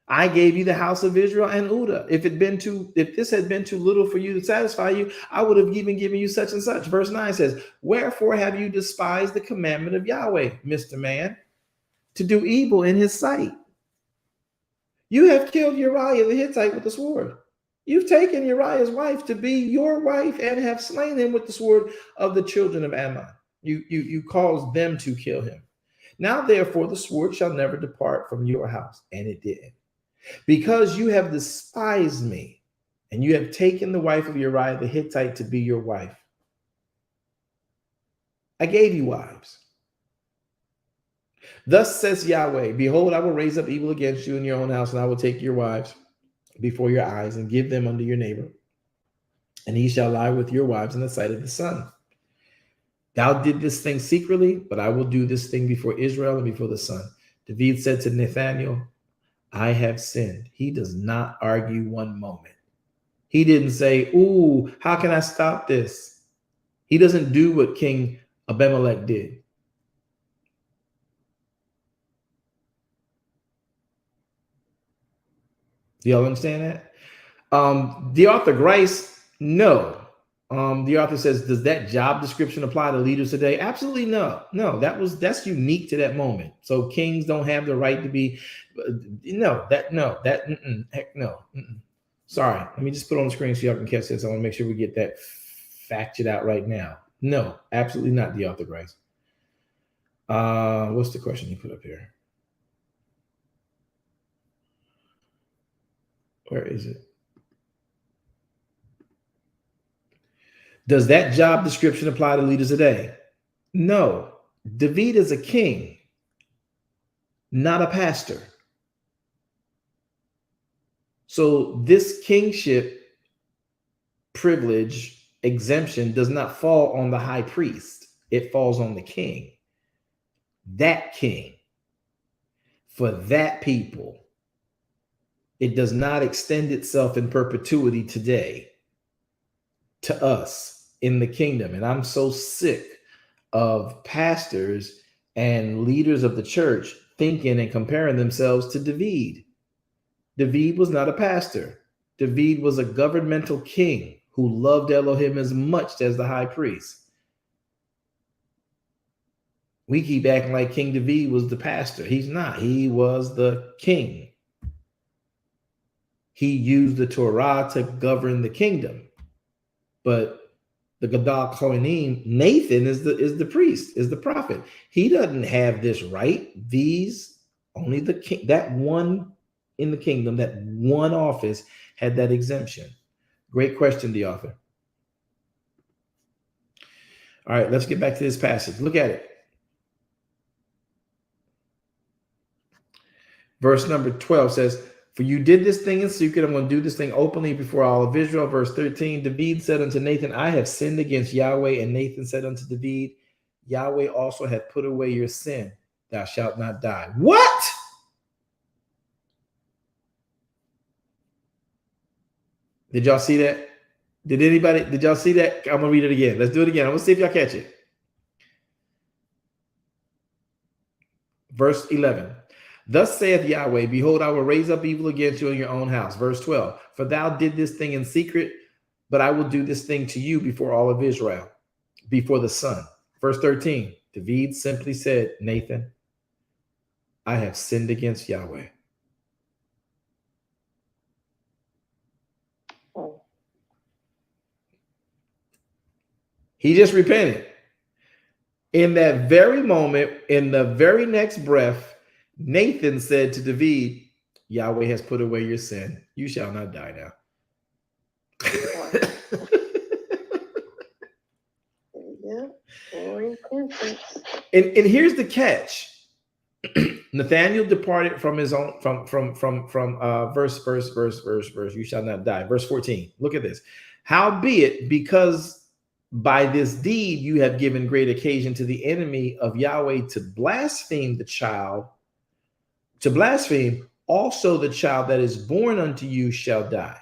I gave you the house of Israel and Judah. If this had been too little for you to satisfy you, I would have even given you such and such. Verse 9 says, wherefore have you despised the commandment of Yahweh, Mr. Man, to do evil in his sight? You have killed Uriah the Hittite with the sword. You've taken Uriah's wife to be your wife and have slain him with the sword of the children of Ammon. You caused them to kill him. Now, therefore, the sword shall never depart from your house. And it did. Because you have despised me, and you have taken the wife of Uriah the Hittite to be your wife. I gave you wives. Thus says Yahweh, behold, I will raise up evil against you in your own house, and I will take your wives before your eyes and give them unto your neighbor. And he shall lie with your wives in the sight of the sun. Thou did this thing secretly, but I will do this thing before Israel and before the sun. David said to Nathanael, I have sinned. He does not argue one moment. He didn't say, ooh, how can I stop this? He doesn't do what King Abimelech did. Do y'all understand that? The author Grice, no. The author says, does that job description apply to leaders today? Absolutely no. No, that's unique to that moment. So kings don't have the right to be, heck no. Sorry, let me just put it on the screen so y'all can catch this. I want to make sure we get that factored out right now. No, absolutely not, the author Grice. What's the question you put up here? Where is it? Does that job description apply to leaders today? No. David is a king, not a pastor. So this kingship privilege exemption does not fall on the high priest. It falls on the king. That king. For that people. It does not extend itself in perpetuity today to us in the kingdom. And I'm so sick of pastors and leaders of the church thinking and comparing themselves to David. David was not a pastor. David was a governmental king who loved Elohim as much as the high priest. We keep acting like King David was the pastor. He's not. He was the king. He used the Torah to govern the kingdom. But the Gadol Kohanim, Nathan is the priest, is the prophet. He doesn't have this right. Only the king, that one in the kingdom, that one office had that exemption. Great question, the author. All right, let's get back to this passage. Look at it. Verse number 12 says, for you did this thing in secret. I'm going to do this thing openly before all of Israel. Verse 13, David said unto Nathan, I have sinned against Yahweh. And Nathan said unto David, Yahweh also hath put away your sin. Thou shalt not die. What? Did y'all see that? Did y'all see that? I'm going to read it again. Let's do it again. I'm going to see if y'all catch it. Verse 11. Thus saith Yahweh, behold, I will raise up evil against you in your own house. Verse 12, for thou did this thing in secret, but I will do this thing to you before all of Israel, before the sun. Verse 13, David simply said, Nathan, I have sinned against Yahweh. He just repented. In that very moment, in the very next breath, Nathan said to David, Yahweh has put away your sin. You shall not die now. And here's the catch. Nathanael departed from his own verse. You shall not die. Verse 14. Look at this. Howbeit, because by this deed you have given great occasion to the enemy of Yahweh to blaspheme the child. To blaspheme, also the child that is born unto you shall die.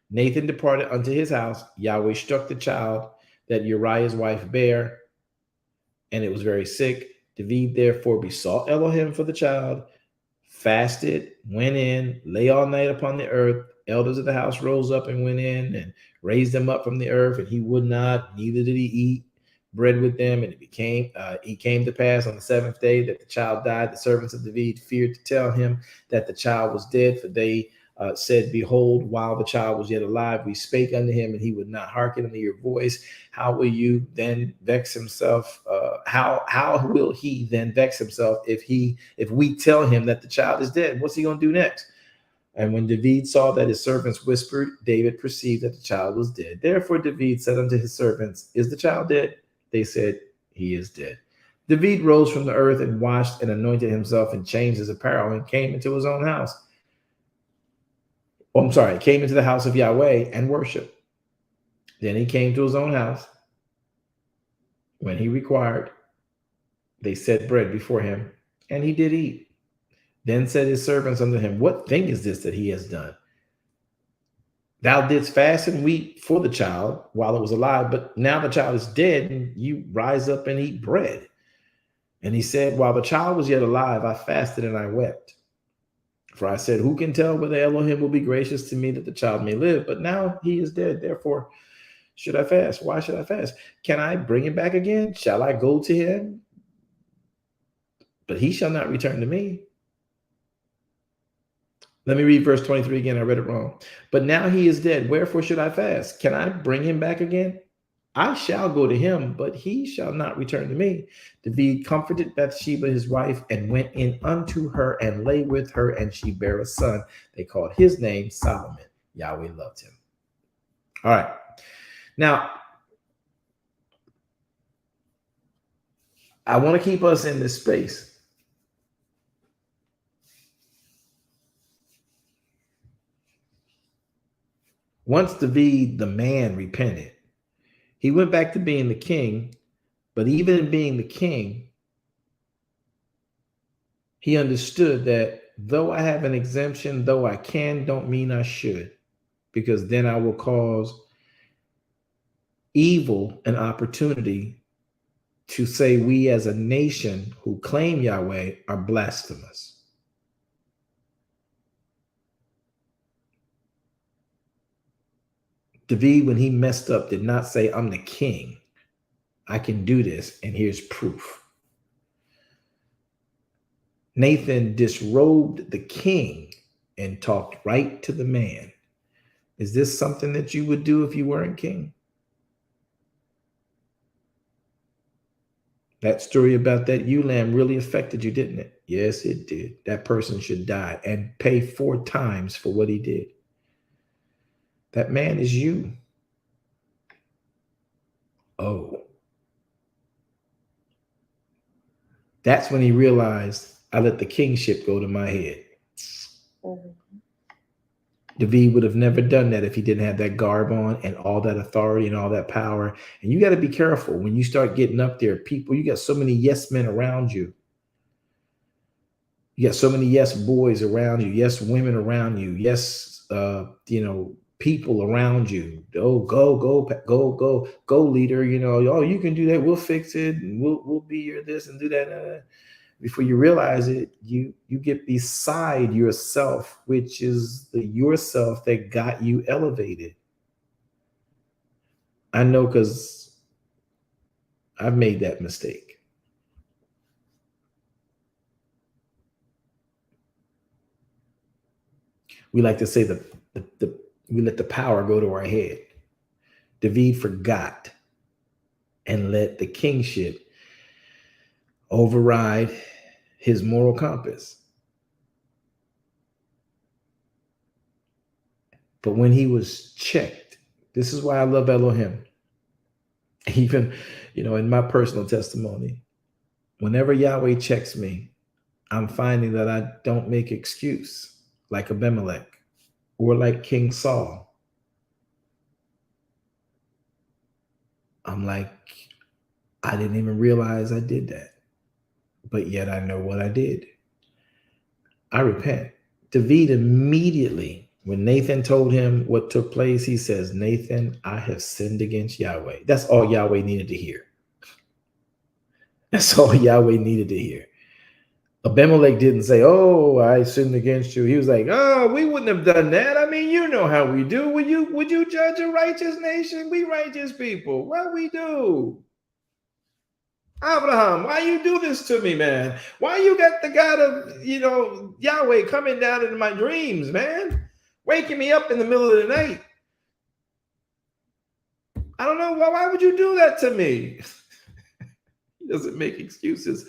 Nathan departed unto his house. Yahweh struck the child that Uriah's wife bare, and it was very sick. David therefore besought Elohim for the child, fasted, went in, lay all night upon the earth. Elders of the house rose up and went in and raised him up from the earth, and he would not, neither did he eat bread with them. And it came to pass on the seventh day that the child died. The servants of David feared to tell him that the child was dead, for they said, behold, while the child was yet alive, we spake unto him, and he would not hearken unto your voice. How will you then vex himself? How will he then vex himself if we tell him that the child is dead? What's he going to do next? And when David saw that his servants whispered, David perceived that the child was dead. Therefore David said unto his servants, is the child dead? They said, he is dead. David rose from the earth and washed and anointed himself and changed his apparel and came into his own house. Came into the house of Yahweh and worshiped. Then he came to his own house. When he required, they set bread before him, and he did eat. Then said his servants unto him, what thing is this that he has done? Thou didst fast and weep for the child while it was alive, but now the child is dead, and you rise up and eat bread. And he said, while the child was yet alive, I fasted and I wept. For I said, who can tell whether Elohim will be gracious to me that the child may live? But now he is dead. Therefore, should I fast? Why should I fast? Can I bring him back again? Shall I go to him? But he shall not return to me. Let me read verse 23 again. I read it wrong. But now he is dead. Wherefore should I fast? Can I bring him back again? I shall go to him, but he shall not return to me. David comforted Bathsheba, his wife, and went in unto her and lay with her, and she bare a son. They called his name Solomon. Yahweh loved him. All right. Now, I want to keep us in this space. Once David, the man, repented, he went back to being the king, but even in being the king, he understood that though I have an exemption, though I can, don't mean I should, because then I will cause evil an opportunity to say we as a nation who claim Yahweh are blasphemous. David, when he messed up, did not say, I'm the king. I can do this, and here's proof. Nathan disrobed the king and talked right to the man. Is this something that you would do if you weren't king? That story about that ewe lamb really affected you, didn't it? Yes, it did. That person should die and pay 4 times for what he did. That man is you. Oh. That's when he realized, I let the kingship go to my head. Mm-hmm. David would have never done that if he didn't have that garb on and all that authority and all that power. And you got to be careful when you start getting up there. People, you got so many yes men around you. You got so many yes boys around you, yes women around you, yes, people around you. Oh, go, leader. Oh, you can do that. We'll fix it, and we'll be your this and do that. Before you realize it, you get beside yourself, which is the yourself that got you elevated. I know, because I've made that mistake. We like to say we let the power go to our head. David forgot and let the kingship override his moral compass. But when he was checked, this is why I love Elohim. Even, in my personal testimony, whenever Yahweh checks me, I'm finding that I don't make excuse like Abimelech or like King Saul. I'm like, I didn't even realize I did that. But yet I know what I did. I repent. David immediately, when Nathan told him what took place, he says, Nathan, I have sinned against Yahweh. That's all Yahweh needed to hear. That's all Yahweh needed to hear. Abimelech didn't say, oh, I sinned against you. He was like, oh, we wouldn't have done that. I mean, you know how we do. Would you judge a righteous nation? We righteous people. What we do? Abraham, why you do this to me, man? Why you got the God of, Yahweh coming down into my dreams, man? Waking me up in the middle of the night. I don't know. Why would you do that to me? He doesn't make excuses.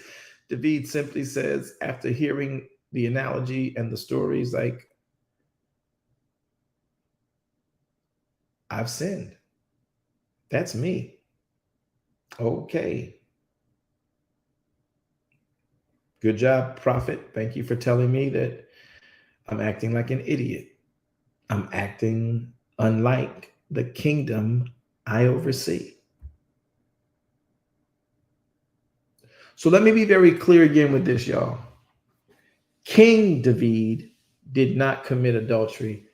David simply says, after hearing the analogy and the stories, like, I've sinned. That's me. Okay. Good job, prophet. Thank you for telling me that I'm acting like an idiot. I'm acting unlike the kingdom I oversee. So let me be very clear again with this, y'all. King David did not commit adultery.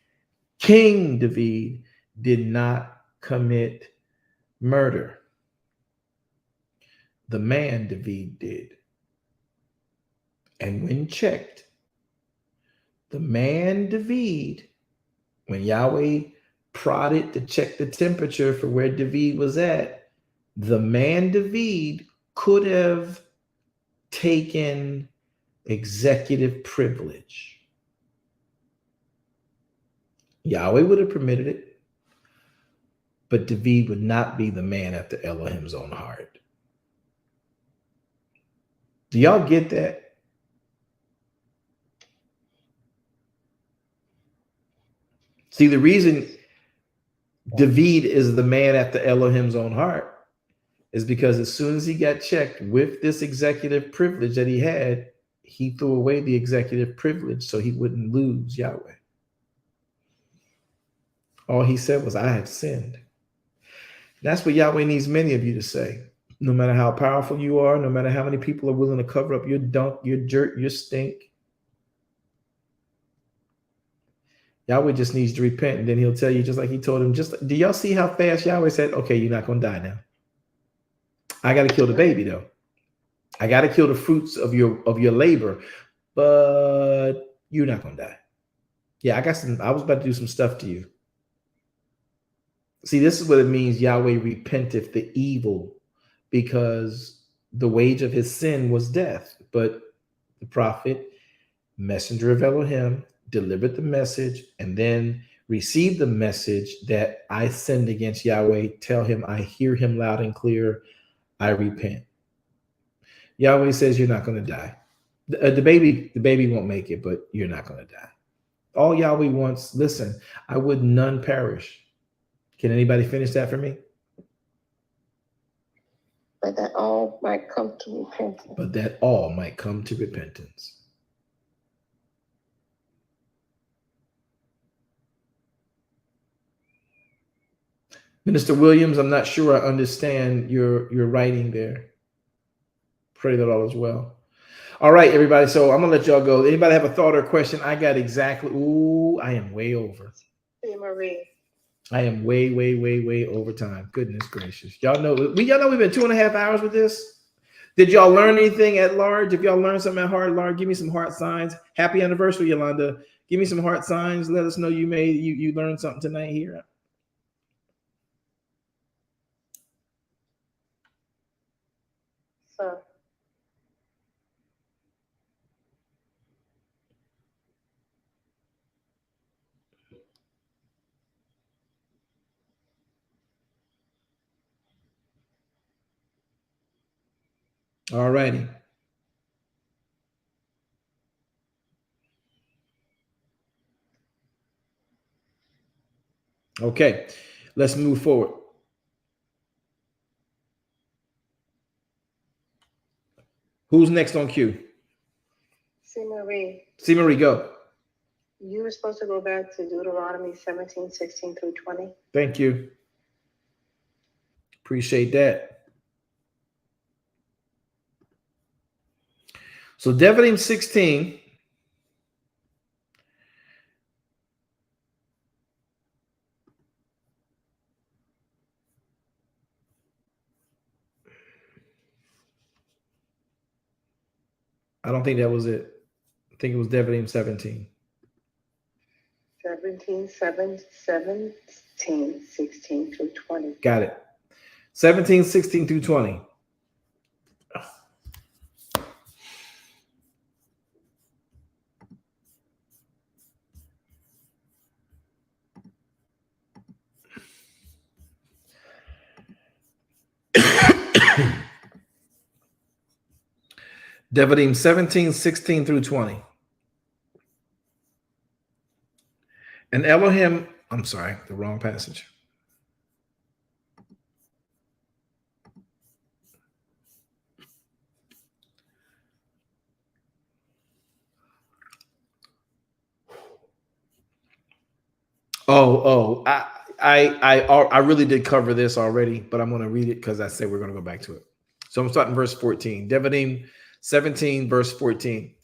King David did not commit murder. The man David did. And when checked, the man David, when Yahweh prodded to check the temperature for where David was at, the man David could have taken executive privilege. Yahweh would have permitted it, but David would not be the man after Elohim's own heart. Do y'all get that? See, the reason David is the man after Elohim's own heart is because as soon as he got checked with this executive privilege that he had, he threw away the executive privilege so he wouldn't lose Yahweh. All he said was, I have sinned. That's what Yahweh needs many of you to say. No matter how powerful you are, no matter how many people are willing to cover up your dunk, your dirt, your stink, Yahweh just needs to repent, and then he'll tell you, just like he told him, do y'all see how fast Yahweh said, okay, you're not going to die now. I got to kill the baby though. I got to kill the fruits of your labor, but you're not going to die. Yeah, I was about to do some stuff to you. See, this is what it means Yahweh repenteth the evil, because the wage of his sin was death. But the prophet, messenger of Elohim, delivered the message, and then received the message that I sinned against Yahweh, tell him I hear him loud and clear, I repent. Yahweh says you're not going to die. The baby won't make it, but you're not going to die. All Yahweh wants, listen, I would none perish. Can anybody finish that for me? But that all might come to repentance. But that all might come to repentance. Minister Williams, I'm not sure I understand your writing there. Pray that all is well. All right, everybody. So I'm gonna let y'all go. Anybody have a thought or question? I got exactly. Ooh, I am way over. Hey, Marie. I am way over time. Goodness gracious. Y'all know we've been 2.5 hours with this. Did y'all learn anything at large? If y'all learned something at heart, large, give me some heart signs. Happy anniversary, Yolanda. Give me some heart signs. Let us know you learned something tonight here. So. All righty. Okay, let's move forward. Who's next on cue? See, Marie. See, Marie, go. You were supposed to go back to Deuteronomy 17:16-20. Thank you. Appreciate that. So Devarim 16. I don't think that was it. I think it was Devarim 17. 16-20. Got it. 17:16-20. Devarim 17:16-20. And Elohim, I'm sorry, the wrong passage. I really did cover this already, but I'm going to read it because I said we're going to go back to it. So I'm starting verse 14. Devarim 17, verse 14.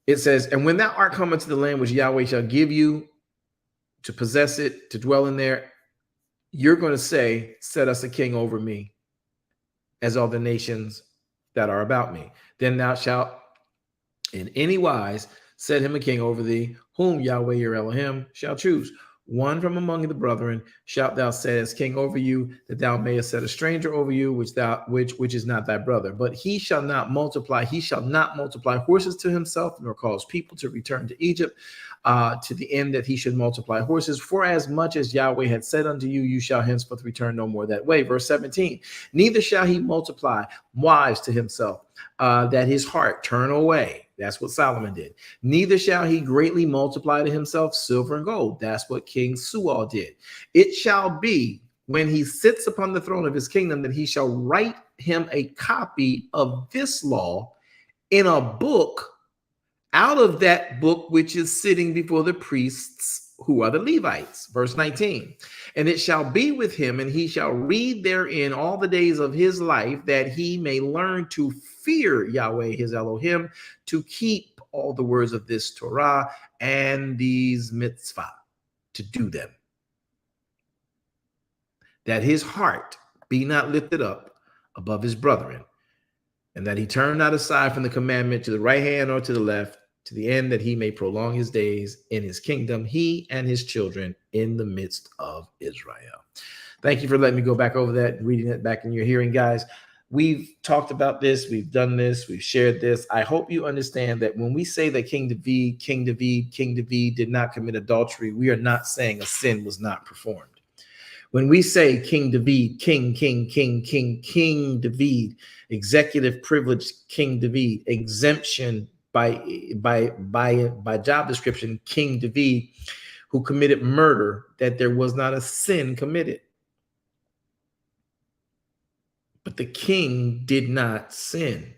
It says, and when thou art come into the land which Yahweh shall give you to possess it, to dwell in there, you're going to say, set us a king over me, as all the nations that are about me. Then thou shalt in any wise set him a king over thee, whom Yahweh your Elohim shall choose. One from among the brethren shalt thou set as king over you, that thou mayest set a stranger over you, which is not thy brother. But he shall not multiply horses to himself, nor cause people to return to Egypt, to the end that he should multiply horses. For as much as Yahweh had said unto you, you shall henceforth return no more that way. Verse 17, neither shall he multiply wives to himself, that his heart turn away. That's what Solomon did. Neither shall he greatly multiply to himself silver and gold. That's what King Saul did. It shall be when he sits upon the throne of his kingdom that he shall write him a copy of this law in a book out of that book which is sitting before the priests who are the Levites. Verse 19, and it shall be with him, and he shall read therein all the days of his life, that he may learn to fear Yahweh his Elohim, to keep all the words of this Torah and these mitzvah, to do them, that his heart be not lifted up above his brethren, and that he turn not aside from the commandment to the right hand or to the left, to the end that he may prolong his days in his kingdom, he and his children in the midst of Israel. Thank you for letting me go back over that, reading it back in your hearing, guys. we've talked about this, we've done this, we've shared this. I hope you understand that when we say that King David did not commit adultery, we are not saying a sin was not performed. When we say King David, King David, executive privilege, King David, exemption by job description, King David, who committed murder, that there was not a sin committed. But the king did not sin.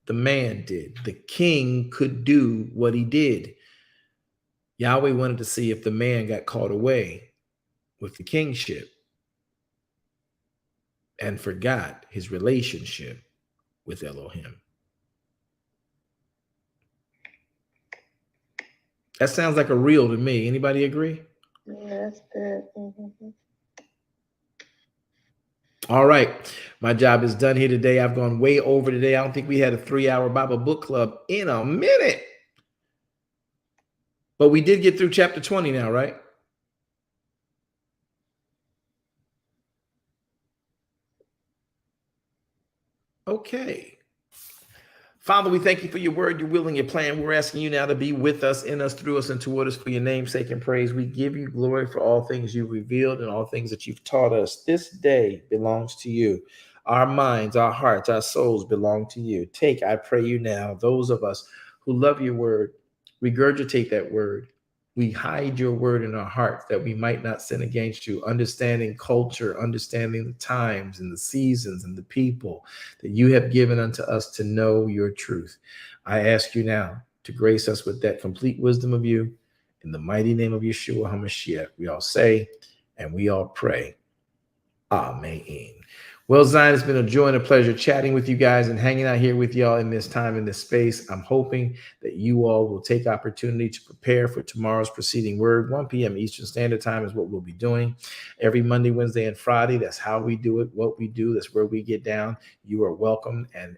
The man did. The king could do what he did. Yahweh wanted to see if the man got caught away with the kingship and forgot his relationship with Elohim. That sounds like a reel to me. Anybody agree? Yeah, that's good. Mm-hmm. All right. My job is done here today. I've gone way over today. I don't think we had a 3-hour Bible book club in a minute. But we did get through chapter 20 now, right? Okay. Father, we thank you for your word, your will, and your plan. We're asking you now to be with us, in us, through us, and toward us for your name's sake and praise. We give you glory for all things you've revealed and all things that you've taught us. This day belongs to you. Our minds, our hearts, our souls belong to you. Take, I pray you now, those of us who love your word, regurgitate that word. We hide your word in our hearts that we might not sin against you, understanding culture, understanding the times and the seasons and the people that you have given unto us to know your truth. I ask you now to grace us with that complete wisdom of you. In the mighty name of Yeshua HaMashiach, we all say and we all pray. Amen. Well, Zion, it's been a joy and a pleasure chatting with you guys and hanging out here with y'all in this time, in this space. I'm hoping that you all will take opportunity to prepare for tomorrow's preceding word. 1 p.m. Eastern Standard Time is what we'll be doing every Monday, Wednesday, and Friday. That's how we do it, what we do. That's where we get down. You are welcome and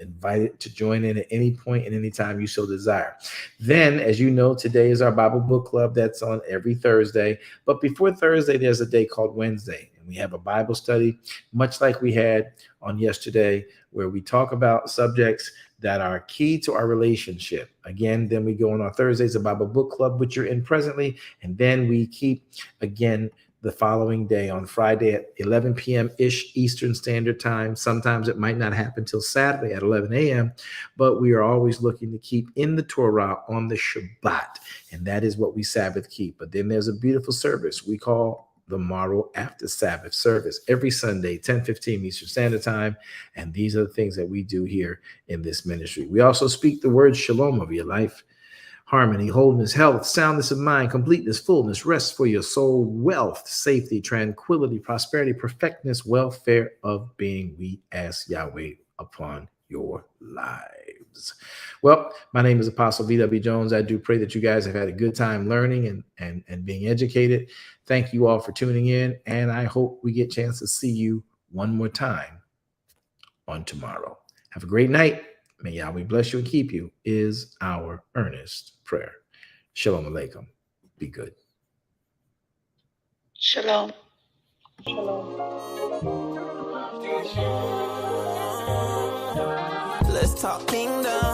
invited to join in at any point and any time you so desire. Then, as you know, today is our Bible Book Club. That's on every Thursday. But before Thursday, there's a day called Wednesday. We have a Bible study, much like we had on yesterday, where we talk about subjects that are key to our relationship. Again, then we go on our Thursdays, a Bible Book Club, which you're in presently. And then we keep, again, the following day on Friday at 11 p.m.-ish Eastern Standard Time. Sometimes it might not happen till Saturday at 11 a.m., but we are always looking to keep in the Torah on the Shabbat. And that is what we Sabbath keep. But then there's a beautiful service we call the Morrow After Sabbath service every Sunday, 10:15 Eastern Standard Time. And these are the things that we do here in this ministry. We also speak the word shalom over your life, harmony, wholeness, health, soundness of mind, completeness, fullness, rest for your soul, wealth, safety, tranquility, prosperity, perfectness, welfare of being. We ask Yahweh upon your lives. Well, my name is Apostle V.W. Jones. I do pray that you guys have had a good time learning and being educated. Thank you all for tuning in, and I hope we get a chance to see you one more time on tomorrow. Have a great night. May Yahweh bless you and keep you is our earnest prayer. Shalom Aleichem. Be good. Shalom. Let's talk kingdom.